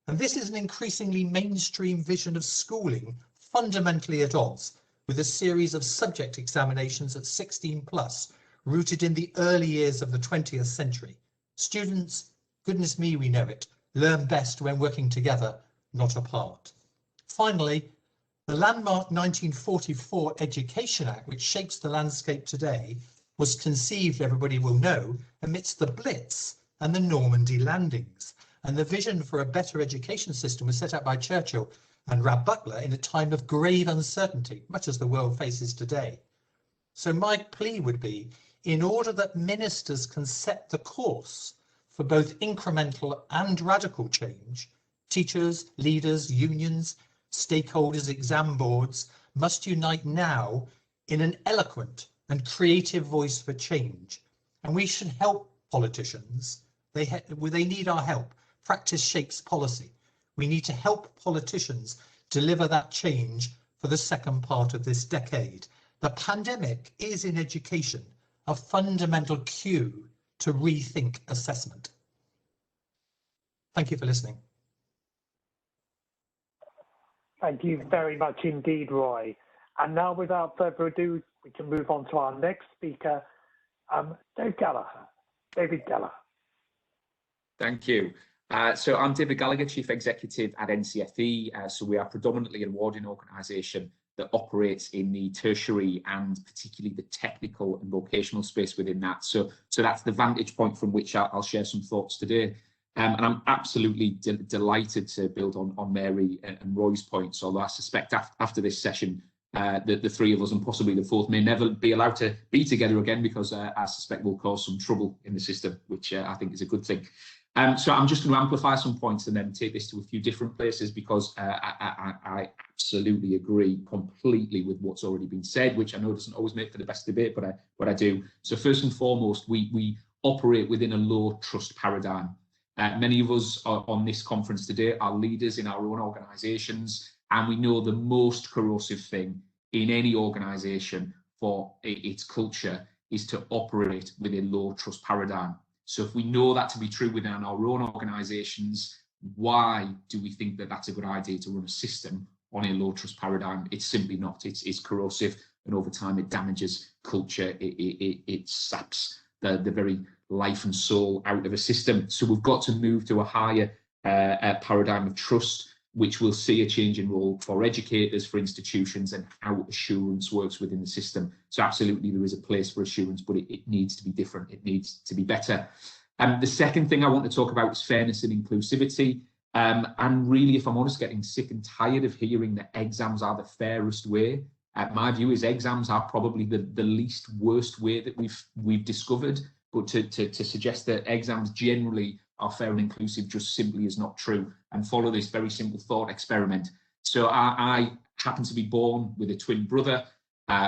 And this is an increasingly mainstream vision of schooling, fundamentally at odds with a series of subject examinations at 16+, rooted in the early years of the 20th century. Students, goodness me, we know it, learn best when working together, not apart. Finally, the landmark 1944 Education Act, which shapes the landscape today, was conceived, everybody will know, amidst the Blitz and the Normandy landings. And the vision for a better education system was set out by Churchill and Rab Butler in a time of grave uncertainty, much as the world faces today. So my plea would be, in order that ministers can set the course for both incremental and radical change, teachers, leaders, unions, stakeholders, exam boards must unite now in an eloquent and creative voice for change. And we should help politicians. They need our help. Practice shapes policy. We need to help politicians deliver that change for the second part of this decade. The pandemic is in education a fundamental cue to rethink assessment. Thank you for listening. Thank you very much indeed, Roy. And now, without further ado, we can move on to our next speaker, David Gallagher. Thank you. So I'm David Gallagher, Chief Executive at NCFE. So we are predominantly an awarding organisation that operates in the tertiary and particularly the technical and vocational space within that. So that's the vantage point from which I'll share some thoughts today. And I'm absolutely delighted to build on Mary and Roy's points, although I suspect after this session, the three of us and possibly the fourth may never be allowed to be together again, because I suspect we'll cause some trouble in the system, which I think is a good thing. So I'm just going to amplify some points and then take this to a few different places, because I absolutely agree completely with what's already been said, which I know doesn't always make for the best debate, but I do. So first and foremost, we operate within a low trust paradigm. Many of us on this conference today are leaders in our own organisations, and we know the most corrosive thing in any organisation for its culture is to operate with a low trust paradigm. So if we know that to be true within our own organisations, why do we think that that's a good idea to run a system on a low trust paradigm? It's simply not. It's corrosive, and over time it damages culture. It saps the very life and soul out of a system. So we've got to move to a higher paradigm of trust, which will see a change in role for educators, for institutions, and how assurance works within the system. So absolutely there is a place for assurance, but it needs to be different. It needs to be better. The second thing I want to talk about is fairness and inclusivity. And really, if I'm honest, getting sick and tired of hearing that exams are the fairest way. My view is exams are probably the least worst way that we've discovered. But to suggest that exams generally are fair and inclusive just simply is not true. And follow this very simple thought experiment. So I happen to be born with a twin brother.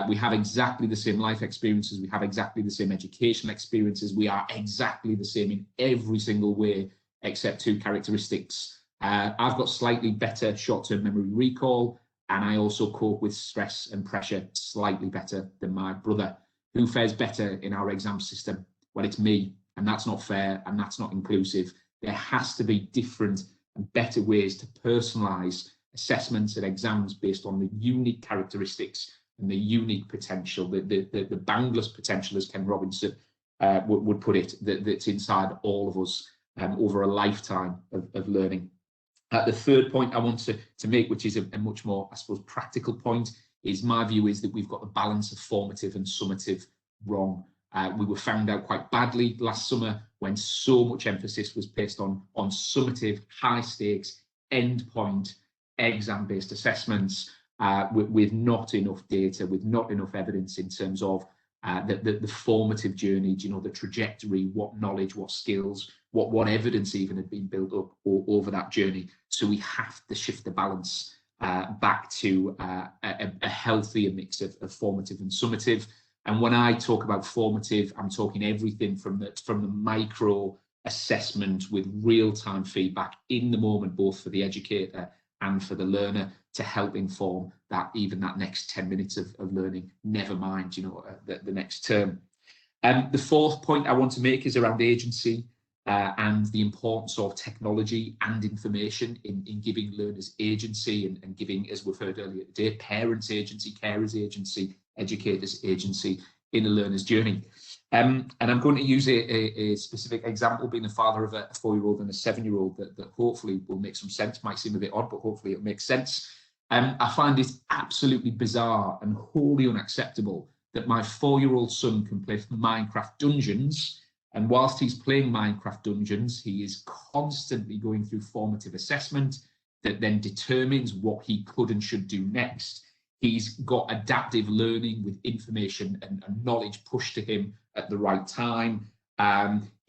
We have exactly the same life experiences. We have exactly the same educational experiences. We are exactly the same in every single way, except two characteristics. I've got slightly better short-term memory recall, and I also cope with stress and pressure slightly better than my brother. Who fares better in our exam system? Well, it's me, and that's not fair, and that's not inclusive. There has to be different and better ways to personalise assessments and exams based on the unique characteristics and the unique potential, the boundless potential, as Ken Robinson would put it, that's inside all of us over a lifetime of learning. The third point I want to make, which is a much more, I suppose, practical point, is my view is that we've got the balance of formative and summative wrong. We were found out quite badly last summer when so much emphasis was placed on summative, high stakes, endpoint, exam-based assessments with not enough data, with not enough evidence in terms of the formative journey, you know, the trajectory, what knowledge, what skills, what evidence even had been built up over that journey. So we have to shift the balance. back to a healthier mix of formative and summative. And when I talk about formative, I'm talking everything from the micro assessment with real-time feedback in the moment, both for the educator and for the learner, to help inform that next 10 minutes of learning, never mind, the next term. The fourth point I want to make is around agency and the importance of technology and information in giving learners agency and giving, as we've heard earlier today, parents agency, carers agency, educators agency in a learner's journey. And I'm going to use a specific example, being the father of a 4-year-old and a 7-year-old, that hopefully will make some sense. Might seem a bit odd, but hopefully it'll make sense. I find it absolutely bizarre and wholly unacceptable that my 4-year-old son can play Minecraft Dungeons, and whilst he's playing Minecraft Dungeons, he is constantly going through formative assessment that then determines what he could and should do next. He's got adaptive learning with information and knowledge pushed to him at the right time.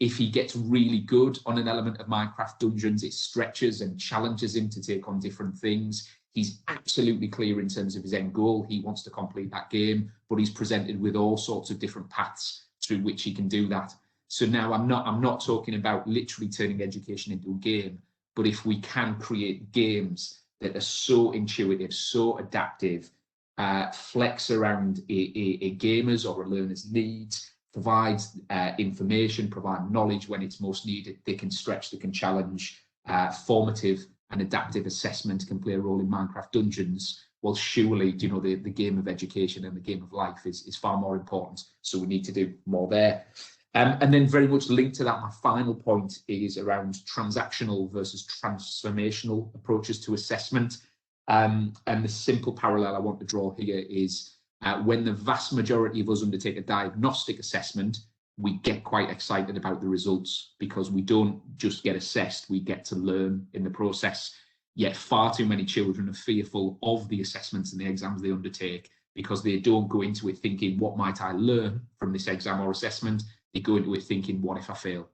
If he gets really good on an element of Minecraft Dungeons, it stretches and challenges him to take on different things. He's absolutely clear in terms of his end goal. He wants to complete that game, but he's presented with all sorts of different paths through which he can do that. So now I'm not talking about literally turning education into a game, but if we can create games that are so intuitive, so adaptive, flex around a gamer's or a learner's needs, provide information, provide knowledge when it's most needed, they can stretch, they can challenge, formative and adaptive assessment can play a role in Minecraft Dungeons. Well, surely, the game of education and the game of life is far more important. So we need to do more there. And then very much linked to that, my final point is around transactional versus transformational approaches to assessment. And the simple parallel I want to draw here is when the vast majority of us undertake a diagnostic assessment, we get quite excited about the results because we don't just get assessed, we get to learn in the process. Yet far too many children are fearful of the assessments and the exams they undertake because they don't go into it thinking, what might I learn from this exam or assessment? They go into it thinking, what if I fail?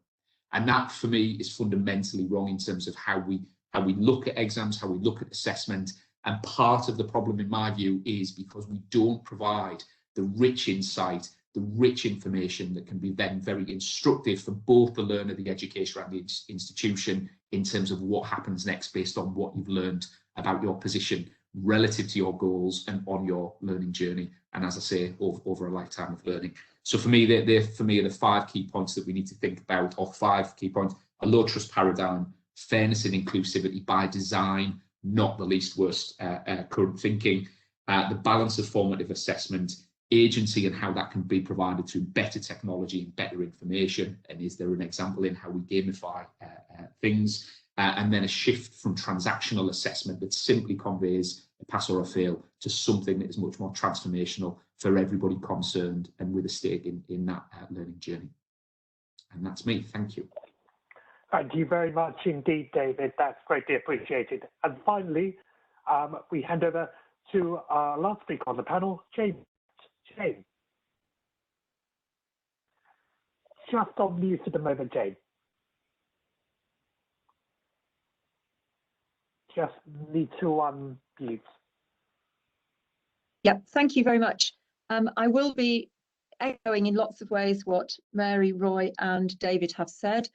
And that for me is fundamentally wrong in terms of how we look at exams, how we look at assessment. And part of the problem, in my view, is because we don't provide the rich insight, the rich information that can be then very instructive for both the learner, the educator, and the institution in terms of what happens next based on what you've learned about your position relative to your goals and on your learning journey. And as I say, over a lifetime of learning. So for me, they're the 5 key points that we need to think about, or 5 key points: a low trust paradigm, fairness and inclusivity by design, not the least worst current thinking, the balance of formative assessment, agency and how that can be provided through better technology and better information, and is there an example in how we gamify things, and then a shift from transactional assessment that simply conveys a pass or a fail to something that is much more transformational for everybody concerned and with a stake in that learning journey. And that's me. Thank you. Thank you very much indeed, David. That's greatly appreciated. And finally, we hand over to our last speaker on the panel, James. James. Just on mute at the moment, James. Just need to unmute. Yep, thank you very much. I will be echoing in lots of ways what Mary, Roy and David have said.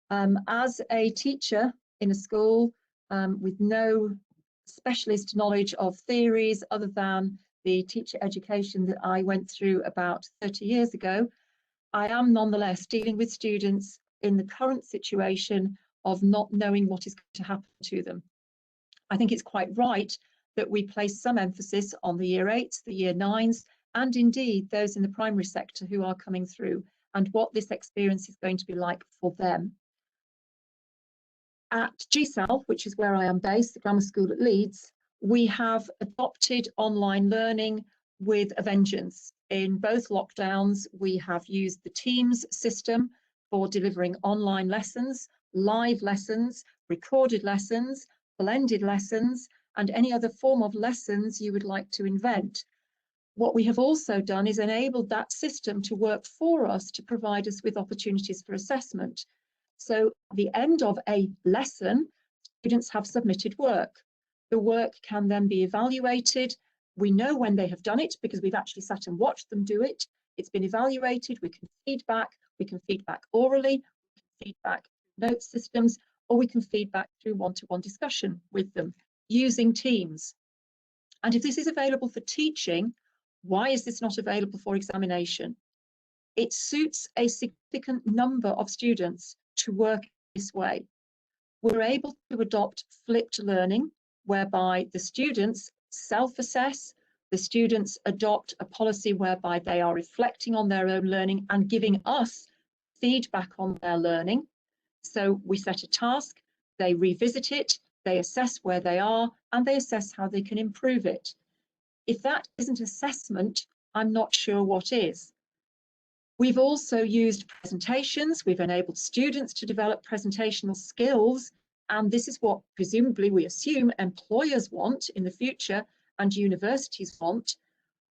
As a teacher in a school with no specialist knowledge of theories other than the teacher education that I went through about 30 years ago, I am nonetheless dealing with students in the current situation of not knowing what is going to happen to them. I think it's quite right that we place some emphasis on the year 8s, the year 9s, and indeed those in the primary sector who are coming through and what this experience is going to be like for them. At GCL, which is where I am based, the grammar school at Leeds, we have adopted online learning with a vengeance. In both lockdowns, we have used the Teams system for delivering online lessons, live lessons, recorded lessons, blended lessons, and any other form of lessons you would like to invent. What we have also done is enabled that system to work for us to provide us with opportunities for assessment. So at the end of a lesson, students have submitted work. The work can then be evaluated. We know when they have done it because we've actually sat and watched them do it. It's been evaluated. We can feedback orally, we can feedback note systems, or we can feedback through one-to-one discussion with them using Teams. And if this is available for teaching, why is this not available for examination? It suits a significant number of students to work this way. We're able to adopt flipped learning, whereby the students self-assess, the students adopt a policy whereby they are reflecting on their own learning and giving us feedback on their learning. So we set a task, they revisit it, they assess where they are, and they assess how they can improve it. If that isn't assessment, I'm not sure what is. We've also used presentations. We've enabled students to develop presentational skills. And this is what presumably we assume employers want in the future and universities want.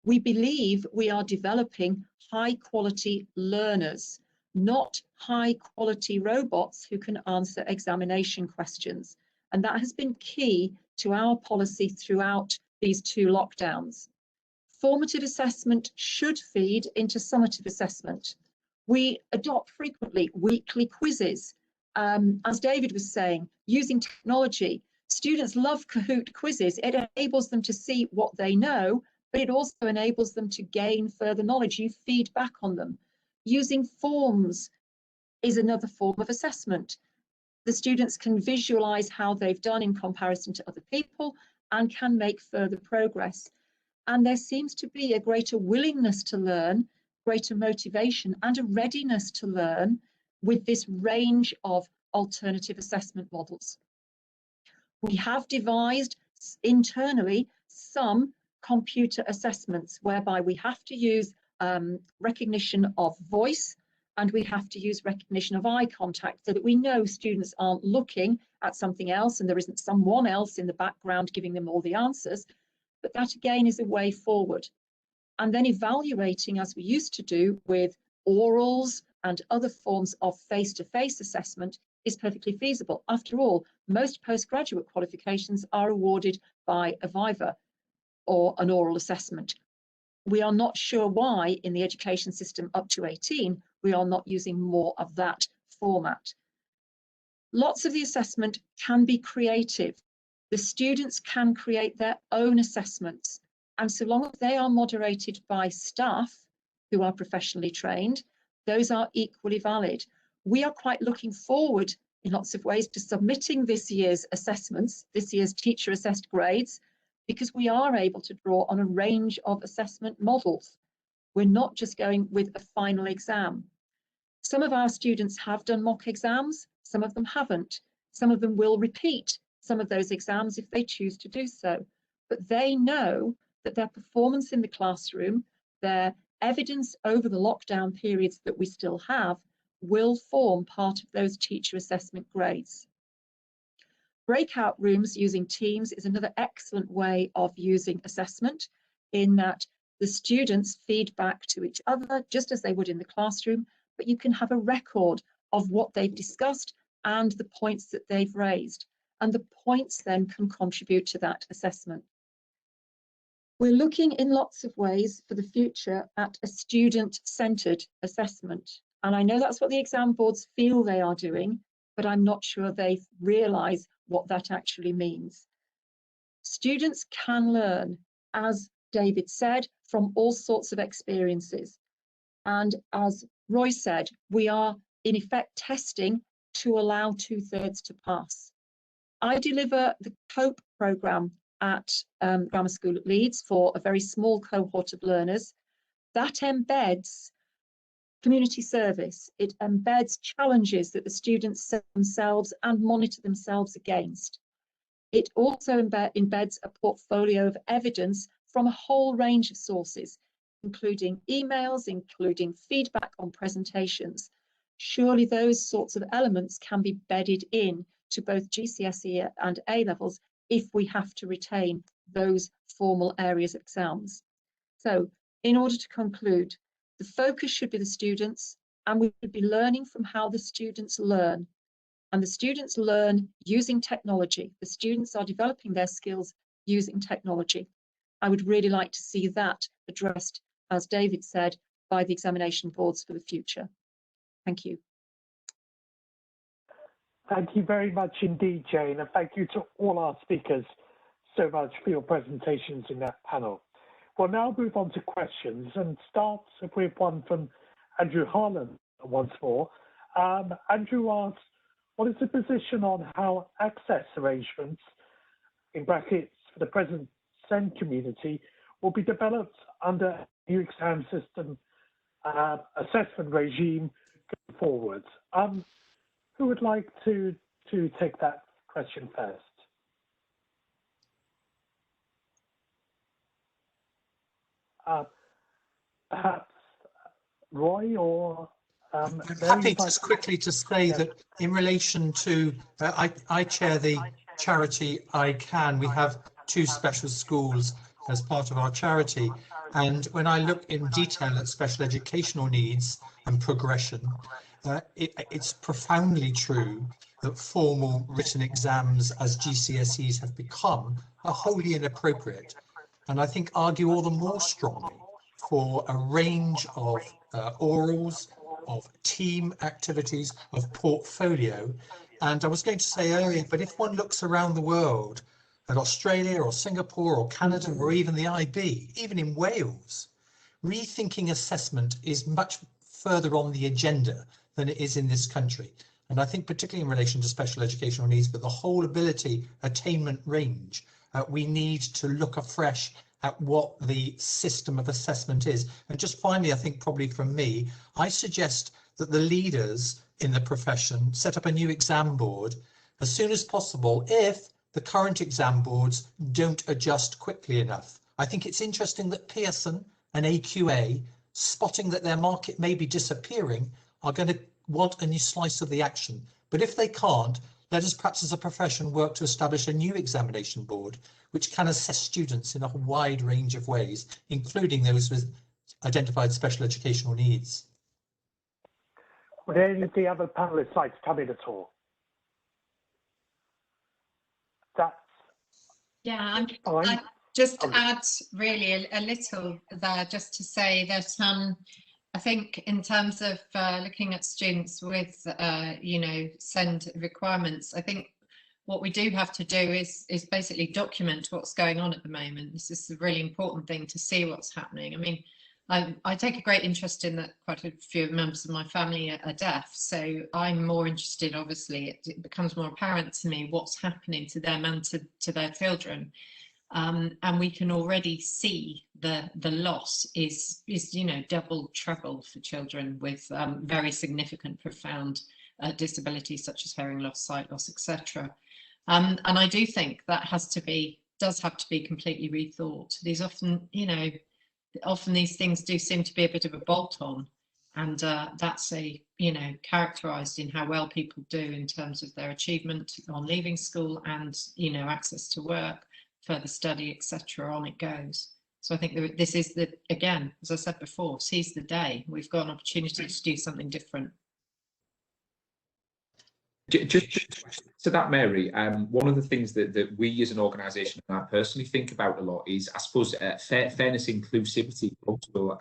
We believe we are developing high quality learners, not high quality robots who can answer examination questions. And that has been key to our policy throughout these 2 lockdowns. Formative assessment should feed into summative assessment. We adopt frequently weekly quizzes. As David was saying, using technology, students love Kahoot quizzes. It enables them to see what they know, but it also enables them to gain further knowledge. You feed back on them. Using forms is another form of assessment. The students can visualize how they've done in comparison to other people and can make further progress. And there seems to be a greater willingness to learn, greater motivation and a readiness to learn with this range of alternative assessment models. We have devised internally some computer assessments whereby we have to use recognition of voice and we have to use recognition of eye contact so that we know students aren't looking at something else and there isn't someone else in the background giving them all the answers. But that again is a way forward. And then evaluating, as we used to do with orals and other forms of face-to-face assessment, is perfectly feasible. After all, most postgraduate qualifications are awarded by a viva or an oral assessment. We are not sure why in the education system up to 18, we are not using more of that format. Lots of the assessment can be creative. The students can create their own assessments. And so long as they are moderated by staff who are professionally trained, those are equally valid. We are quite looking forward in lots of ways to submitting this year's assessments, this year's teacher assessed grades, because we are able to draw on a range of assessment models. We're not just going with a final exam. Some of our students have done mock exams, some of them haven't. Some of them will repeat some of those exams if they choose to do so. But they know that their performance in the classroom, their evidence over the lockdown periods that we still have, will form part of those teacher assessment grades. Breakout rooms using Teams is another excellent way of using assessment in that the students feed back to each other just as they would in the classroom, but you can have a record of what they've discussed and the points that they've raised. And the points then can contribute to that assessment. We're looking in lots of ways for the future at a student-centred assessment. And I know that's what the exam boards feel they are doing, but I'm not sure they realise what that actually means. Students can learn, as David said, from all sorts of experiences. And as Roy said, we are in effect testing to allow 2/3 to pass. I deliver the COPE programme at Grammar School at Leeds for a very small cohort of learners. That embeds community service. It embeds challenges that the students set themselves and monitor themselves against. It also embeds a portfolio of evidence from a whole range of sources, including emails, including feedback on presentations. Surely those sorts of elements can be bedded in to both GCSE and A levels if we have to retain those formal areas of exams. So in order to conclude, the focus should be the students, and we should be learning from how the students learn. and the students learn using technology. The students are developing their skills using technology. I would really like to see that addressed, as David said, by the examination boards for the future. Thank you. Thank you very much indeed, Jane, and thank you to all our speakers so much for your presentations in that panel. We'll now move on to questions and start with one from Andrew Harlan once more. Andrew asks, what is the position on how access arrangements, in brackets for the present SEND community, will be developed under a new exam system assessment regime going forward? Who would like to take that question first? Perhaps Roy or I'm happy just quickly to say that in relation to, I chair the charity ICANN. We have 2 special schools as part of our charity. And when I look in detail at special educational needs and progression, it's profoundly true that formal written exams as GCSEs have become are wholly inappropriate. And I think argue all the more strongly for a range of orals, of team activities, of portfolio. And I was going to say earlier, but if one looks around the world at Australia or Singapore or Canada or even the IB, even in Wales, rethinking assessment is much further on the agenda than it is in this country. And I think particularly in relation to special educational needs, but the whole ability attainment range, we need to look afresh at what the system of assessment is. And just finally, I think probably from me, I suggest that the leaders in the profession set up a new exam board as soon as possible if the current exam boards don't adjust quickly enough. I think it's interesting that Pearson and AQA, spotting that their market may be disappearing, are going to want a new slice of the action. But if they can't, let us perhaps as a profession work to establish a new examination board which can assess students in a wide range of ways, including those with identified special educational needs. Would any of the other panelists like to come in at all? That's yeah, I just add really a little there, just to say that I think in terms of looking at students with you know, SEND requirements, I think what we do have to do is basically document what's going on at the moment. This is a really important thing, to see what's happening. I mean, I take a great interest in that quite a few members of my family are deaf, so I'm more interested, obviously, it becomes more apparent to me what's happening to them and to their children. And we can already see the loss is you know, double trouble for children with very significant, profound disabilities such as hearing loss, sight loss, etc. And I do think that does have to be completely rethought. These often, you know, these things do seem to be a bit of a bolt-on, and that's you know, characterised in how well people do in terms of their achievement on leaving school and, you know, access to work, further study, etc. On it goes. So I think this is again, as I said before, seize the day. We've got an opportunity to do something different. Just to that, Mary, one of the things that we as an organisation, and I personally think about a lot, is, I suppose, fairness, inclusivity, also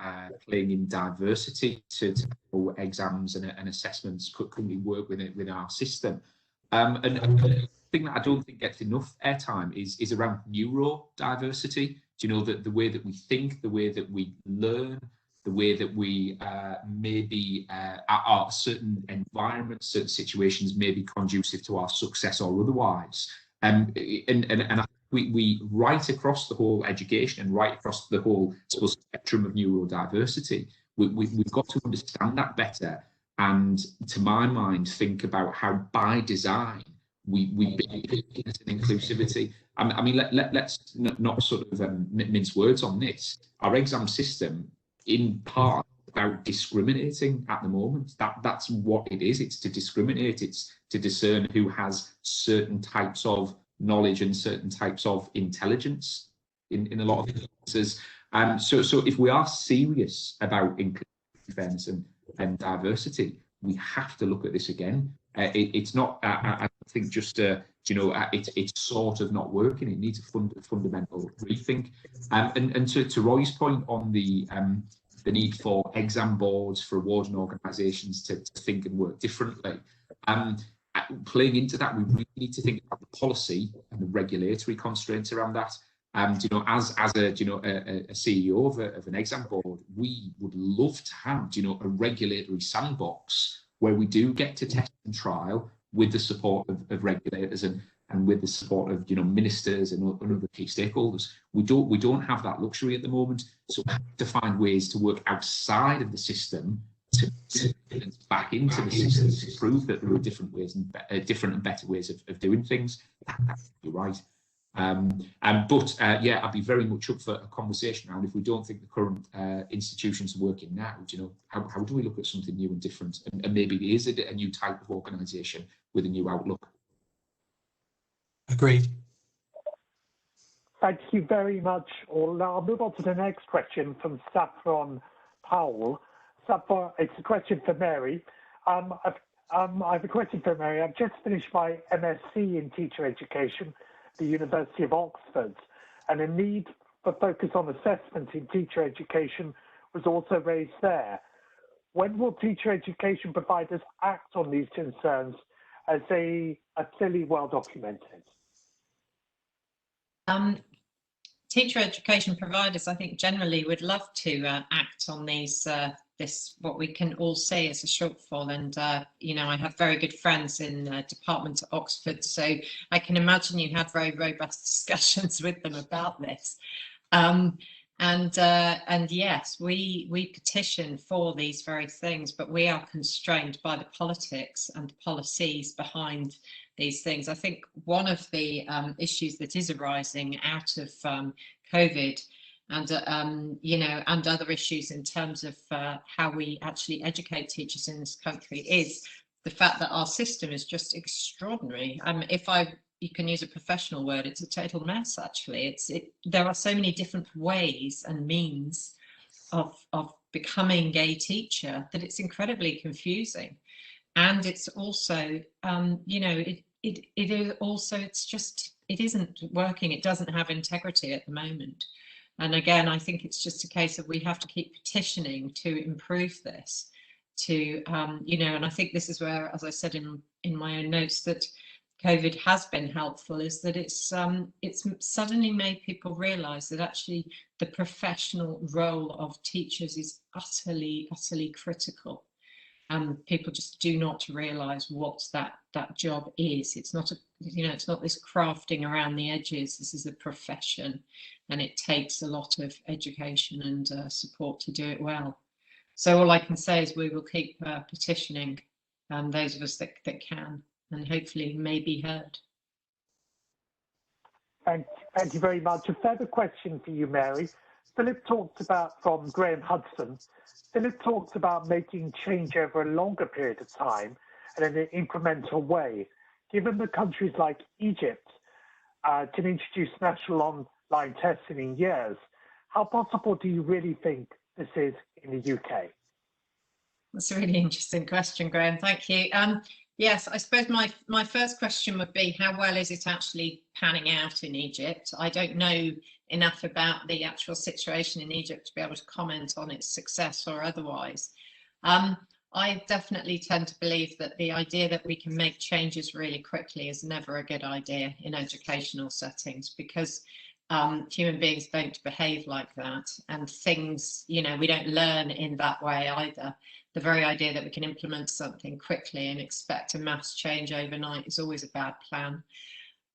playing in diversity to how exams and assessments can we work within our system. And the thing that I don't think gets enough airtime is around neurodiversity. Do you know, that the way that we think, the way that we learn, the way that we maybe are certain environments, certain situations may be conducive to our success or otherwise. And I think we right across the whole education and right across the whole spectrum of neurodiversity, we've got to understand that better. And to my mind, think about how by design we build inclusivity. I mean, let's not sort of mince words on this. Our exam system, in part, about discriminating at the moment. That's what it is. It's to discriminate. It's to discern who has certain types of knowledge and certain types of intelligence in a lot of cases. So if we are serious about inclusion, fairness and diversity, we have to look at this again. It's not, I think, just it's sort of not working. It needs a fundamental rethink. And to Roy's point on the need for exam boards, for awarding organisations to think and work differently. Playing into that, we really need to think about the policy and the regulatory constraints around that. As a CEO of an exam board, we would love to have a regulatory sandbox where we do get to test and trial with the support of regulators and with the support of ministers and other key stakeholders. We don't have that luxury at the moment, so we have to find ways to work outside of the system to back into the system to prove that there are different ways and different and better ways of doing things. You're right. Yeah, I'd be very much up for a conversation around, if we don't think the current institutions are working now, how do we look at something new and different, and maybe it is a new type of organisation with a new outlook. Agreed. Thank you very much, all. Now I'll move on to the next question from Saffron Powell. Saffron, it's a question for Mary. I have a question for Mary. I've just finished my MSc in teacher education at the University of Oxford, and a need for focus on assessment in teacher education was also raised there. When will teacher education providers act on these concerns, as they are clearly well documented? Teacher education providers, I think, generally would love to act on these what we can all say is a shortfall, and I have very good friends in department at Oxford, so I can imagine you had very robust discussions with them about this. And yes, we petition for these very things, but we are constrained by the politics and policies behind these things. I think one of the issues that is arising out of COVID and and other issues in terms of how we actually educate teachers in this country is the fact that our system is just extraordinary. If you can use a professional word, it's a total mess. Actually, there are so many different ways and means of becoming a teacher that it's incredibly confusing, and it's also it isn't working. It doesn't have integrity at the moment. And again, I think it's just a case of we have to keep petitioning to improve this, and I think this is where, as I said in my own notes, that COVID has been helpful, is that it's suddenly made people realise that actually the professional role of teachers is utterly critical. People just do not realise what that job is. It's not it's not this crafting around the edges. This is a profession, and it takes a lot of education and support to do it well. So all I can say is we will keep petitioning, those of us that can, and hopefully may be heard. Thank you very much. A further question for you, Mary. Philip talked about, from Graham Hudson, Philip talks about making change over a longer period of time and in an incremental way. Given that countries like Egypt can introduce national online testing in years, how possible do you really think this is in the UK? That's a really interesting question, Graham. Thank you. Yes, I suppose my first question would be, how well is it actually panning out in Egypt? I don't know enough about the actual situation in Egypt to be able to comment on its success or otherwise. I definitely tend to believe that the idea that we can make changes really quickly is never a good idea in educational settings, because human beings don't behave like that, and things, we don't learn in that way either. The very idea that we can implement something quickly and expect a mass change overnight is always a bad plan.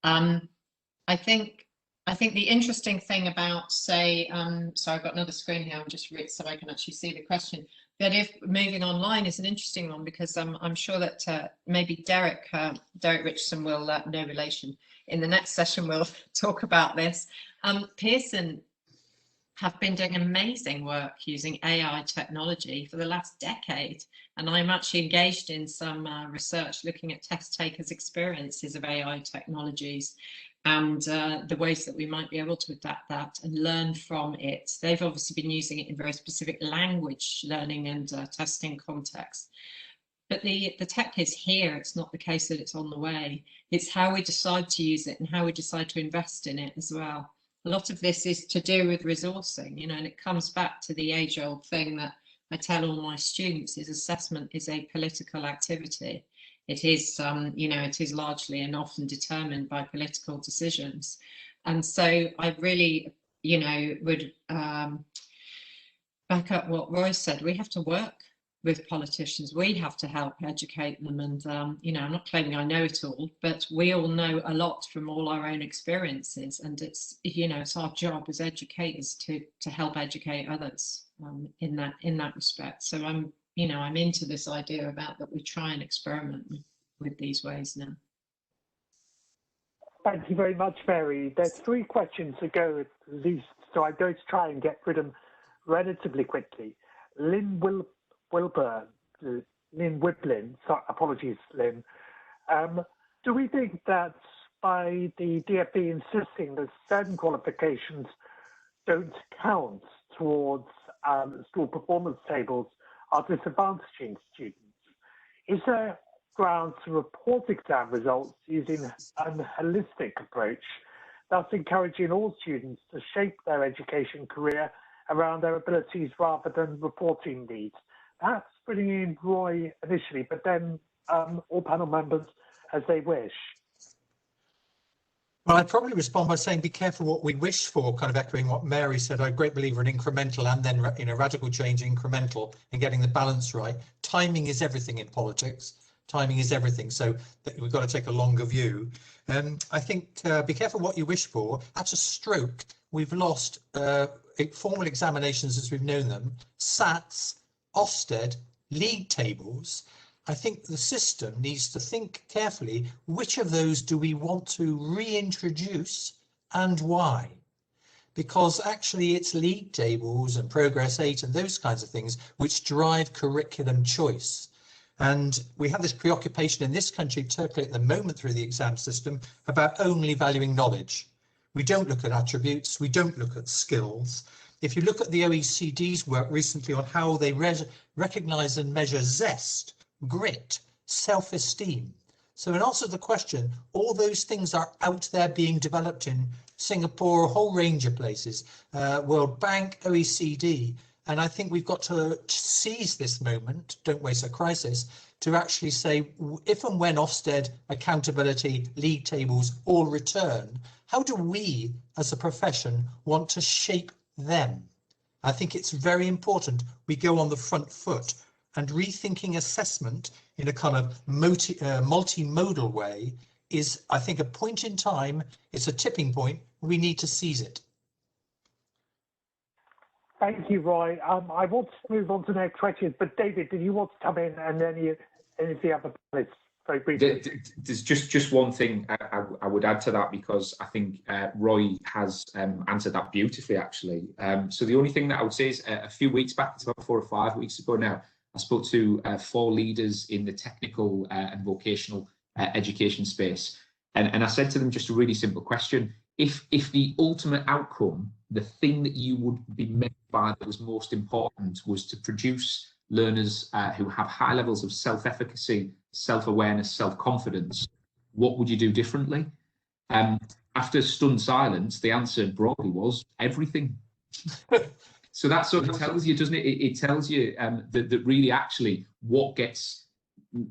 I think the interesting thing about, say, so I've got another screen here, I'm just so I can actually see the question. That if moving online is an interesting one, because I'm sure that maybe Derek Richardson will, no relation, in the next session we'll talk about this. Pearson have been doing amazing work using AI technology for the last decade, and I'm actually engaged in some research looking at test takers' experiences of AI technologies and the ways that we might be able to adapt that and learn from it. They've obviously been using it in very specific language learning and testing contexts. But the tech is here. It's not the case that it's on the way. It's how we decide to use it and how we decide to invest in it as well. A lot of this is to do with resourcing, and it comes back to the age-old thing that I tell all my students is assessment is a political activity. It is, it is largely and often determined by political decisions. And so I really, would back up what Roy said. We have to work with politicians. We have to help educate them. And, I'm not claiming I know it all, but we all know a lot from all our own experiences. And it's, it's our job as educators to help educate others in that respect. So I'm into this idea about that we try and experiment with these ways now. Thank you very much, Mary. There's 3 questions to go at least, so I'm going to try and get through them relatively quickly. Lynn Wiblin, so apologies, Lynn. Do we think that by the DfE insisting that certain qualifications don't count towards school performance tables are disadvantaging students? Is there grounds to report exam results using a holistic approach, thus encouraging all students to shape their education career around their abilities rather than reporting needs? Perhaps bringing in Roy initially, but then all panel members as they wish. Well, I'd probably respond by saying be careful what we wish for, kind of echoing what Mary said. I'm a great believer in incremental and then radical change, incremental, and getting the balance right. Timing is everything in politics. Timing is everything, so we've got to take a longer view. I think be careful what you wish for. At a stroke, we've lost formal examinations as we've known them, SATs, Ofsted, league tables. I think the system needs to think carefully, which of those do we want to reintroduce and why? Because actually it's league tables and Progress 8 and those kinds of things which drive curriculum choice. And we have this preoccupation in this country, particularly at the moment through the exam system, about only valuing knowledge. We don't look at attributes, we don't look at skills. If you look at the OECD's work recently on how they recognise and measure zest, grit, self-esteem. So in answer to the question, all those things are out there being developed in Singapore, a whole range of places, World Bank, OECD. And I think we've got to seize this moment, don't waste a crisis, to actually say, if and when Ofsted, accountability, league tables all return, how do we as a profession want to shape them? I think it's very important we go on the front foot, and rethinking assessment in a kind of multimodal way is, I think, a point in time. It's a tipping point. We need to seize it. Thank you, Roy. I want to move on to the next questions, but David, did you want to come in and any of the other panelists very briefly? There's just one thing I would add to that, because I think Roy has answered that beautifully, actually. So the only thing that I would say is a few weeks back, it's about 4 or 5 weeks ago now, I spoke to 4 leaders in the technical and vocational education space. And I said to them just a really simple question. If the ultimate outcome, the thing that you would be measured by that was most important, was to produce learners who have high levels of self-efficacy, self-awareness, self-confidence, what would you do differently? After stunned silence, the answer broadly was everything. So that sort of tells you, doesn't it? It tells you that really actually what gets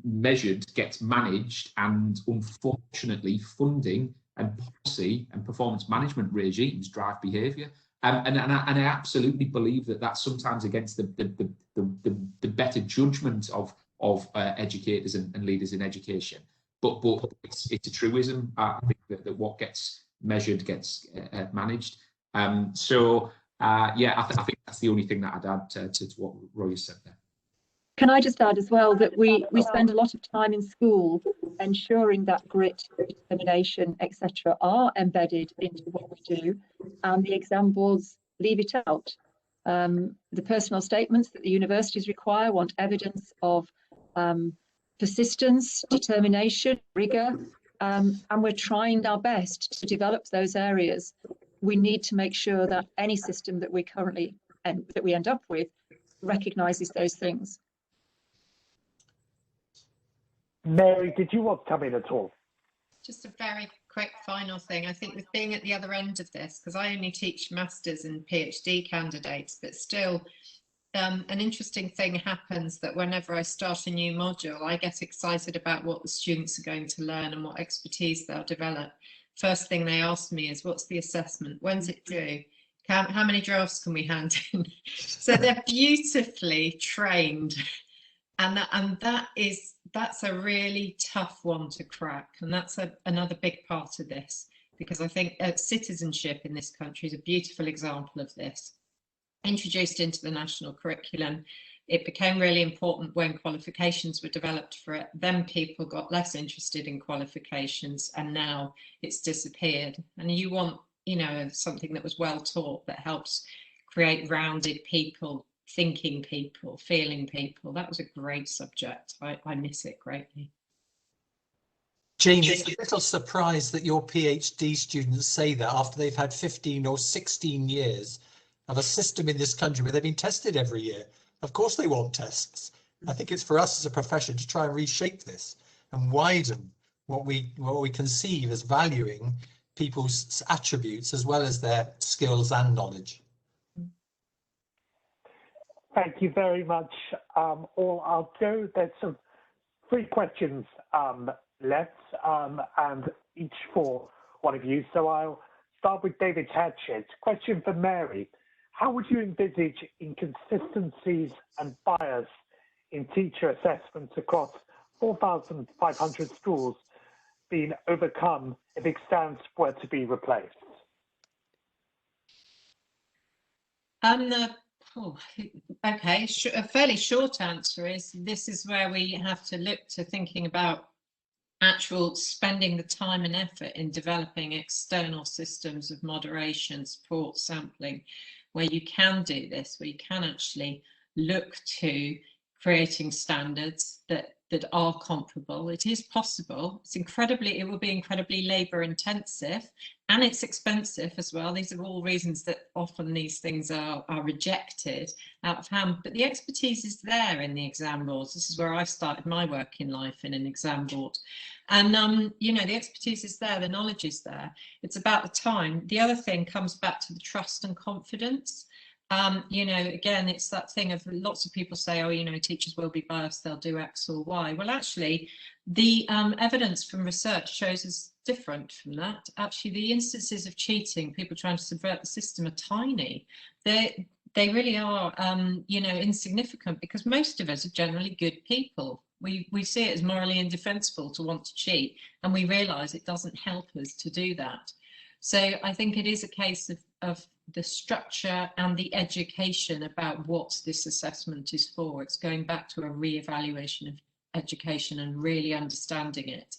measured gets managed, and unfortunately funding and policy and performance management regimes drive behaviour. And I absolutely believe that that's sometimes against the better judgment of educators and leaders in education. But it's a truism. I think that what gets measured gets managed. Yeah, I think that's the only thing that I'd add to what Roy said there. Can I just add as well that we spend a lot of time in school ensuring that grit, determination, etc. are embedded into what we do, and the exam boards leave it out. The personal statements that the universities require want evidence of persistence, determination, rigour, and we're trying our best to develop those areas. We need to make sure that any system that we currently end up with recognises those things. Mary, did you want to come in at all? Just a very quick final thing. I think with being at the other end of this, because I only teach masters and PhD candidates, but still an interesting thing happens that whenever I start a new module, I get excited about what the students are going to learn and what expertise they'll develop. First thing they ask me is, what's the assessment? When's it due? How many drafts can we hand in? So they're beautifully trained. And that's a really tough one to crack. And that's another big part of this, because I think citizenship in this country is a beautiful example of this. Introduced into the national curriculum, it became really important when qualifications were developed for it. Then people got less interested in qualifications, and now it's disappeared. And you want, you know, something that was well taught, that helps create rounded people, thinking people, feeling people. That was a great subject. I miss it greatly. James, it's a little surprised that your PhD students say that after they've had 15 or 16 years of a system in this country where they've been tested every year. Of course they want tests. I think it's for us as a profession to try and reshape this and widen what we conceive as valuing people's attributes as well as their skills and knowledge. Thank you very much. All I'll go, there's some 3 questions left, and each for one of you. So I'll start with David Hatchett. Question for Mary. How would you envisage inconsistencies and bias in teacher assessments across 4,500 schools being overcome if exams were to be replaced? Okay, a fairly short answer is this is where we have to look to thinking about actual spending the time and effort in developing external systems of moderation, support, sampling, where you can do this, where you can actually look to creating standards that are comparable. It is possible. It will be incredibly labor intensive, and it's expensive as well. These are all reasons that often these things are rejected out of hand, but the expertise is there in the exam boards. This is where I started my working life, in an exam board. And, you know, the expertise is there, the knowledge is there. It's about the time. The other thing comes back to the trust and confidence. You know, again, it's that thing of lots of people say, oh, you know, teachers will be biased, they'll do X or Y. Well, actually, the evidence from research shows us different from that. Actually, the instances of cheating, people trying to subvert the system, are tiny. They really are, you know, insignificant, because most of us are generally good people. We see it as morally indefensible to want to cheat, and we realise it doesn't help us to do that. So I think it is a case of the structure and the education about what this assessment is for. It's going back to a re-evaluation of education and really understanding it.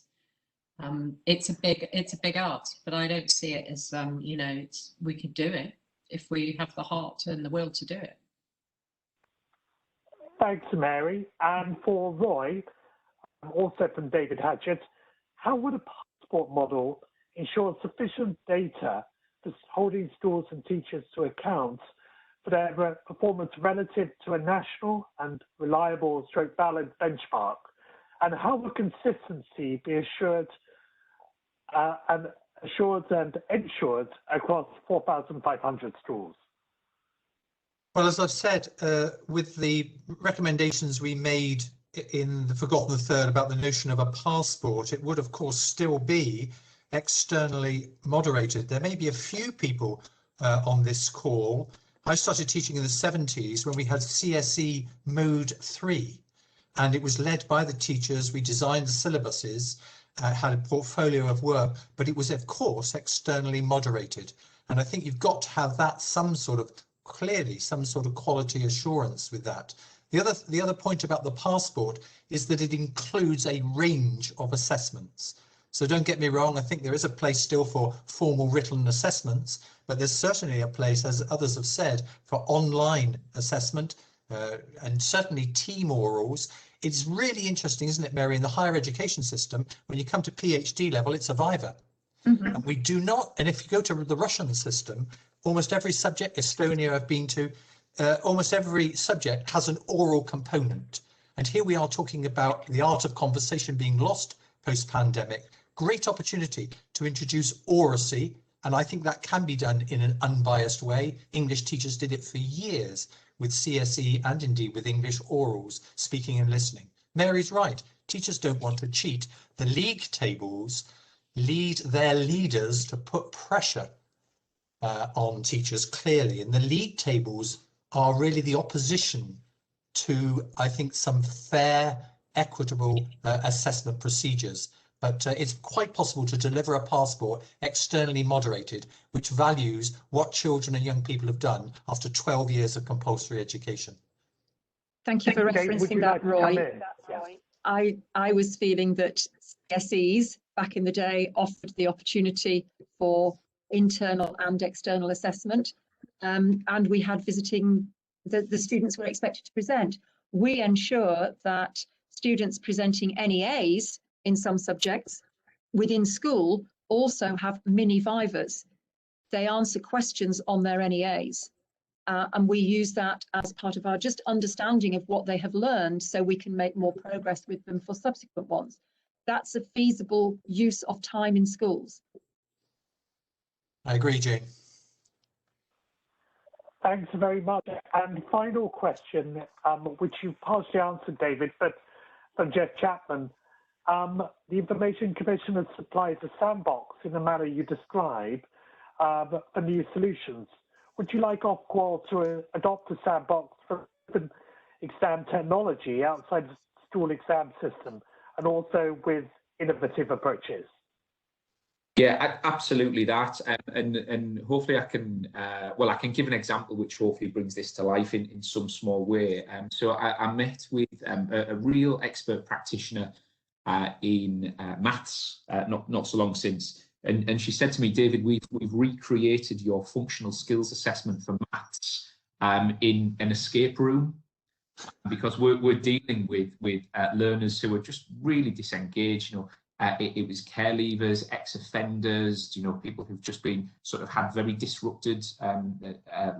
It's a big art, but I don't see it as you know, we could do it if we have the heart and the will to do it. Thanks, Mary. And for Roy, also from David Hatchett, how would a passport model ensure sufficient data for holding schools and teachers to account for their performance relative to a national and reliable valid benchmark? And how will consistency be assured and ensured across 4,500 schools? Well, as I've said, with the recommendations we made in the Forgotten Third about the notion of a passport, it would of course still be externally moderated. There may be a few people on this call. I started teaching in the 70s when we had CSE Mode 3, and it was led by the teachers. We designed the syllabuses, had a portfolio of work, but it was of course externally moderated. And I think you've got to have that some sort of quality assurance with that. The other point about the passport is that it includes a range of assessments. So don't get me wrong, I think there is a place still for formal written assessments, but there's certainly a place, as others have said, for online assessment and certainly team orals. It's really interesting, isn't it, Mary, in the higher education system, when you come to PhD level, it's a viva. Mm-hmm. And we do not, and if you go to the Russian system, almost every subject, Estonia I've been to, almost every subject has an oral component. And here we are talking about the art of conversation being lost post-pandemic. Great opportunity to introduce oracy, and I think that can be done in an unbiased way. English teachers did it for years with CSE and indeed with English orals, speaking and listening. Mary's right. Teachers don't want to cheat. The league tables lead their leaders to put pressure on teachers clearly, and the league tables are really the opposition to, I think, some fair, equitable assessment procedures. But it's quite possible to deliver a passport externally moderated, which values what children and young people have done after 12 years of compulsory education. Thank you for referencing that, Roy. I was feeling that CSEs back in the day offered the opportunity for internal and external assessment, and we had visiting, the students were expected to present. We ensure that students presenting NEAs in some subjects within school also have mini vivas. They answer questions on their NEAs. And we use that as part of our just understanding of what they have learned, so we can make more progress with them for subsequent ones. That's a feasible use of time in schools. I agree, Jane. Thanks very much. And final question, which you partially answered, David, but from Jeff Chapman. The Information Commission has supplied a sandbox in the manner you describe for new solutions. Would you like Ofqual to adopt a sandbox for exam technology outside the school exam system and also with innovative approaches? Yeah, absolutely that, and hopefully I can I can give an example which hopefully brings this to life in some small way. So I met with a real expert practitioner in maths not so long since, and she said to me, David, we've recreated your functional skills assessment for maths in an escape room, because we're dealing with learners who are just really disengaged. You know, it was care leavers, ex-offenders, you know, people who've just been sort of had very disrupted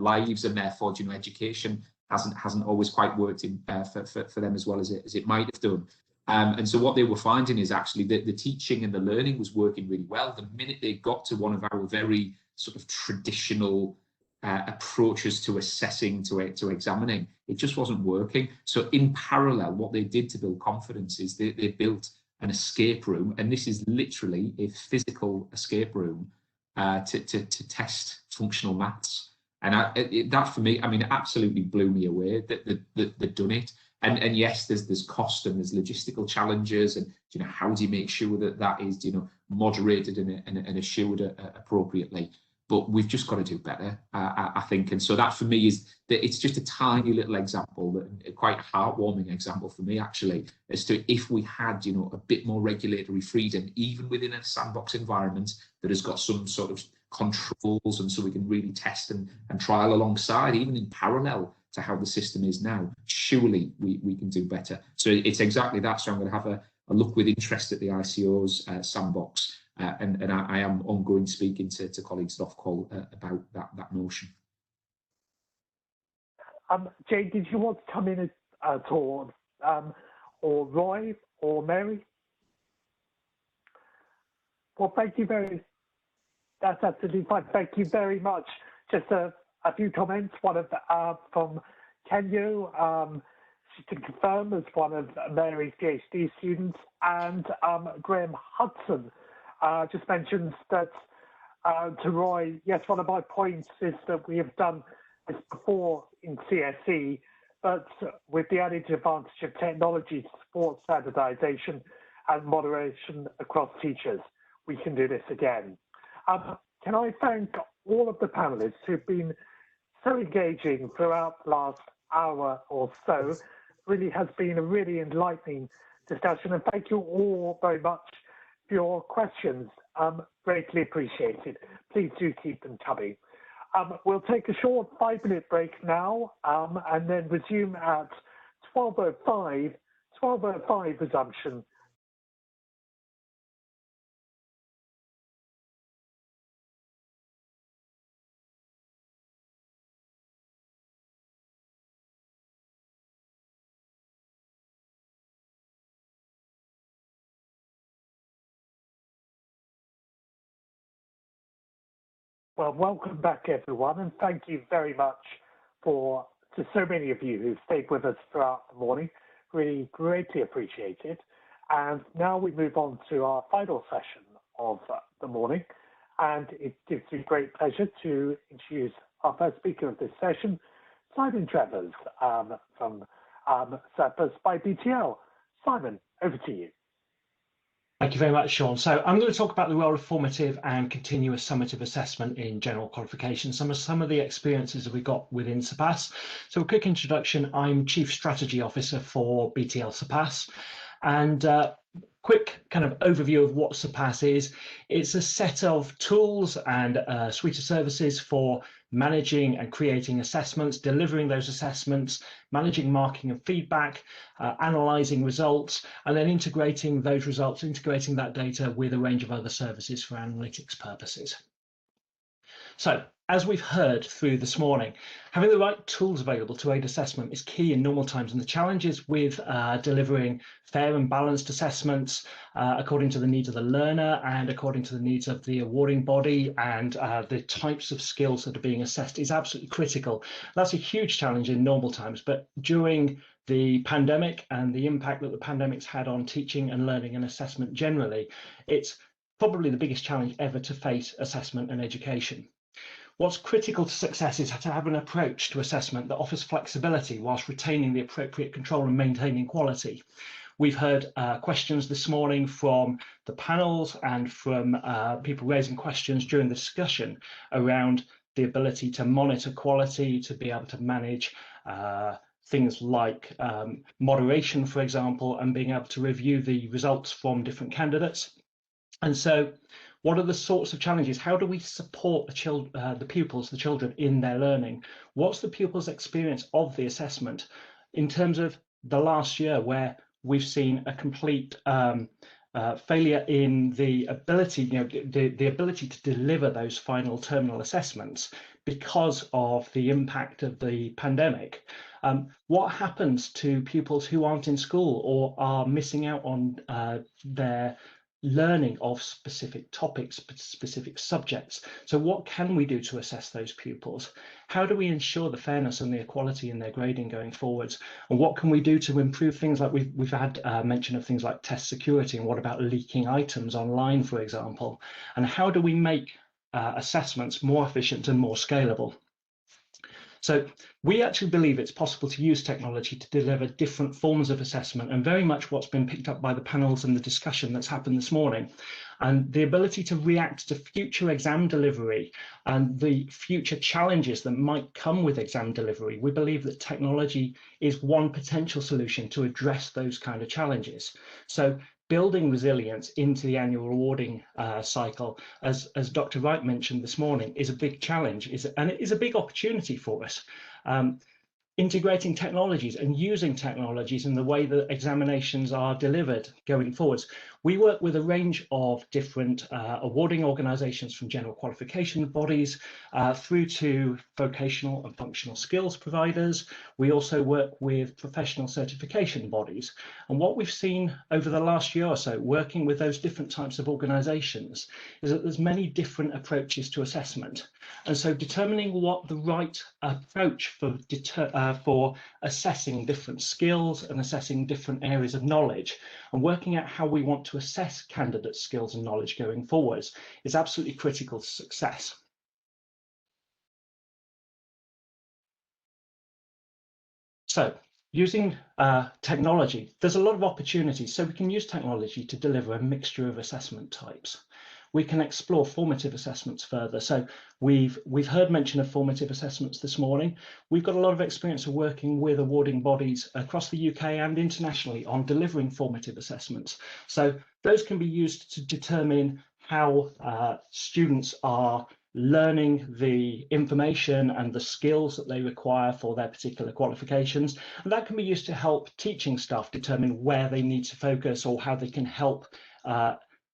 lives, and therefore, you know, education hasn't always quite worked in for them as well as it might have done. And so what they were finding is actually that the teaching and the learning was working really well. The minute they got to one of our very sort of traditional approaches to assessing, to examining, it just wasn't working. So in parallel, what they did to build confidence is they built an escape room, and this is literally a physical escape room to test functional maths. And that for me, I mean, it absolutely blew me away that they'd done it. And yes, there's cost and there's logistical challenges, and you know, how do you make sure that is, you know, moderated and assured appropriately? But we've just got to do better, I think. And so that for me is that it's just a tiny little example, quite a heartwarming example for me actually, as to if we had, you know, a bit more regulatory freedom, even within a sandbox environment that has got some sort of controls, and so we can really test and trial alongside, even in parallel to how the system is now, surely we can do better. So it's exactly that. So I'm going to have a look with interest at the ICO's sandbox, and I am ongoing speaking to colleagues at Ofqual about that notion. Jane, did you want to come in at all, or Roy or Mary? Well, thank you that's absolutely fine. Thank you very much. Just a few comments. One of from Kenya, to confirm as one of Mary's PhD students, and Graham Hudson just mentions that to Roy, yes, one of my points is that we have done this before in CSE, but with the added advantage of technology to support standardization and moderation across teachers, we can do this again. Can I thank all of the panelists who've been so engaging throughout the last hour or so. Really has been a really enlightening discussion, and thank you all very much for your questions. Greatly appreciated. Please do keep them coming. We'll take a short 5-minute break now, and then resume at 12:05 resumption Well, welcome back, everyone, and thank you very much to so many of you who stayed with us throughout the morning. Really greatly appreciated. And now we move on to our final session of the morning, and it gives me great pleasure to introduce our first speaker of this session, Simon Travers from Surplus by BTL. Simon, over to you. Thank you very much, Sean. So I'm going to talk about the role of formative and continuous summative assessment in general qualifications, some of the experiences that we got within SURPASS. So a quick introduction, I'm Chief Strategy Officer for BTL SURPASS. And quick kind of overview of what SURPASS is. It's a set of tools and a suite of services for managing and creating assessments, delivering those assessments, managing marking and feedback, analysing results, and then integrating those results, integrating that data with a range of other services for analytics purposes. So, as we've heard through this morning, having the right tools available to aid assessment is key in normal times, and the challenges with delivering fair and balanced assessments according to the needs of the learner and according to the needs of the awarding body and the types of skills that are being assessed is absolutely critical. That's a huge challenge in normal times, but during the pandemic and the impact that the pandemic's had on teaching and learning and assessment generally, it's probably the biggest challenge ever to face assessment and education. What's critical to success is to have an approach to assessment that offers flexibility whilst retaining the appropriate control and maintaining quality. We've heard questions this morning from the panels and from people raising questions during the discussion around the ability to monitor quality, to be able to manage things like moderation, for example, and being able to review the results from different candidates. And so, what are the sorts of challenges? How do we support the pupils, the children in their learning? What's the pupils' experience of the assessment in terms of the last year where we've seen a complete failure in the ability, the ability to deliver those final terminal assessments because of the impact of the pandemic? What happens to pupils who aren't in school or are missing out on their learning of specific topics, specific subjects? So what can we do to assess those pupils? How do we ensure the fairness and the equality in their grading going forwards? And what can we do to improve things like we've had mention of things like test security, and what about leaking items online, for example? And how do we make assessments more efficient and more scalable? So we actually believe it's possible to use technology to deliver different forms of assessment, and very much what's been picked up by the panels and the discussion that's happened this morning. And the ability to react to future exam delivery and the future challenges that might come with exam delivery. We believe that technology is one potential solution to address those kind of challenges. So building resilience into the annual awarding cycle, as Dr. Wright mentioned this morning, is a big challenge, and it is a big opportunity for us. Integrating technologies and using technologies in the way that examinations are delivered going forwards. We work with a range of different awarding organisations, from general qualification bodies through to vocational and functional skills providers. We also work with professional certification bodies. And what we've seen over the last year or so, working with those different types of organisations, is that there's many different approaches to assessment. And so determining what the right approach for assessing different skills and assessing different areas of knowledge, and working out how we want to assess candidates' skills and knowledge going forwards is absolutely critical to success. So, using technology, there's a lot of opportunities. So we can use technology to deliver a mixture of assessment types. We can explore formative assessments further. So we've heard mention of formative assessments this morning. We've got a lot of experience of working with awarding bodies across the UK and internationally on delivering formative assessments. So those can be used to determine how students are learning the information and the skills that they require for their particular qualifications. And that can be used to help teaching staff determine where they need to focus or how they can help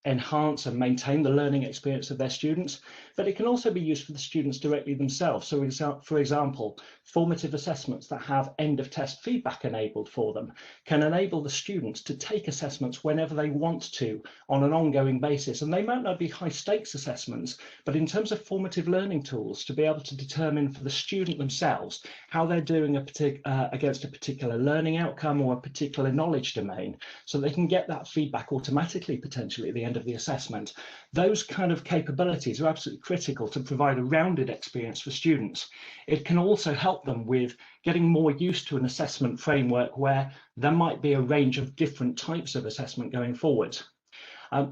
enhance and maintain the learning experience of their students, but it can also be used for the students directly themselves. So for example, formative assessments that have end of test feedback enabled for them can enable the students to take assessments whenever they want to on an ongoing basis. And they might not be high stakes assessments, but in terms of formative learning tools, to be able to determine for the student themselves how they're doing against a particular learning outcome or a particular knowledge domain, so they can get that feedback automatically potentially at the end of the assessment. Those kind of capabilities are absolutely critical to provide a rounded experience for students. It can also help them with getting more used to an assessment framework where there might be a range of different types of assessment going forward.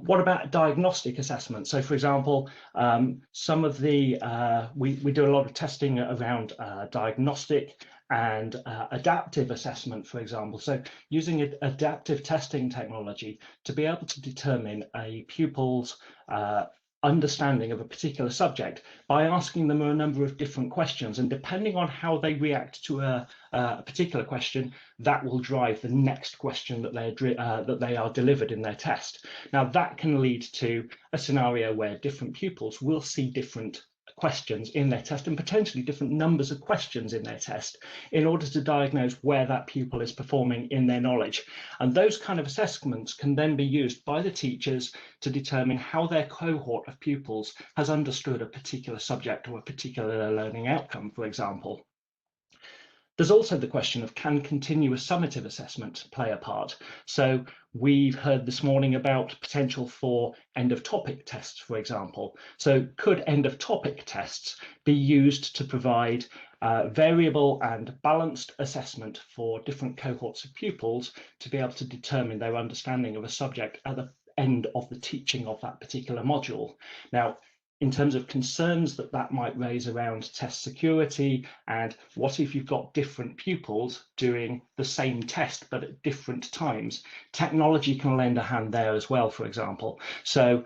What about diagnostic assessment? So, for example, some of the we do a lot of testing around diagnostic and adaptive assessment, for example. So, using adaptive testing technology to be able to determine a pupil's understanding of a particular subject by asking them a number of different questions, and depending on how they react to a particular question, that will drive the next question that they are delivered in their test. Now that can lead to a scenario where different pupils will see different questions in their test and potentially different numbers of questions in their test in order to diagnose where that pupil is performing in their knowledge. And those kind of assessments can then be used by the teachers to determine how their cohort of pupils has understood a particular subject or a particular learning outcome, for example. There's also the question of, can continuous summative assessment play a part? So we've heard this morning about potential for end of topic tests, for example. So could end of topic tests be used to provide variable and balanced assessment for different cohorts of pupils to be able to determine their understanding of a subject at the end of the teaching of that particular module? Now, in terms of concerns that might raise around test security, and what if you've got different pupils doing the same test but at different times, technology can lend a hand there as well, for example. So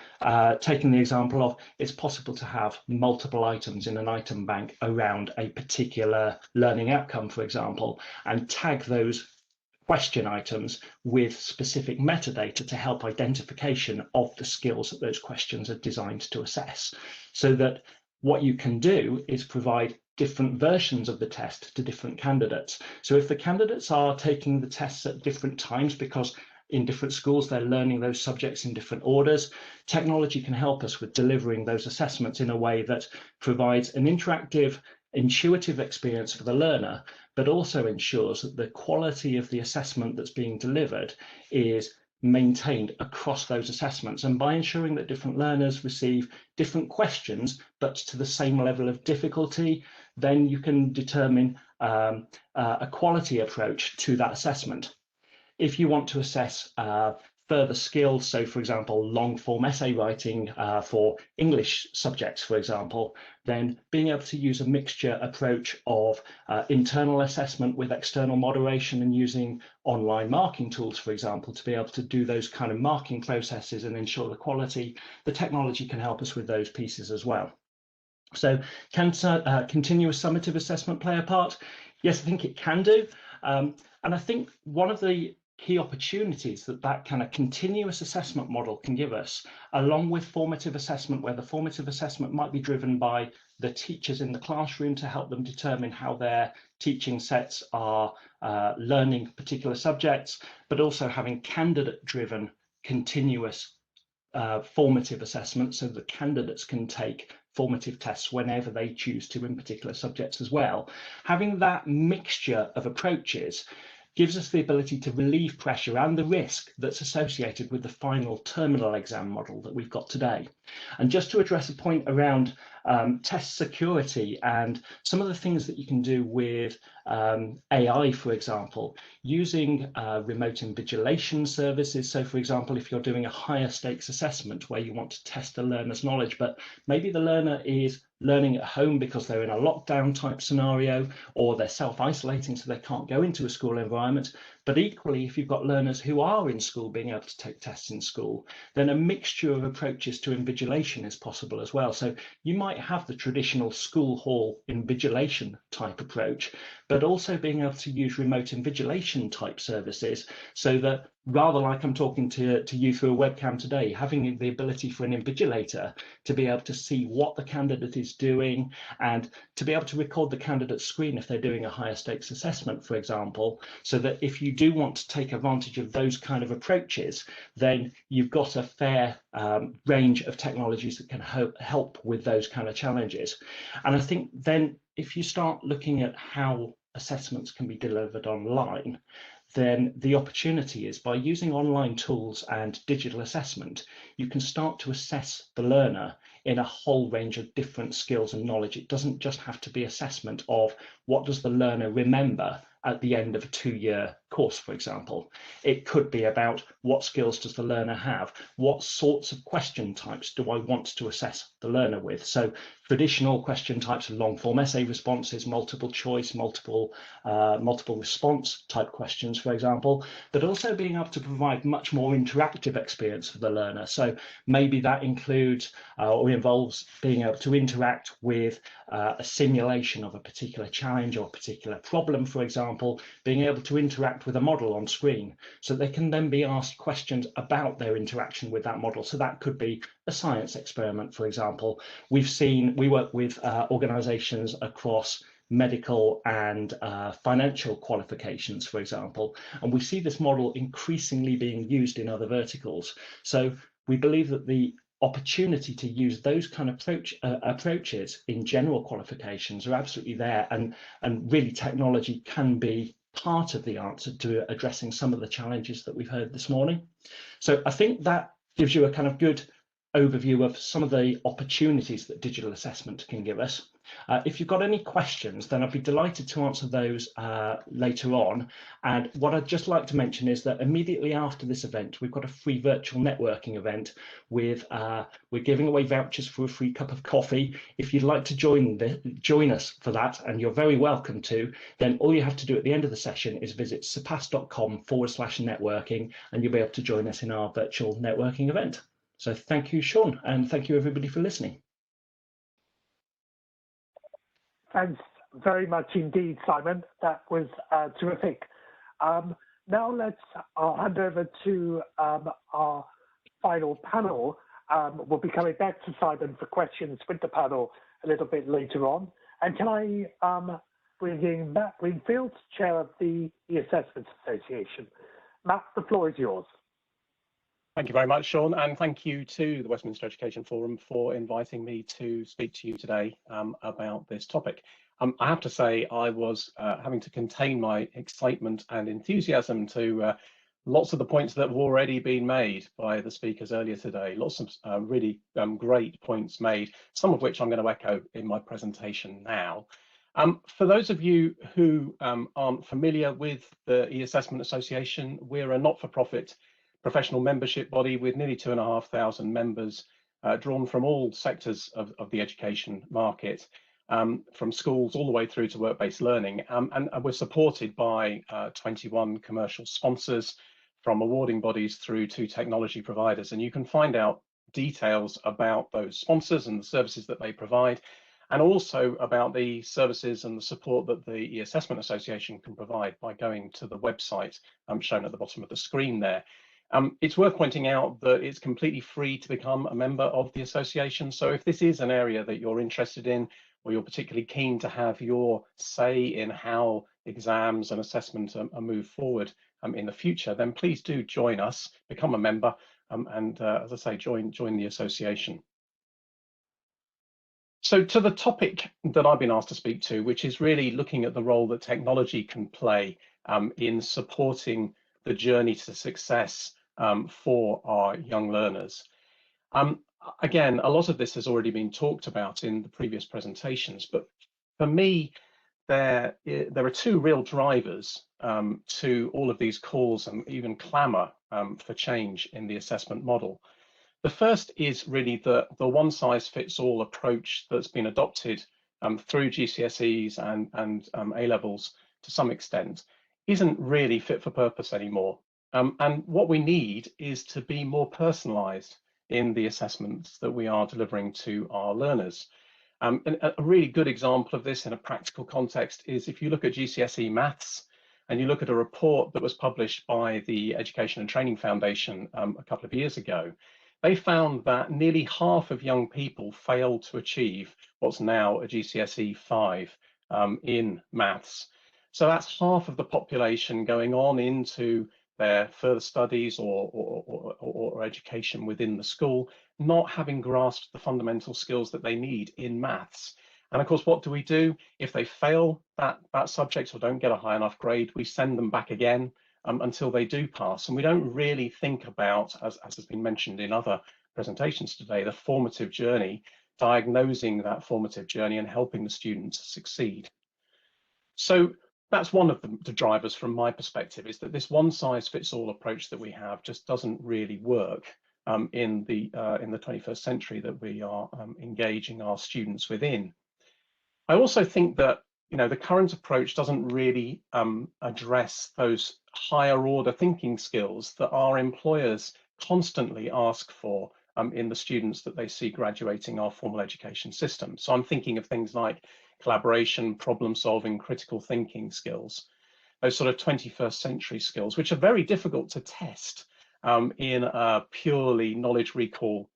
taking the example of, it's possible to have multiple items in an item bank around a particular learning outcome, for example, and tag those question items with specific metadata to help identification of the skills that those questions are designed to assess. So that what you can do is provide different versions of the test to different candidates. So if the candidates are taking the tests at different times because in different schools they're learning those subjects in different orders, technology can help us with delivering those assessments in a way that provides an interactive, intuitive experience for the learner, but also ensures that the quality of the assessment that's being delivered is maintained across those assessments. And by ensuring that different learners receive different questions, but to the same level of difficulty, then you can determine a quality approach to that assessment. If you want to assess further skills, so for example, long form essay writing for English subjects, for example, then being able to use a mixture approach of internal assessment with external moderation and using online marking tools, for example, to be able to do those kind of marking processes and ensure the quality, the technology can help us with those pieces as well. So can continuous summative assessment play a part? Yes, I think it can do. And I think one of the key opportunities that kind of continuous assessment model can give us, along with formative assessment, where the formative assessment might be driven by the teachers in the classroom to help them determine how their teaching sets are learning particular subjects, but also having candidate-driven continuous formative assessment, so that candidates can take formative tests whenever they choose to in particular subjects as well. Having that mixture of approaches gives us the ability to relieve pressure and the risk that's associated with the final terminal exam model that we've got today. And just to address a point around test security and some of the things that you can do with AI, for example, using remote invigilation services. So for example, if you're doing a higher stakes assessment where you want to test the learner's knowledge, but maybe the learner is learning at home because they're in a lockdown type scenario, or they're self-isolating so they can't go into a school environment, But equally, if you've got learners who are in school being able to take tests in school, then a mixture of approaches to invigilation is possible as well. So you might have the traditional school hall invigilation type approach, but also being able to use remote invigilation type services, so that rather like I'm talking to you through a webcam today, having the ability for an invigilator to be able to see what the candidate is doing and to be able to record the candidate's screen if they're doing a higher stakes assessment, for example, so that if you do want to take advantage of those kind of approaches, then you've got a fair range of technologies that can help with those kind of challenges. And I think then if you start looking at how assessments can be delivered online, then the opportunity is by using online tools and digital assessment, you can start to assess the learner in a whole range of different skills and knowledge. It doesn't just have to be assessment of what does the learner remember at the end of a 2-year course, for example. It could be about what skills does the learner have? What sorts of question types do I want to assess the learner with? So traditional question types of long form essay responses, multiple choice, multiple response type questions, for example, but also being able to provide much more interactive experience for the learner. So maybe that includes or involves being able to interact with a simulation of a particular challenge or a particular problem, for example, being able to interact with a model on screen so they can then be asked questions about their interaction with that model. So that could be a science experiment, for example. We work with organisations across medical and financial qualifications, for example, and we see this model increasingly being used in other verticals. So we believe that the opportunity to use those kind of approaches in general qualifications are absolutely there, and really technology can be part of the answer to addressing some of the challenges that we've heard this morning. So I think that gives you a kind of good overview of some of the opportunities that digital assessment can give us. If you've got any questions, then I'd be delighted to answer those later on. And what I'd just like to mention is that immediately after this event, we've got a free virtual networking event with, we're giving away vouchers for a free cup of coffee. If you'd like to join us for that, and you're very welcome to, then all you have to do at the end of the session is visit surpass.com/networking, and you'll be able to join us in our virtual networking event. So thank you, Sean, and thank you everybody for listening. Thanks very much indeed, Simon. That was terrific. Now I'll hand over to our final panel. We'll be coming back to Simon for questions with the panel a little bit later on. And can I bring in Matt Wingfield, Chair of the E-Assessment Association. Matt, the floor is yours. Thank you very much, Sean, and thank you to the Westminster Education Forum for inviting me to speak to you today about this topic. I have to say I was having to contain my excitement and enthusiasm to lots of the points that have already been made by the speakers earlier today. Lots of really great points made, some of which I'm going to echo in my presentation now. For those of you who aren't familiar with the E-Assessment Association, we're a not-for-profit professional membership body with nearly 2,500 members drawn from all sectors of the education market, from schools all the way through to work-based learning. And we're supported by 21 commercial sponsors, from awarding bodies through to technology providers. And you can find out details about those sponsors and the services that they provide, and also about the services and the support that the E-Assessment Association can provide by going to the website shown at the bottom of the screen there. It's worth pointing out that it's completely free to become a member of the association. So if this is an area that you're interested in, or you're particularly keen to have your say in how exams and assessment are moved forward in the future, then please do join us, become a member, and as I say, join the association. So to the topic that I've been asked to speak to, which is really looking at the role that technology can play in supporting the journey to success for our young learners. Again, a lot of this has already been talked about in the previous presentations, but for me, there are two real drivers to all of these calls and even clamour for change in the assessment model. The first is really the one-size-fits-all approach that's been adopted through GCSEs and A-levels to some extent, isn't really fit for purpose anymore. And what we need is to be more personalised in the assessments that we are delivering to our learners. And a really good example of this in a practical context is if you look at GCSE maths and you look at a report that was published by the Education and Training Foundation a couple of years ago, they found that nearly half of young people failed to achieve what's now a GCSE 5 in maths. So that's half of the population going on into their further studies or education within the school, not having grasped the fundamental skills that they need in maths. And of course, what do? If they fail that subject or don't get a high enough grade, we send them back again until they do pass. And we don't really think about, as has been mentioned in other presentations today, the formative journey, diagnosing that formative journey and helping the students succeed. So that's one of the drivers from my perspective, is that this one-size-fits-all approach that we have just doesn't really work in the 21st century that we are engaging our students within. I also think that the current approach doesn't really address those higher order thinking skills that our employers constantly ask for in the students that they see graduating our formal education system. So I'm thinking of things like collaboration, problem solving, critical thinking skills, those sort of 21st century skills, which are very difficult to test in a purely knowledge recall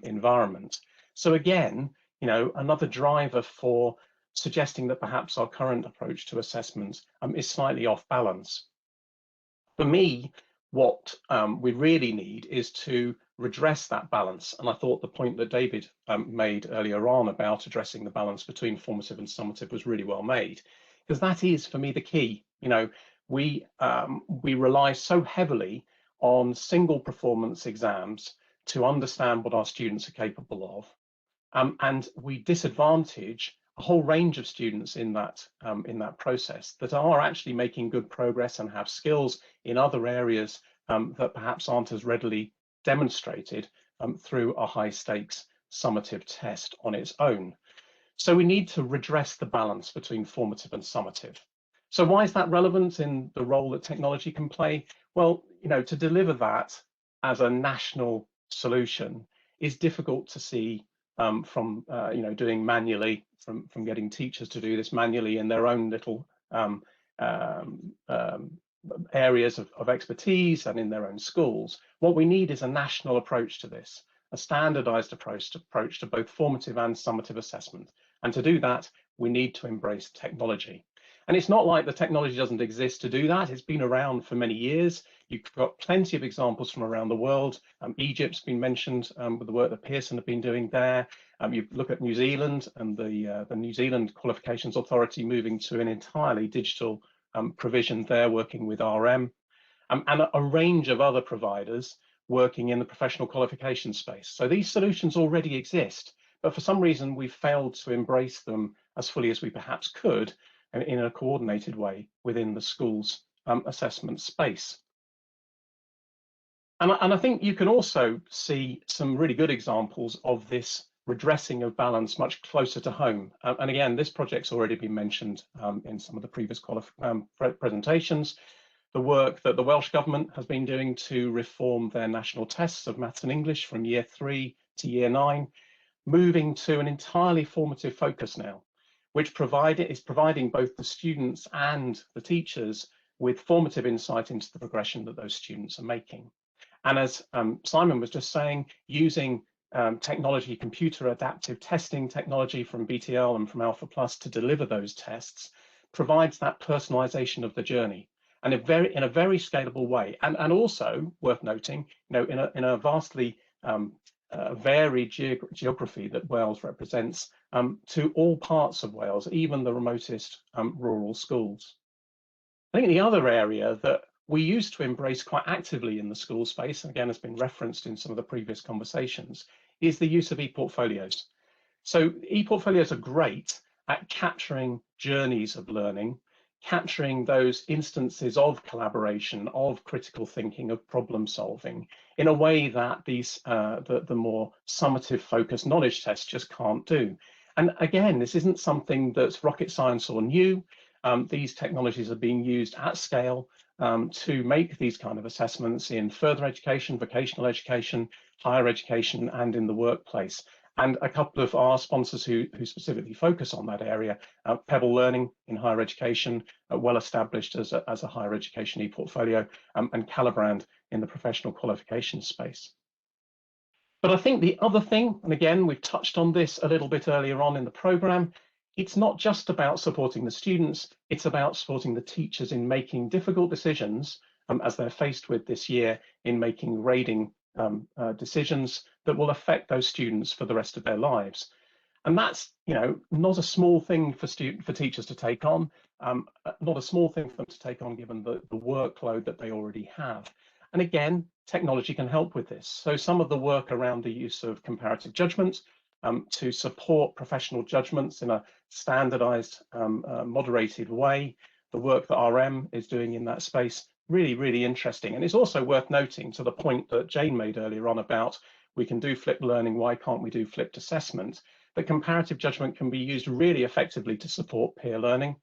environment. So again, another driver for suggesting that perhaps our current approach to assessment is slightly off balance. For me, what we really need is to redress that balance. And I thought the point that David made earlier on about addressing the balance between formative and summative was really well made, because that is, for me, the key. We rely so heavily on single performance exams to understand what our students are capable of, and we disadvantage a whole range of students in that process that are actually making good progress and have skills in other areas that perhaps aren't as readily demonstrated through a high stakes summative test on its own. So we need to redress the balance between formative and summative. So why is that relevant in the role that technology can play? Well, to deliver that as a national solution is difficult to see from doing manually, from getting teachers to do this manually in their own little areas of expertise and in their own schools. What we need is a national approach to this, a standardized approach to both formative and summative assessment. And to do that, we need to embrace technology. And it's not like the technology doesn't exist to do that. It's been around for many years. You've got plenty of examples from around the world. Egypt's been mentioned with the work that Pearson have been doing there. You look at New Zealand and the New Zealand Qualifications Authority moving to an entirely digital provision there, working with RM, and a range of other providers working in the professional qualification space. So these solutions already exist, but for some reason we've failed to embrace them as fully as we perhaps could in a coordinated way within the school's assessment space. And I think you can also see some really good examples of this redressing of balance much closer to home. And again, this project's already been mentioned in some of the previous presentations. The work that the Welsh Government has been doing to reform their national tests of maths and English from year 3 to year 9, moving to an entirely formative focus now, which is providing both the students and the teachers with formative insight into the progression that those students are making. And as Simon was just saying, using technology, computer adaptive testing technology from BTL and from Alpha Plus to deliver those tests provides that personalization of the journey, and in a very scalable way. And also worth noting, in a vastly varied geography that Wales represents, to all parts of Wales, even the remotest rural schools. I think the other area that we used to embrace quite actively in the school space, and again has been referenced in some of the previous conversations, is the use of e-portfolios. So e-portfolios are great at capturing journeys of learning, capturing those instances of collaboration, of critical thinking, of problem solving, in a way that these the more summative focused knowledge tests just can't do. And again, this isn't something that's rocket science or new. these technologies are being used at scale to make these kind of assessments in further education, vocational education, higher education, and in the workplace. And a couple of our sponsors who specifically focus on that area, Pebble Learning in higher education, well established as a higher education e-portfolio, and Calibrand in the professional qualifications space. But I think the other thing, and again, we've touched on this a little bit earlier on in the programme, it's not just about supporting the students, it's about supporting the teachers in making difficult decisions as they're faced with this year in making grading decisions that will affect those students for the rest of their lives. And that's, you know, not a small thing for teachers to take on, not a small thing for them to take on given the workload that they already have. And again, technology can help with this. So some of the work around the use of comparative judgment to support professional judgments in a standardized, moderated way, the work that RM is doing in that space, really, really interesting. And it's also worth noting, to the point that Jane made earlier on about we can do flipped learning, why can't we do flipped assessment, that comparative judgment can be used really effectively to support peer learning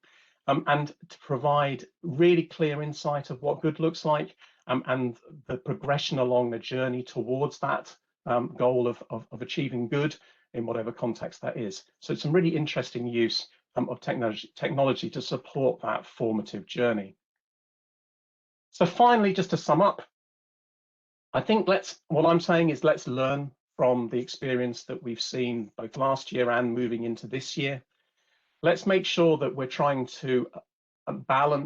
and to provide really clear insight of what good looks like and the progression along the journey towards that goal of achieving good in whatever context that is. So it's some really interesting use of technology to support that formative journey. So finally, just to sum up, I think what I'm saying is let's learn from the experience that we've seen both last year and moving into this year. Let's make sure that we're trying to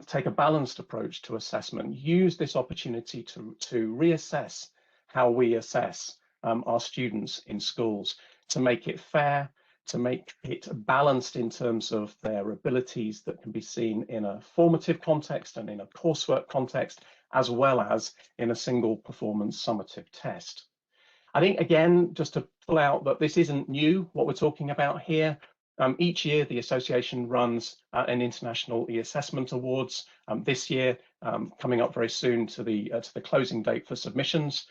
take a balanced approach to assessment, use this opportunity to reassess how we assess our students in schools, to make it fair, to make it balanced in terms of their abilities that can be seen in a formative context and in a coursework context, as well as in a single performance summative test. I think, again, just to pull out that this isn't new, what we're talking about here. Each year, the association runs an International E-Assessment Awards. This year, coming up very soon to the closing date for submissions.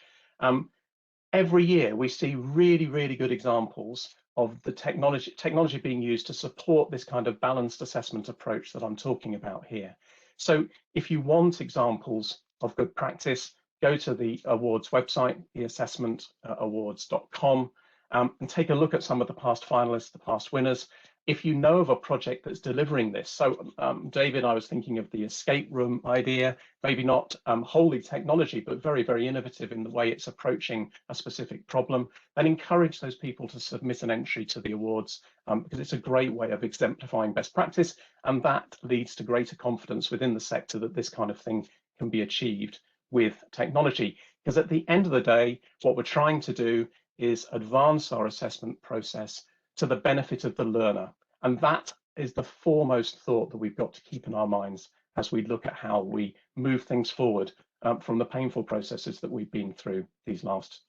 Every year, we see really, really good examples of the technology being used to support this kind of balanced assessment approach that I'm talking about here. So if you want examples of good practice, go to the awards website, eassessmentawards.com, and take a look at some of the past finalists, the past winners. If you know of a project that's delivering this, so David, I was thinking of the escape room idea, maybe not wholly technology, but very, very innovative in the way it's approaching a specific problem, then encourage those people to submit an entry to the awards because it's a great way of exemplifying best practice, and that leads to greater confidence within the sector that this kind of thing can be achieved with technology. Because at the end of the day, what we're trying to do is advance our assessment process to the benefit of the learner. And that is the foremost thought that we've got to keep in our minds as we look at how we move things forward from the painful processes that we've been through these last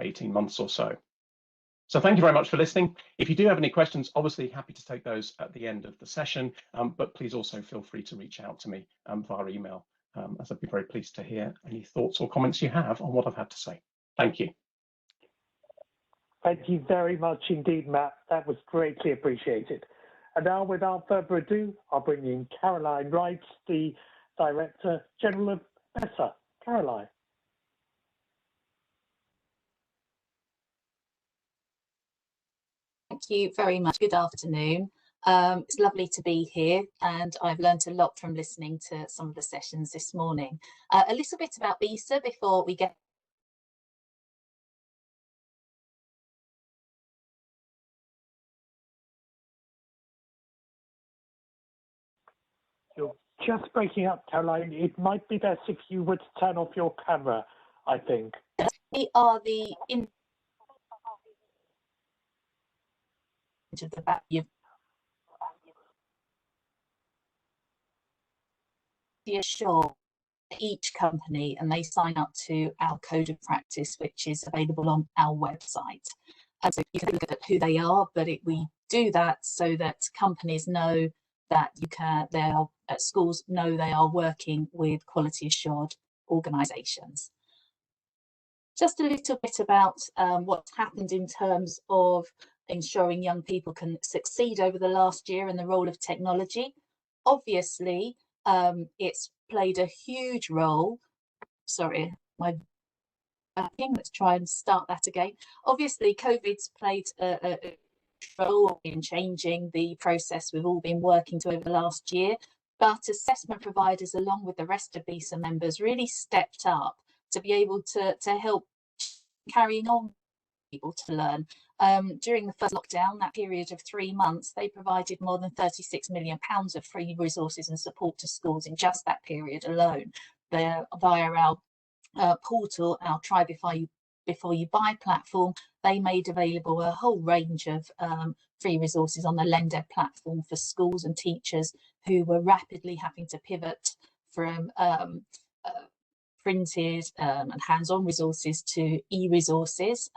18 months or so. So thank you very much for listening. If you do have any questions, obviously happy to take those at the end of the session, but please also feel free to reach out to me via email, as I'd be very pleased to hear any thoughts or comments you have on what I've had to say. Thank you. Thank you very much indeed, Matt. That was greatly appreciated. And now, without further ado, I'll bring in Caroline Wright, the Director General of BESA. Caroline. Thank you very much. Good afternoon. It's lovely to be here, and I've learned a lot from listening to some of the sessions this morning. A little bit about BESA before we get You're just breaking up, Caroline. It might be best if you would turn off your camera, I think. We are the of the back. Sure, each company, and they sign up to our code of practice, which is available on our website. So you can look at who they are, but we do that so that companies know that schools know they are working with quality assured organisations. Just a little bit about what's happened in terms of ensuring young people can succeed over the last year and the role of technology. Obviously, it's played a huge role. Sorry, my backing. Let's try and start that again. Obviously, COVID's played a role in changing the process we've all been working to over the last year. But assessment providers, along with the rest of BESA members, really stepped up to be able to help carrying on people to learn. During the first lockdown, that period of 3 months, they provided more than £36 million of free resources and support to schools in just that period alone. Via our portal, our Try Before You Buy platform, they made available a whole range of free resources on the LendEd platform for schools and teachers who were rapidly having to pivot from printed and hands-on resources to e-resources.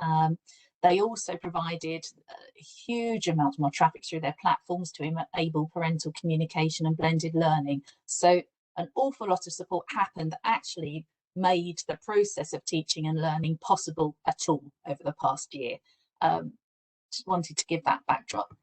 They also provided a huge amount more traffic through their platforms to enable parental communication and blended learning. So an awful lot of support happened that actually made the process of teaching and learning possible at all over the past year. Just wanted to give that backdrop.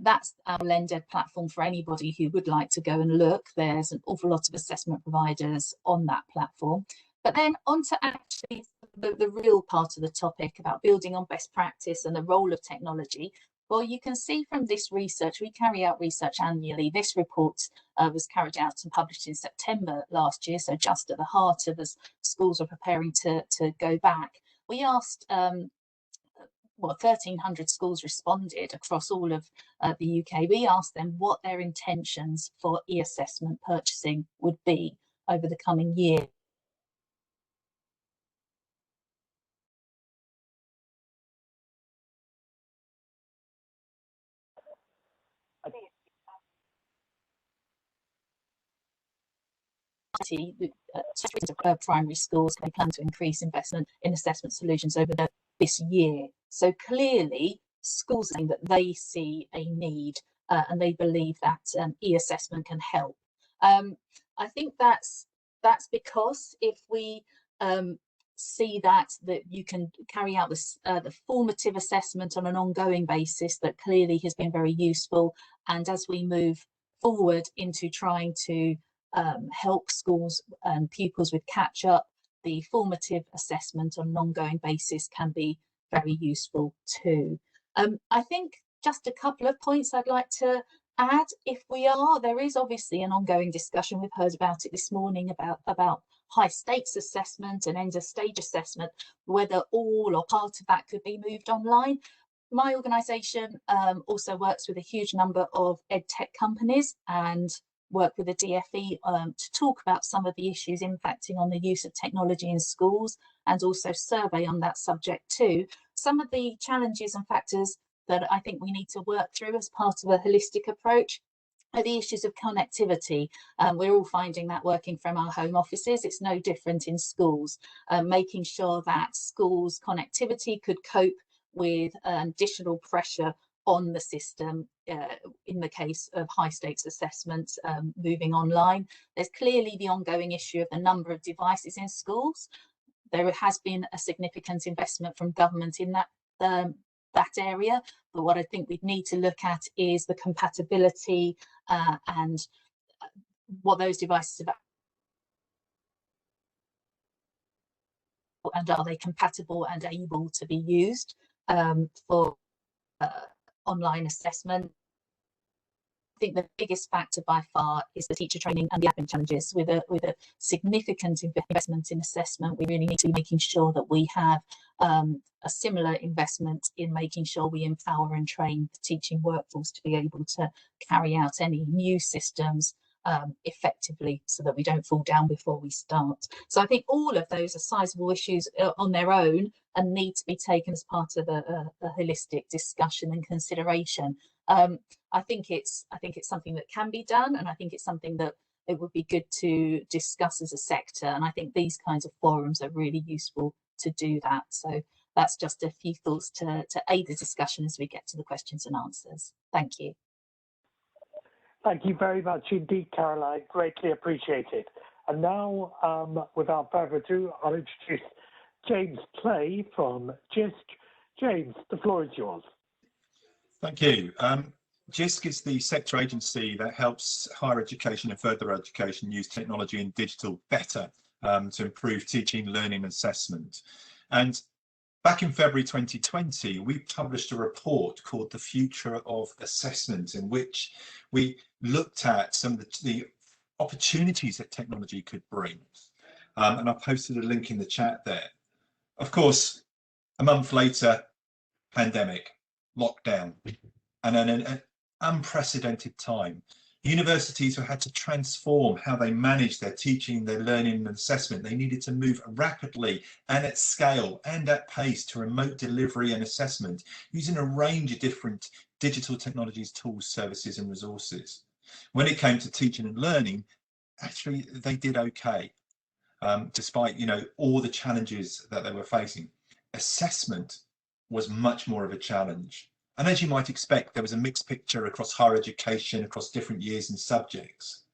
That's our LendEd platform for anybody who would like to go and look. There's an awful lot of assessment providers on that platform. But then on to actually the real part of the topic about building on best practice and the role of technology. Well, you can see from this research, we carry out research annually. This report was carried out and published in September last year, so just at the heart of as schools are preparing to go back. We asked, 1,300 schools responded across all of the UK. We asked them what their intentions for e-assessment purchasing would be over the coming year. Primary schools, they plan to increase investment in assessment solutions over this year. So clearly, schools saying that they see a need and they believe that e-assessment can help. I think that's because if we see that you can carry out this, the formative assessment on an ongoing basis, that clearly has been very useful. And as we move forward into trying to help schools and pupils with catch up, the formative assessment on an ongoing basis can be very useful too. I think just a couple of points I'd like to add. There is obviously an ongoing discussion, we've heard about it this morning, about high stakes assessment and end of stage assessment, whether all or part of that could be moved online. My organisation also works with a huge number of EdTech companies and work with the DFE to talk about some of the issues impacting on the use of technology in schools, and also survey on that subject too. Some of the challenges and factors that I think we need to work through as part of a holistic approach are the issues of connectivity. We're all finding that working from our home offices, it's no different in schools, making sure that schools' connectivity could cope with additional pressure on the system in the case of high stakes assessments moving online. There's clearly the ongoing issue of the number of devices in schools. There has been a significant investment from government in that area, but what I think we'd need to look at is the compatibility and what those devices are, and are they compatible and able to be used for online assessment. I think the biggest factor by far is the teacher training and the admin challenges. With a significant investment in assessment, we really need to be making sure that we have a similar investment in making sure we empower and train the teaching workforce to be able to carry out any new systems effectively, so that we don't fall down before we start. So I think all of those are sizable issues on their own and need to be taken as part of a holistic discussion and consideration. I think it's something that can be done, and I think it's something that it would be good to discuss as a sector, and I think these kinds of forums are really useful to do that. So that's just a few thoughts to aid the discussion as we get to the questions and answers. Thank you. Thank you very much indeed, Caroline. Greatly appreciated. And now, without further ado, I'll introduce James Clay from GIST. James, the floor is yours. Thank you. JISC is the sector agency that helps higher education and further education use technology and digital better to improve teaching, learning and assessment. And back in February 2020, we published a report called The Future of Assessment, in which we looked at some of the opportunities that technology could bring. And I posted a link in the chat there. Of course, a month later, pandemic, lockdown, and an unprecedented time. Universities have had to transform how they manage their teaching, their learning and assessment. They needed to move rapidly and at scale and at pace to remote delivery and assessment using a range of different digital technologies, tools, services and resources. When it came to teaching and learning, actually they did okay, despite all the challenges that they were facing. Assessment was much more of a challenge. And as you might expect, there was a mixed picture across higher education, across different years and subjects.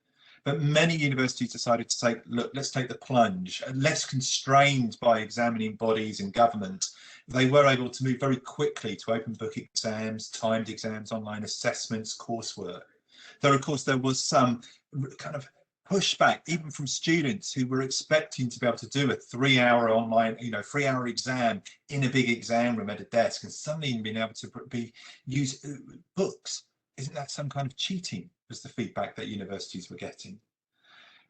But many universities decided to say, look, let's take the plunge. Less constrained by examining bodies and government, they were able to move very quickly to open book exams, timed exams, online assessments, coursework. Though, of course, there was some kind of pushback, even from students who were expecting to be able to do a 3-hour online, 3-hour exam in a big exam room at a desk, and suddenly being able to use books. Isn't that some kind of cheating? Was the feedback that universities were getting.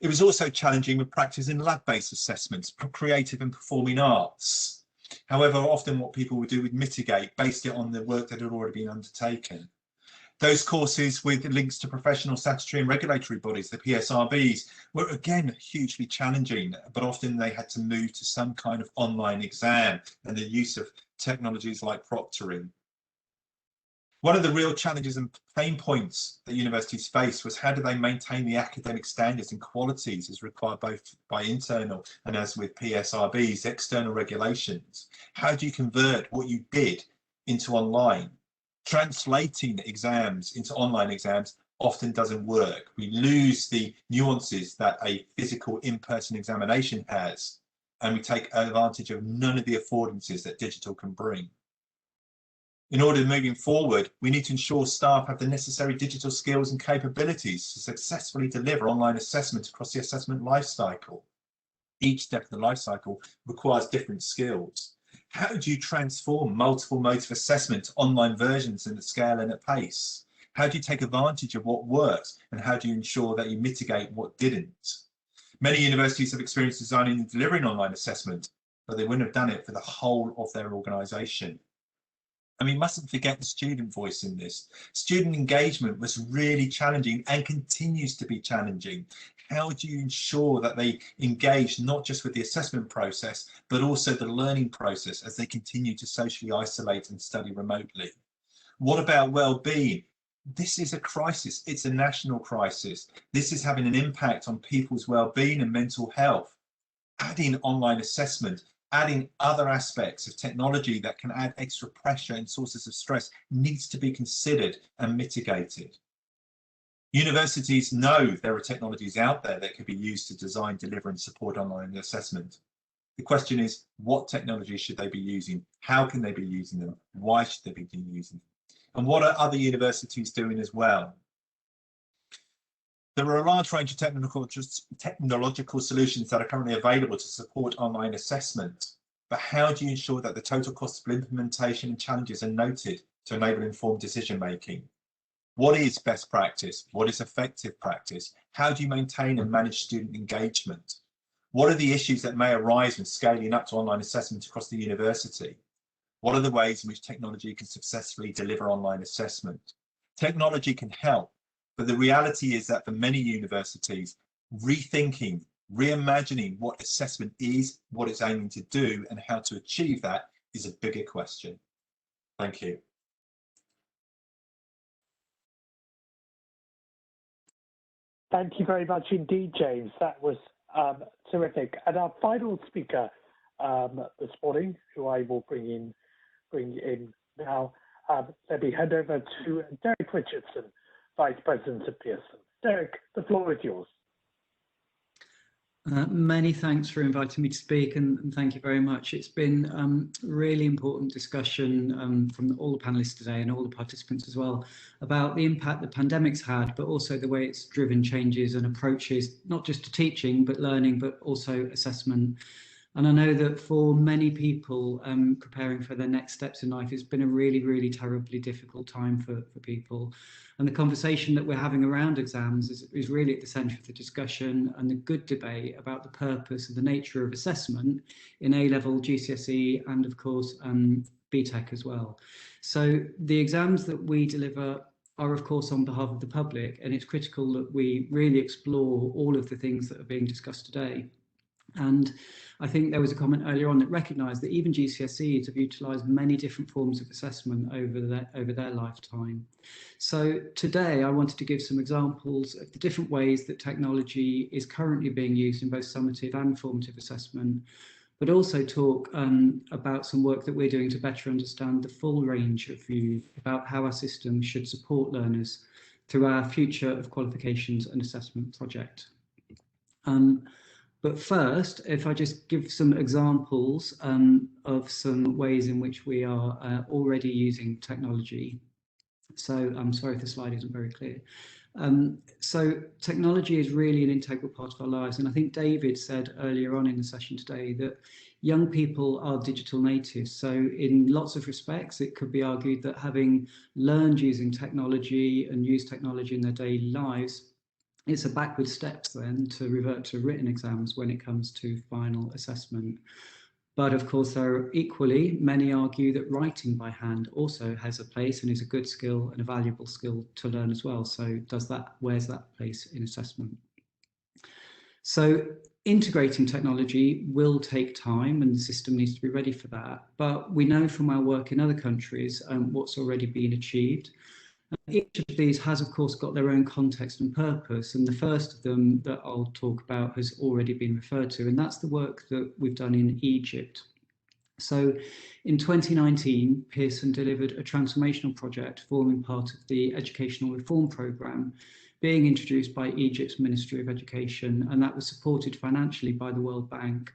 It was also challenging with practice in lab-based assessments, creative and performing arts. However, often what people would do would mitigate, based it on the work that had already been undertaken. Those courses with links to professional, statutory and regulatory bodies, the PSRBs, were again hugely challenging, but often they had to move to some kind of online exam and the use of technologies like proctoring. One of the real challenges and pain points that universities faced was how do they maintain the academic standards and qualities as required both by internal and, as with PSRBs, external regulations. How do you convert what you did into online? Translating exams into online exams often doesn't work. We lose the nuances that a physical in-person examination has, and we take advantage of none of the affordances that digital can bring. In order to moving forward, we need to ensure staff have the necessary digital skills and capabilities to successfully deliver online assessment across the assessment lifecycle. Each step of the lifecycle requires different skills. How do you transform multiple modes of assessment to online versions and at scale and at pace? How do you take advantage of what works, and how do you ensure that you mitigate what didn't? Many universities have experience designing and delivering online assessment, but they wouldn't have done it for the whole of their organisation. And we mustn't forget the student voice in this. Student engagement was really challenging and continues to be challenging. How do you ensure that they engage not just with the assessment process, but also the learning process as they continue to socially isolate and study remotely? What about well-being? This is a crisis. It's a national crisis. This is having an impact on people's well-being and mental health. Adding online assessment, adding other aspects of technology that can add extra pressure and sources of stress needs to be considered and mitigated. Universities know there are technologies out there that can be used to design, deliver and support online assessment. The question is, what technology should they be using? How can they be using them? Why should they be using them? And what are other universities doing as well? There are a large range of technological solutions that are currently available to support online assessment, but how do you ensure that the total cost of implementation and challenges are noted to enable informed decision making? What is best practice? What is effective practice? How do you maintain and manage student engagement? What are the issues that may arise when scaling up to online assessment across the university? What are the ways in which technology can successfully deliver online assessment? Technology can help, but the reality is that for many universities, rethinking, reimagining what assessment is, what it's aiming to do, and how to achieve that is a bigger question. Thank you. Thank you very much indeed, James. That was terrific. And our final speaker this morning, who I will bring in now, let me hand over to Derek Richardson, Vice President of Pearson. Derek, the floor is yours. Many thanks for inviting me to speak, and thank you very much. It's been a really important discussion from all the panelists today and all the participants as well about the impact the pandemic's had, but also the way it's driven changes and approaches, not just to teaching, but learning, but also assessment. And I know that for many people preparing for their next steps in life, it's been a really, really terribly difficult time for people. And the conversation that we're having around exams is really at the centre of the discussion and the good debate about the purpose and the nature of assessment in A-level, GCSE, and of course, BTEC as well. So the exams that we deliver are of course on behalf of the public, and it's critical that we really explore all of the things that are being discussed today. And I think there was a comment earlier on that recognised that even GCSEs have utilised many different forms of assessment over their lifetime. So today I wanted to give some examples of the different ways that technology is currently being used in both summative and formative assessment, but also talk about some work that we're doing to better understand the full range of views about how our system should support learners through our Future of Qualifications and Assessment project. But first, if I just give some examples of some ways in which we are already using technology. So I'm sorry if the slide isn't very clear. So technology is really an integral part of our lives. And I think David said earlier on in the session today that young people are digital natives. So in lots of respects, it could be argued that having learned using technology and used technology in their daily lives, it's a backward step then to revert to written exams when it comes to final assessment. But of course, there are equally many argue that writing by hand also has a place and is a good skill and a valuable skill to learn as well. So where's that place in assessment? So integrating technology will take time and the system needs to be ready for that. But we know from our work in other countries what's already been achieved. Each of these has, of course, got their own context and purpose, and the first of them that I'll talk about has already been referred to, and that's the work that we've done in Egypt. So in 2019, Pearson delivered a transformational project forming part of the Educational Reform Programme being introduced by Egypt's Ministry of Education, and that was supported financially by the World Bank.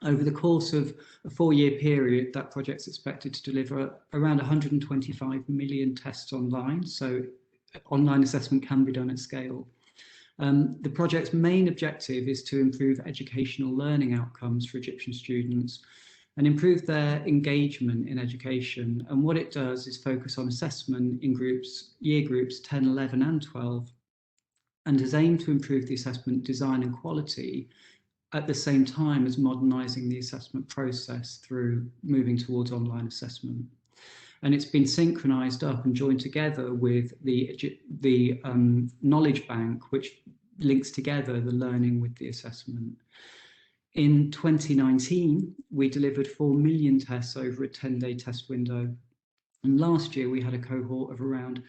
Over the course of a 4-year period, that project's expected to deliver around 125 million tests online, so online assessment can be done at scale. The project's main objective is to improve educational learning outcomes for Egyptian students and improve their engagement in education. And what it does is focus on assessment in year groups 10, 11 and 12, and is aimed to improve the assessment design and quality at the same time as modernising the assessment process through moving towards online assessment. And it's been synchronised up and joined together with the knowledge bank, which links together the learning with the assessment. In 2019, we delivered 4 million tests over a 10-day test window. And last year, we had a cohort of around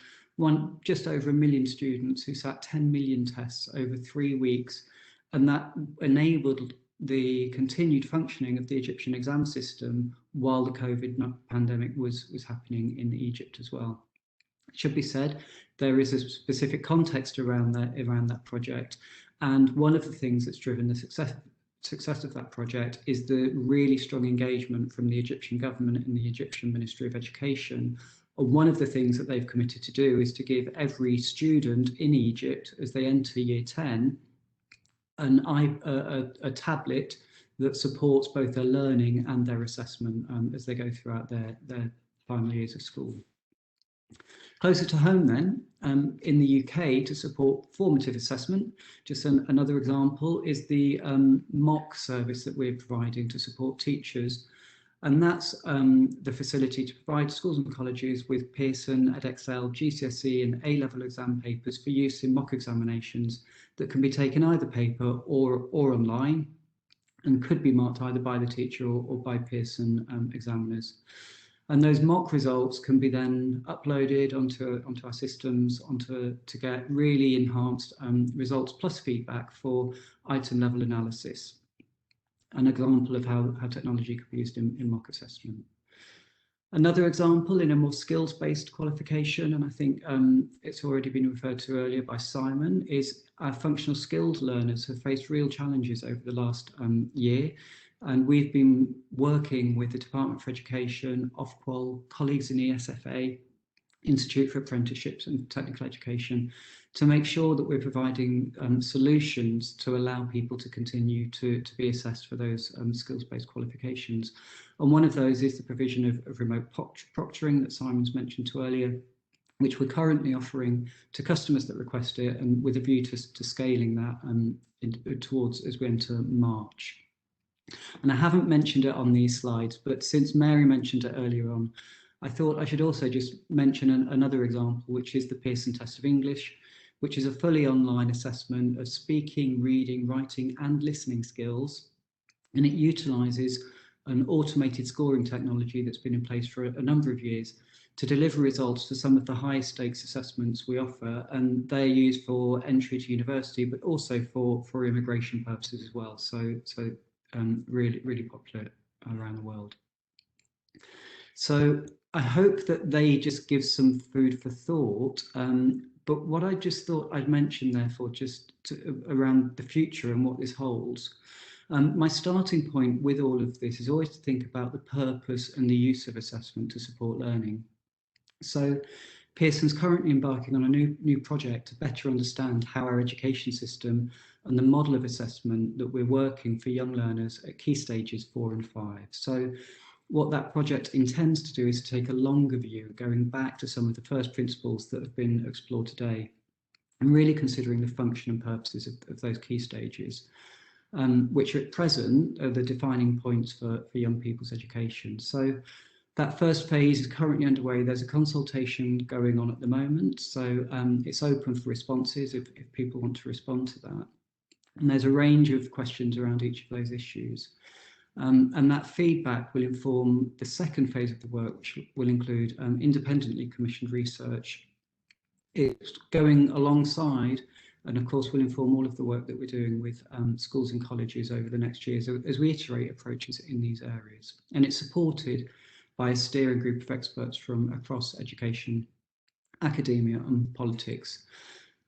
just over 1 million students who sat 10 million tests over 3 weeks. And that enabled the continued functioning of the Egyptian exam system while the COVID pandemic was happening in Egypt as well. It should be said, there is a specific context around that project. And one of the things that's driven the success of that project is the really strong engagement from the Egyptian government and the Egyptian Ministry of Education. One of the things that they've committed to do is to give every student in Egypt, as they enter year 10, a tablet that supports both their learning and their assessment as they go throughout their final years of school. Closer to home then, in the UK, to support formative assessment, just another example is the mock service that we're providing to support teachers. And that's the facility to provide schools and colleges with Pearson, Edexcel, GCSE and A-level exam papers for use in mock examinations that can be taken either paper or online and could be marked either by the teacher or by Pearson examiners. And those mock results can be then uploaded onto our systems to get really enhanced results plus feedback for item level analysis. An example of how technology could be used in mock assessment. Another example in a more skills-based qualification, and I think it's already been referred to earlier by Simon, is our functional skills learners have faced real challenges over the last year. And we've been working with the Department for Education, Ofqual, colleagues in ESFA, Institute for Apprenticeships and Technical Education, to make sure that we're providing solutions to allow people to continue to be assessed for those skills-based qualifications. And one of those is the provision of remote proctoring that Simon's mentioned to earlier, which we're currently offering to customers that request it, and with a view to scaling that towards as we enter March. And I haven't mentioned it on these slides, but since Mary mentioned it earlier on, I thought I should also just mention another example, which is the Pearson Test of English, which is a fully online assessment of speaking, reading, writing and listening skills. And it utilises an automated scoring technology that's been in place for a number of years to deliver results for some of the highest stakes assessments we offer. And they're used for entry to university, but also for immigration purposes as well. So really, really popular around the world. So I hope that they just give some food for thought. But what I just thought I'd mention, therefore, around the future and what this holds. My starting point with all of this is always to think about the purpose and the use of assessment to support learning. So Pearson's currently embarking on a new project to better understand how our education system and the model of assessment that we're working for young learners at key stages 4 and 5. So what that project intends to do is to take a longer view, going back to some of the first principles that have been explored today, and really considering the function and purposes of those key stages, which at present are the defining points for young people's education. So that first phase is currently underway. There's a consultation going on at the moment, so it's open for responses if people want to respond to that. And there's a range of questions around each of those issues. And that feedback will inform the second phase of the work, which will include independently commissioned research. It's going alongside, and of course will inform all of the work that we're doing with schools and colleges over the next years as we iterate approaches in these areas. And it's supported by a steering group of experts from across education, academia and politics.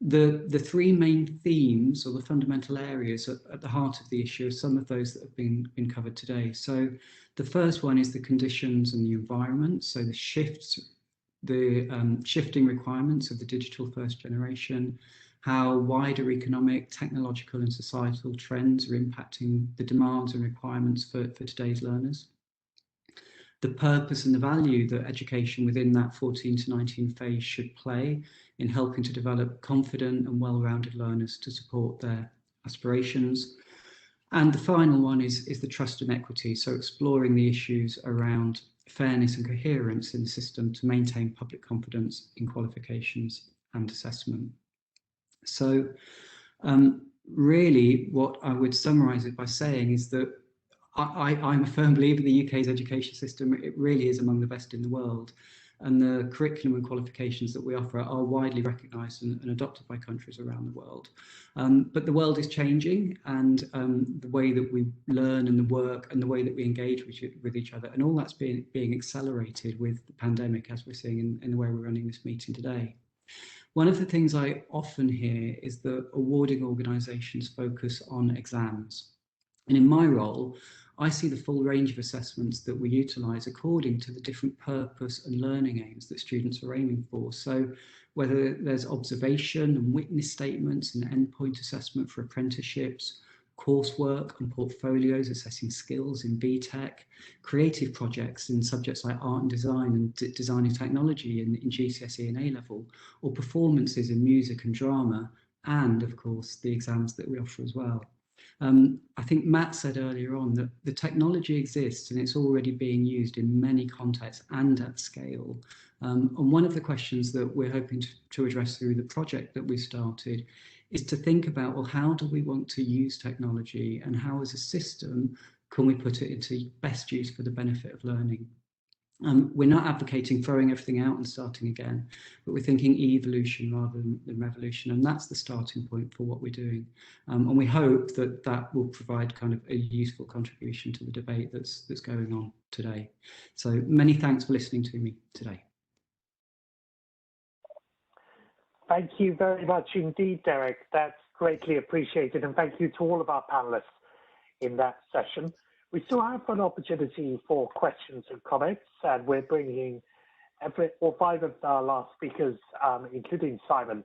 The three main themes, or the fundamental areas at the heart of the issue, are some of those that have been covered today. So the first one is the conditions and the environment, so the shifting requirements of the digital first generation, how wider economic, technological and societal trends are impacting the demands and requirements for today's learners. The purpose and the value that education within that 14 to 19 phase should play in helping to develop confident and well-rounded learners to support their aspirations. And the final one is the trust and equity, so exploring the issues around fairness and coherence in the system to maintain public confidence in qualifications and assessment. So really what I would summarise it by saying is that I'm a firm believer the UK's education system, it really is among the best in the world. And the curriculum and qualifications that we offer are widely recognised and adopted by countries around the world. But the world is changing, and the way that we learn and the work and the way that we engage with each other, and all that's being accelerated with the pandemic, as we're seeing in the way we're running this meeting today. One of the things I often hear is that awarding organisations focus on exams. And in my role, I see the full range of assessments that we utilise according to the different purpose and learning aims that students are aiming for. So whether there's observation and witness statements and endpoint assessment for apprenticeships, coursework and portfolios assessing skills in BTEC, creative projects in subjects like art and design and design and technology in GCSE and A-level, or performances in music and drama, and of course the exams that we offer as well. I think Matt said earlier on that the technology exists and it's already being used in many contexts and at scale. And one of the questions that we're hoping to address through the project that we started is to think about, well, how do we want to use technology, and how as a system can we put it into best use for the benefit of learning? We're not advocating throwing everything out and starting again, but we're thinking evolution rather than revolution, and that's the starting point for what we're doing. And we hope that that will provide kind of a useful contribution to the debate that's going on today. So many thanks for listening to me today. Thank you very much indeed, Derek. That's greatly appreciated, and thank you to all of our panelists in that session. We still have an opportunity for questions and comments, and we're bringing all 5 of our last speakers, including Simon,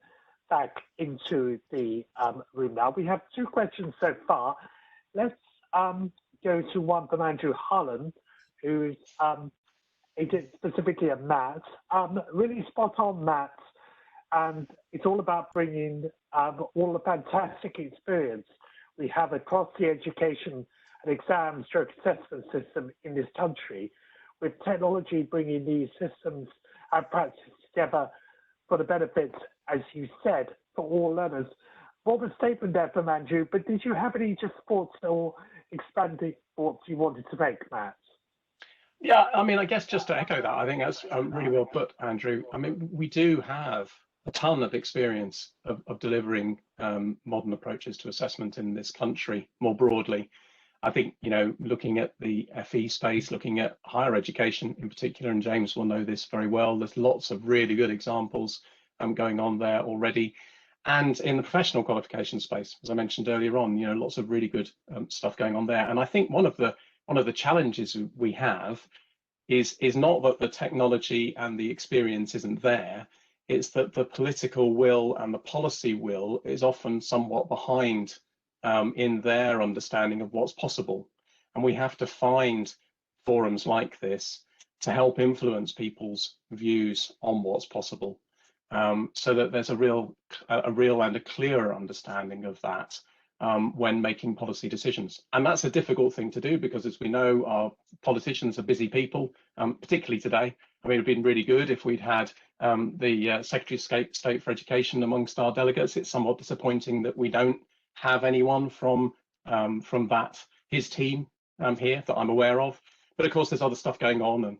back into the room now. We have 2 questions so far. Let's go to one from Andrew Holland, who's specifically a Matt. Really spot on, Matt. And it's all about bringing all the fantastic experience we have across the education and exam/assessment system in this country, with technology bringing these systems and practice together for the benefits, as you said, for all learners. More of a statement there from Andrew, but did you have any just thoughts or expanding thoughts you wanted to make, Matt? Yeah, I mean, I guess just to echo that, I think that's really well put, Andrew. I mean, we do have a ton of experience of delivering modern approaches to assessment in this country more broadly. I think, you know, looking at the FE space, looking at higher education in particular, and James will know this very well, there's lots of really good examples going on there already. And in the professional qualification space, as I mentioned earlier on, you know, lots of really good stuff going on there. And I think one of the challenges we have is not that the technology and the experience isn't there, it's that the political will and the policy will is often somewhat behind in their understanding of what's possible. And we have to find forums like this to help influence people's views on what's possible, so that there's a real and a clearer understanding of that when making policy decisions. And that's a difficult thing to do because, as we know, our politicians are busy people, particularly today. I mean, it'd been really good if we'd had the Secretary of State for Education amongst our delegates. It's somewhat disappointing that we don't have anyone from his team here that I'm aware of. But of course, there's other stuff going on, and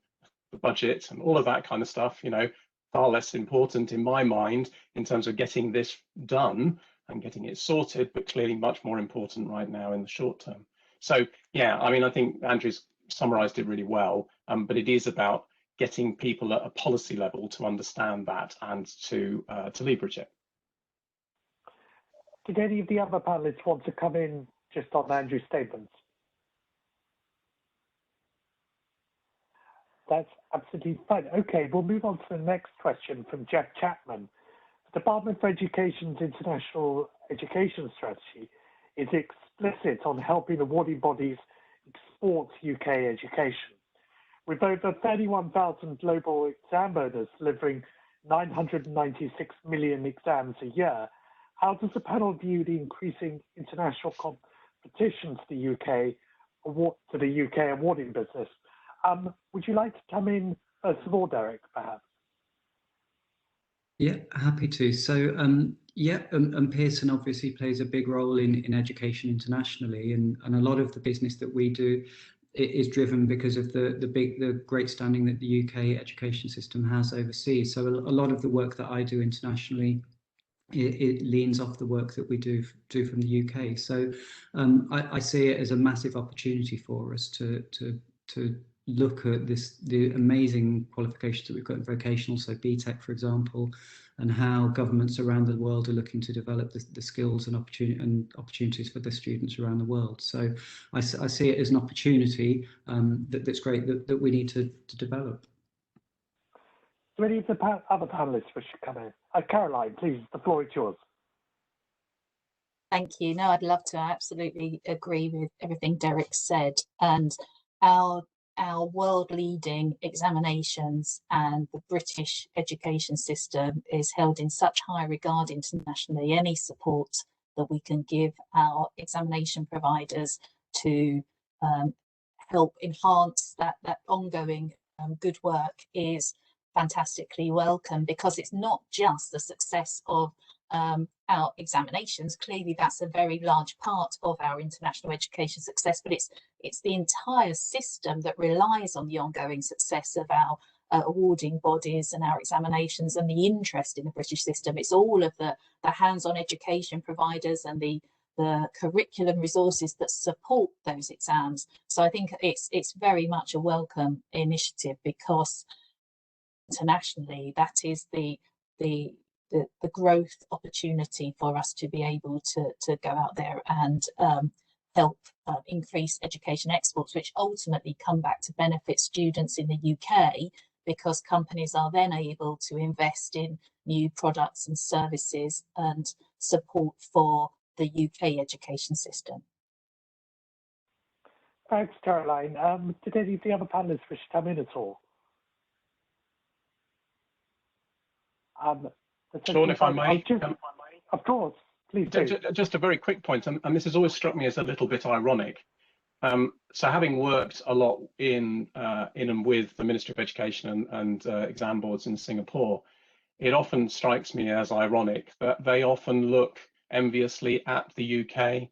the budget and all of that kind of stuff, you know, far less important in my mind in terms of getting this done and getting it sorted, but clearly much more important right now in the short term. So yeah, I mean, I think Andrew's summarized it really well, but it is about getting people at a policy level to understand that and to leverage it. Did any of the other panelists want to come in just on Andrew's statements? That's absolutely fine. Okay, we'll move on to the next question from Jeff Chapman. The Department for Education's International Education Strategy is explicit on helping awarding bodies export UK education. With over 31,000 global exam owners delivering 996 million exams a year, how does the panel view the increasing international competition to the UK awarding business? Would you like to come in first of all, Derek, perhaps? Yeah, happy to. So and Pearson obviously plays a big role in education internationally, and a lot of the business that we do is driven because of the great standing that the UK education system has overseas. So a lot of the work that I do internationally, it leans off the work that we do from the UK. So I see it as a massive opportunity for us to look at the amazing qualifications that we've got in vocational, so BTEC, for example, and how governments around the world are looking to develop the skills and opportunities for the students around the world. So I see it as an opportunity that's great that we need to develop. Do any of the other panelists wish to come in? Caroline, please, the floor is yours. Thank you. No, I'd love to. I absolutely agree with everything Derek said. And our world-leading examinations and the British education system is held in such high regard internationally. Any support that we can give our examination providers to help enhance that ongoing good work is fantastically welcome, because it's not just the success of our examinations, clearly that's a very large part of our international education success, but it's the entire system that relies on the ongoing success of our awarding bodies and our examinations and the interest in the British system. It's all of the hands-on education providers and the curriculum resources that support those exams. So I think it's very much a welcome initiative, because internationally that is the growth opportunity for us to be able to go out there and help increase education exports, which ultimately come back to benefit students in the UK, because companies are then able to invest in new products and services and support for the UK education system. Thanks, Caroline. Did any of the other panelists wish to come in at all? Sean, if I may. Of course, please do. Just a very quick point, and this has always struck me as a little bit ironic. So having worked a lot in and with the Ministry of Education and exam boards in Singapore, it often strikes me as ironic that they often look enviously at the UK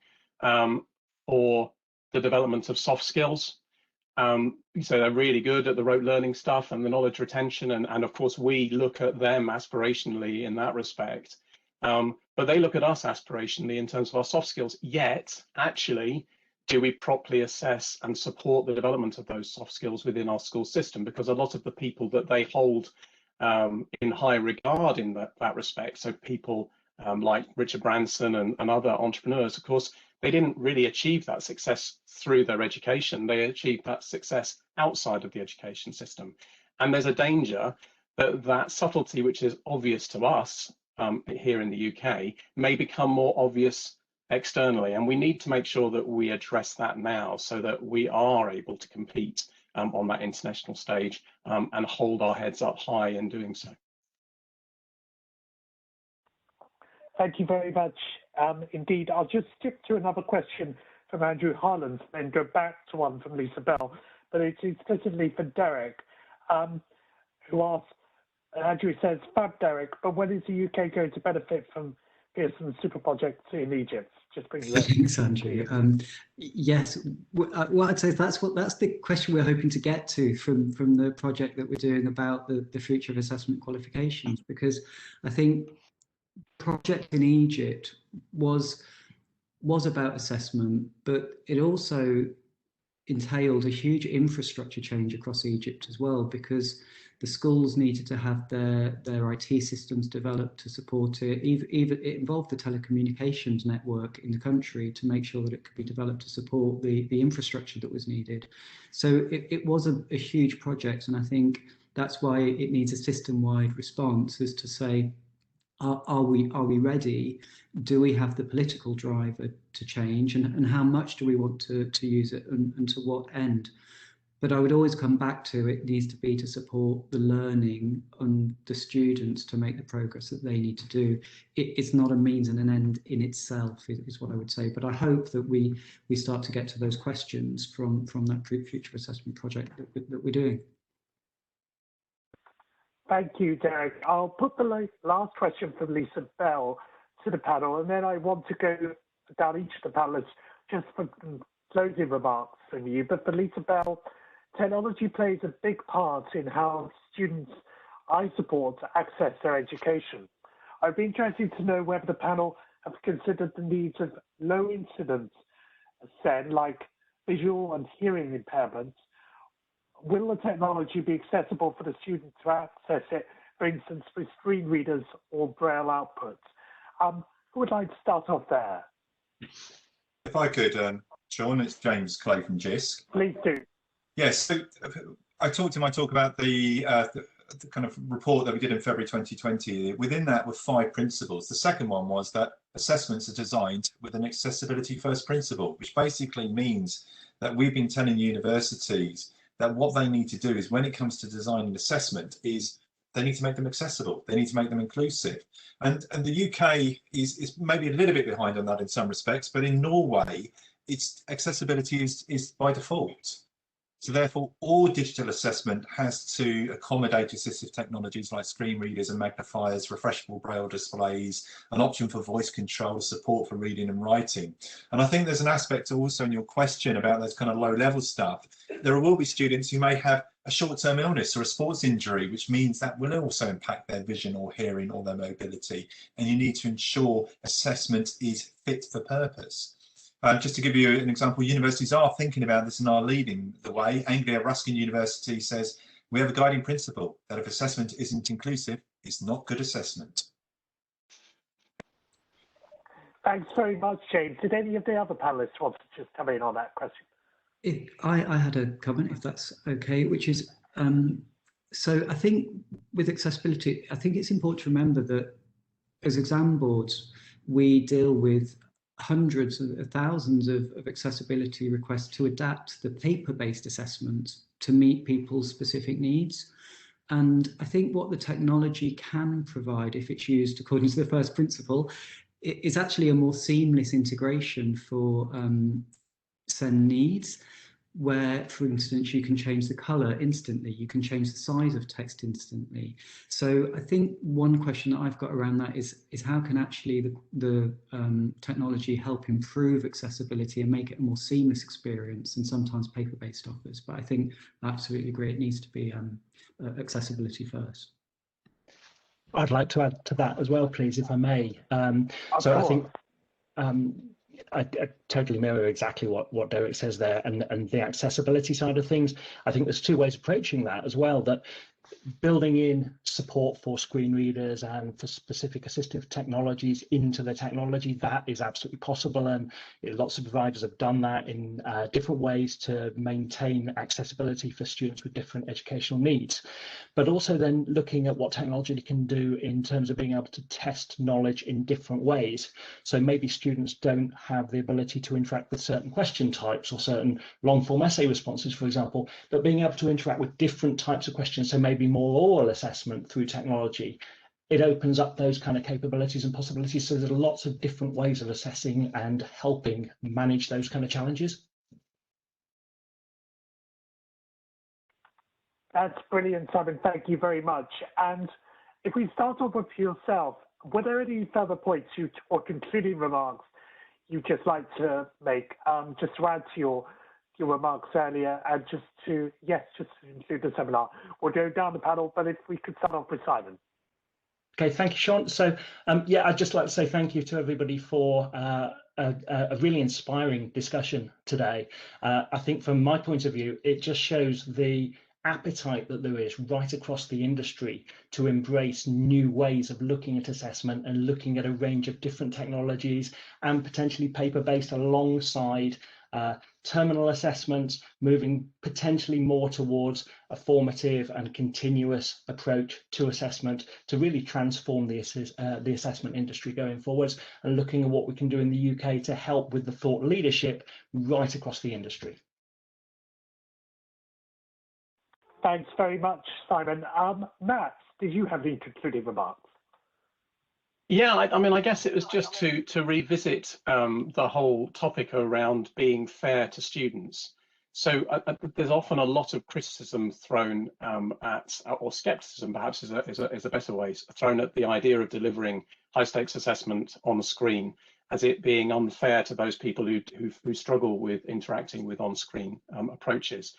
for the development of soft skills. So they're really good at the rote learning stuff and the knowledge retention, and of course we look at them aspirationally in that respect. But they look at us aspirationally in terms of our soft skills, yet actually do we properly assess and support the development of those soft skills within our school system? Because a lot of the people that they hold in high regard in that respect, so people like Richard Branson and other entrepreneurs, of course, they didn't really achieve that success through their education. They achieved that success outside of the education system. And there's a danger that that subtlety, which is obvious to us here in the UK, may become more obvious externally, and we need to make sure that we address that now so that we are able to compete on that international stage and hold our heads up high in doing so. Thank you very much. Indeed, I'll just skip to another question from Andrew Harland and then go back to one from Lisa Bell, but it's explicitly for Derek, who asks, Andrew says, "Fab, Derek, but when is the UK going to benefit from Pearson's super projects in Egypt?" Just bring you Thanks, Andrew. Yes, what I'd say is that's the question we're hoping to get to from the project that we're doing about the future of assessment qualifications, because I think project in Egypt was about assessment, but it also entailed a huge infrastructure change across Egypt as well, because the schools needed to have their IT systems developed to support it. Even it involved the telecommunications network in the country to make sure that it could be developed to support the infrastructure that was needed. So it was a huge project, and I think that's why it needs a system-wide response, is to say, are we ready? Do we have the political driver to change, and how much do we want to use it, and to what end? But I would always come back to, it needs to be to support the learning and the students to make the progress that they need to do. It's not a means and an end in itself, is what I would say. But I hope that we start to get to those questions from that future assessment project that we're doing. Thank you, Derek. I'll put the last question from Lisa Bell to the panel, and then I want to go down each of the panelists just for closing remarks from you. But for Lisa Bell, technology plays a big part in how students I support access their education. I'd be interested to know whether the panel have considered the needs of low incidence SEN, like visual and hearing impairments. Will the technology be accessible for the student to access it, for instance, with screen readers or braille outputs? Who would like to start off there? If I could, Sean, it's James Clay from GISC. Please do. Yes, so I talked in my talk about the kind of report that we did in February 2020. Within that were 5 principles. The second one was that assessments are designed with an accessibility first principle, which basically means that we've been telling universities that what they need to do is, when it comes to designing assessment, is they need to make them accessible. They need to make them inclusive. And the UK is maybe a little bit behind on that in some respects, but in Norway, its accessibility is by default. So therefore, all digital assessment has to accommodate assistive technologies like screen readers and magnifiers, refreshable braille displays, an option for voice control, support for reading and writing. And I think there's an aspect also in your question about those kind of low-level stuff. There will be students who may have a short-term illness or a sports injury, which means that will also impact their vision or hearing or their mobility. And you need to ensure assessment is fit for purpose. Just to give you an example, universities are thinking about this and are leading the way. Anglia Ruskin University says, we have a guiding principle that if assessment isn't inclusive, it's not good assessment. Thanks very much, James. Did any of the other panelists want to just come in on that question? I had a comment, if that's okay, which is, so I think with accessibility, I think it's important to remember that as exam boards, we deal with hundreds of thousands of accessibility requests to adapt the paper-based assessment to meet people's specific needs. And I think what the technology can provide, if it's used according to the first principle, is actually a more seamless integration for SEND needs, where, for instance, you can change the colour instantly, you can change the size of text instantly. So I think one question that I've got around that is how can actually the technology help improve accessibility and make it a more seamless experience than sometimes paper-based offers. But I think I absolutely agree, it needs to be accessibility first. I'd like to add to that as well, please, if I may. So I think I totally mirror exactly what Derek says there, and the accessibility side of things. I think there's two ways of approaching that as well, that building in support for screen readers and for specific assistive technologies into the technology, that is absolutely possible, and lots of providers have done that in different ways to maintain accessibility for students with different educational needs. But also then looking at what technology can do in terms of being able to test knowledge in different ways. So maybe students don't have the ability to interact with certain question types or certain long form essay responses, for example, but being able to interact with different types of questions, so maybe more oral assessment through technology, it opens up those kind of capabilities and possibilities. So there's lots of different ways of assessing and helping manage those kind of challenges. That's brilliant, Simon. Thank you very much. And if we start off with yourself, were there any further points or concluding remarks you'd just like to make, just to add to your remarks earlier, and just to include the seminar? We'll go down the panel, but if we could start off with Simon. Okay, thank you, Sean. So yeah, I'd just like to say thank you to everybody for a really inspiring discussion today. I think from my point of view, it just shows the appetite that there is right across the industry to embrace new ways of looking at assessment and looking at a range of different technologies and potentially paper-based alongside terminal assessments, moving potentially more towards a formative and continuous approach to assessment to really transform the assessment industry going forwards, and looking at what we can do in the UK to help with the thought leadership right across the industry. Thanks very much, Simon. Matt, did you have any concluding remarks? Yeah, I mean, I guess it was just to revisit the whole topic around being fair to students. So there's often a lot of criticism thrown at, or skepticism perhaps is a better way, thrown at the idea of delivering high stakes assessment on the screen, as it being unfair to those people who struggle with interacting with on-screen approaches.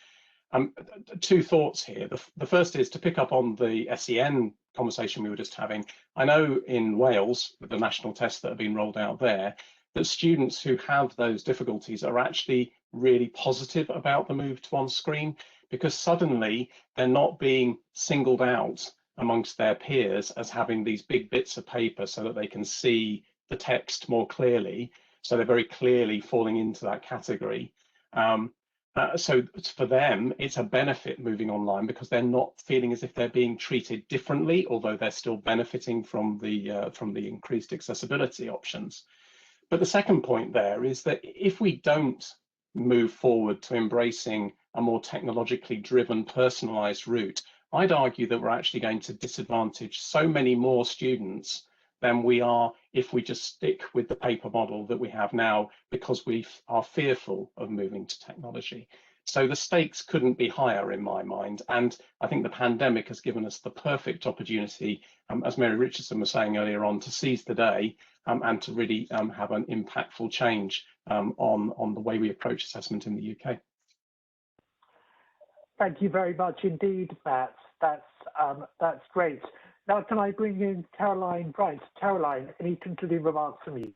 Two thoughts here. The first is to pick up on the SEN conversation we were just having. I know in Wales, with the national tests that have been rolled out there, that students who have those difficulties are actually really positive about the move to on-screen, because suddenly they're not being singled out amongst their peers as having these big bits of paper so that they can see the text more clearly. So they're very clearly falling into that category. So for them, it's a benefit moving online because they're not feeling as if they're being treated differently, although they're still benefiting from the increased accessibility options. But the second point there is that if we don't move forward to embracing a more technologically driven, personalised route, I'd argue that we're actually going to disadvantage so many more students than we are if we just stick with the paper model that we have now, because we are fearful of moving to technology. So the stakes couldn't be higher in my mind. And I think the pandemic has given us the perfect opportunity, as Mary Richardson was saying earlier on, to seize the day and to really have an impactful change on the way we approach assessment in the UK. Thank you very much indeed, Matt. That's great. Now, can I bring in Caroline Wright? Caroline, any concluding remarks from you?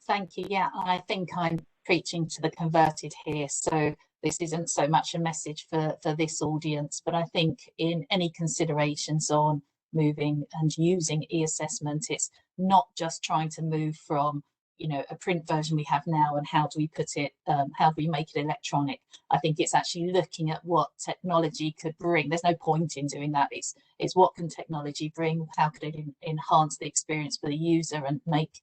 Thank you. Yeah, I think I'm preaching to the converted here. So this isn't so much a message for this audience, but I think in any considerations on moving and using e-assessment, it's not just trying to move from, you know, a print version we have now and how do we put it, how do we make it electronic. I think it's actually looking at what technology could bring. There's no point in doing that. It's what can technology bring? How could it enhance the experience for the user and make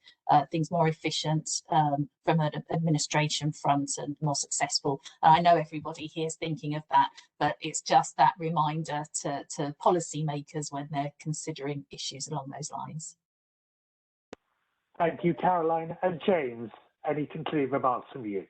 things more efficient from an administration front and more successful? I know everybody here is thinking of that, but it's just that reminder to policymakers when they're considering issues along those lines. Thank you, Caroline. And James, any concluding remarks from you?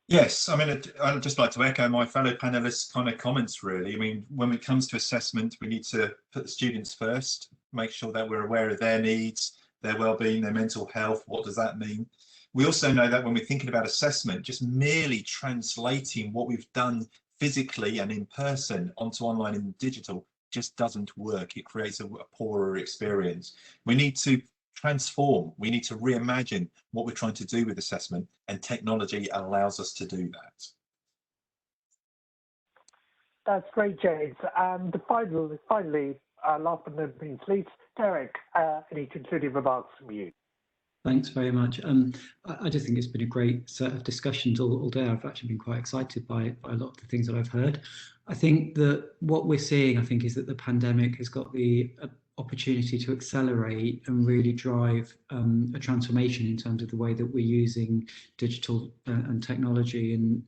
Yes, I mean, I'd just like to echo my fellow panelists' kind of comments, really. I mean, when it comes to assessment, we need to put the students first, make sure that we're aware of their needs, their well-being, their mental health. What does that mean? We also know that when we're thinking about assessment, just merely translating what we've done physically and in person onto online and digital just doesn't work. It creates a poorer experience. We need to transform. We need to reimagine what we're trying to do with assessment, and technology allows us to do that. That's great, James. And finally, last but not least, Derek, any concluding remarks from you? Thanks very much. I just think it's been a great set of discussions all day. I've actually been quite excited by a lot of the things that I've heard. I think that what we're seeing, is that the pandemic has got the opportunity to accelerate and really drive a transformation in terms of the way that we're using digital and technology. And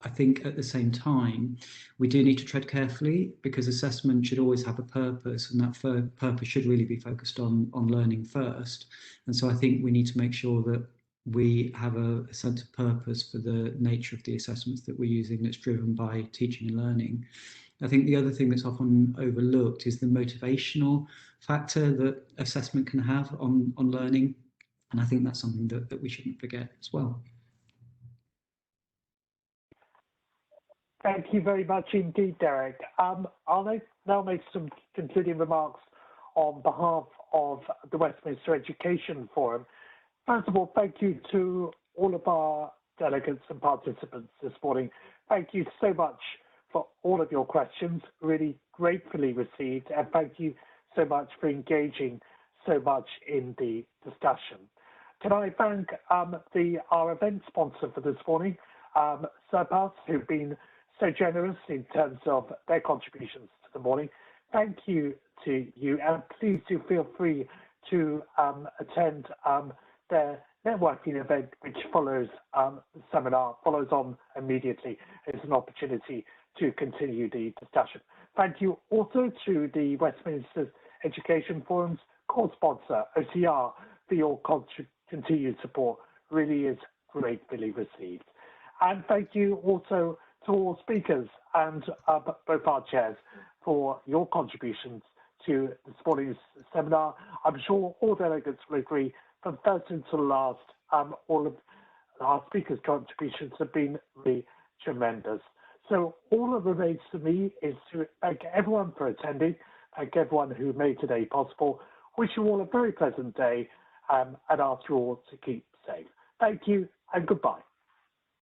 I think at the same time, we do need to tread carefully, because assessment should always have a purpose, and that purpose should really be focused on learning first. And so I think we need to make sure that we have a sense of purpose for the nature of the assessments that we're using that's driven by teaching and learning. I think the other thing that's often overlooked is the motivational factor that assessment can have on learning. And I think that's something that we shouldn't forget as well. Thank you very much indeed, Derek. I'll now make some concluding remarks on behalf of the Westminster Education Forum. First of all, thank you to all of our delegates and participants this morning. Thank you so much for all of your questions, really gratefully received, and thank you so much for engaging so much in the discussion. Can I thank our event sponsor for this morning, Surpass, who've been so generous in terms of their contributions to the morning. Thank you to you, and please do feel free to attend their networking event, which follows the seminar, follows on immediately. It's an opportunity to continue the discussion. Thank you also to the Westminster Education Forum's co-sponsor, OCR, for your continued support. Really is gratefully received. And thank you also to all speakers and both our chairs for your contributions to this morning's seminar. I'm sure all delegates will agree, from first until last, all of our speakers' contributions have been really tremendous. So all that remains to me is to thank everyone for attending, thank everyone who made today possible, wish you all a very pleasant day, and ask you all to keep safe. Thank you and goodbye.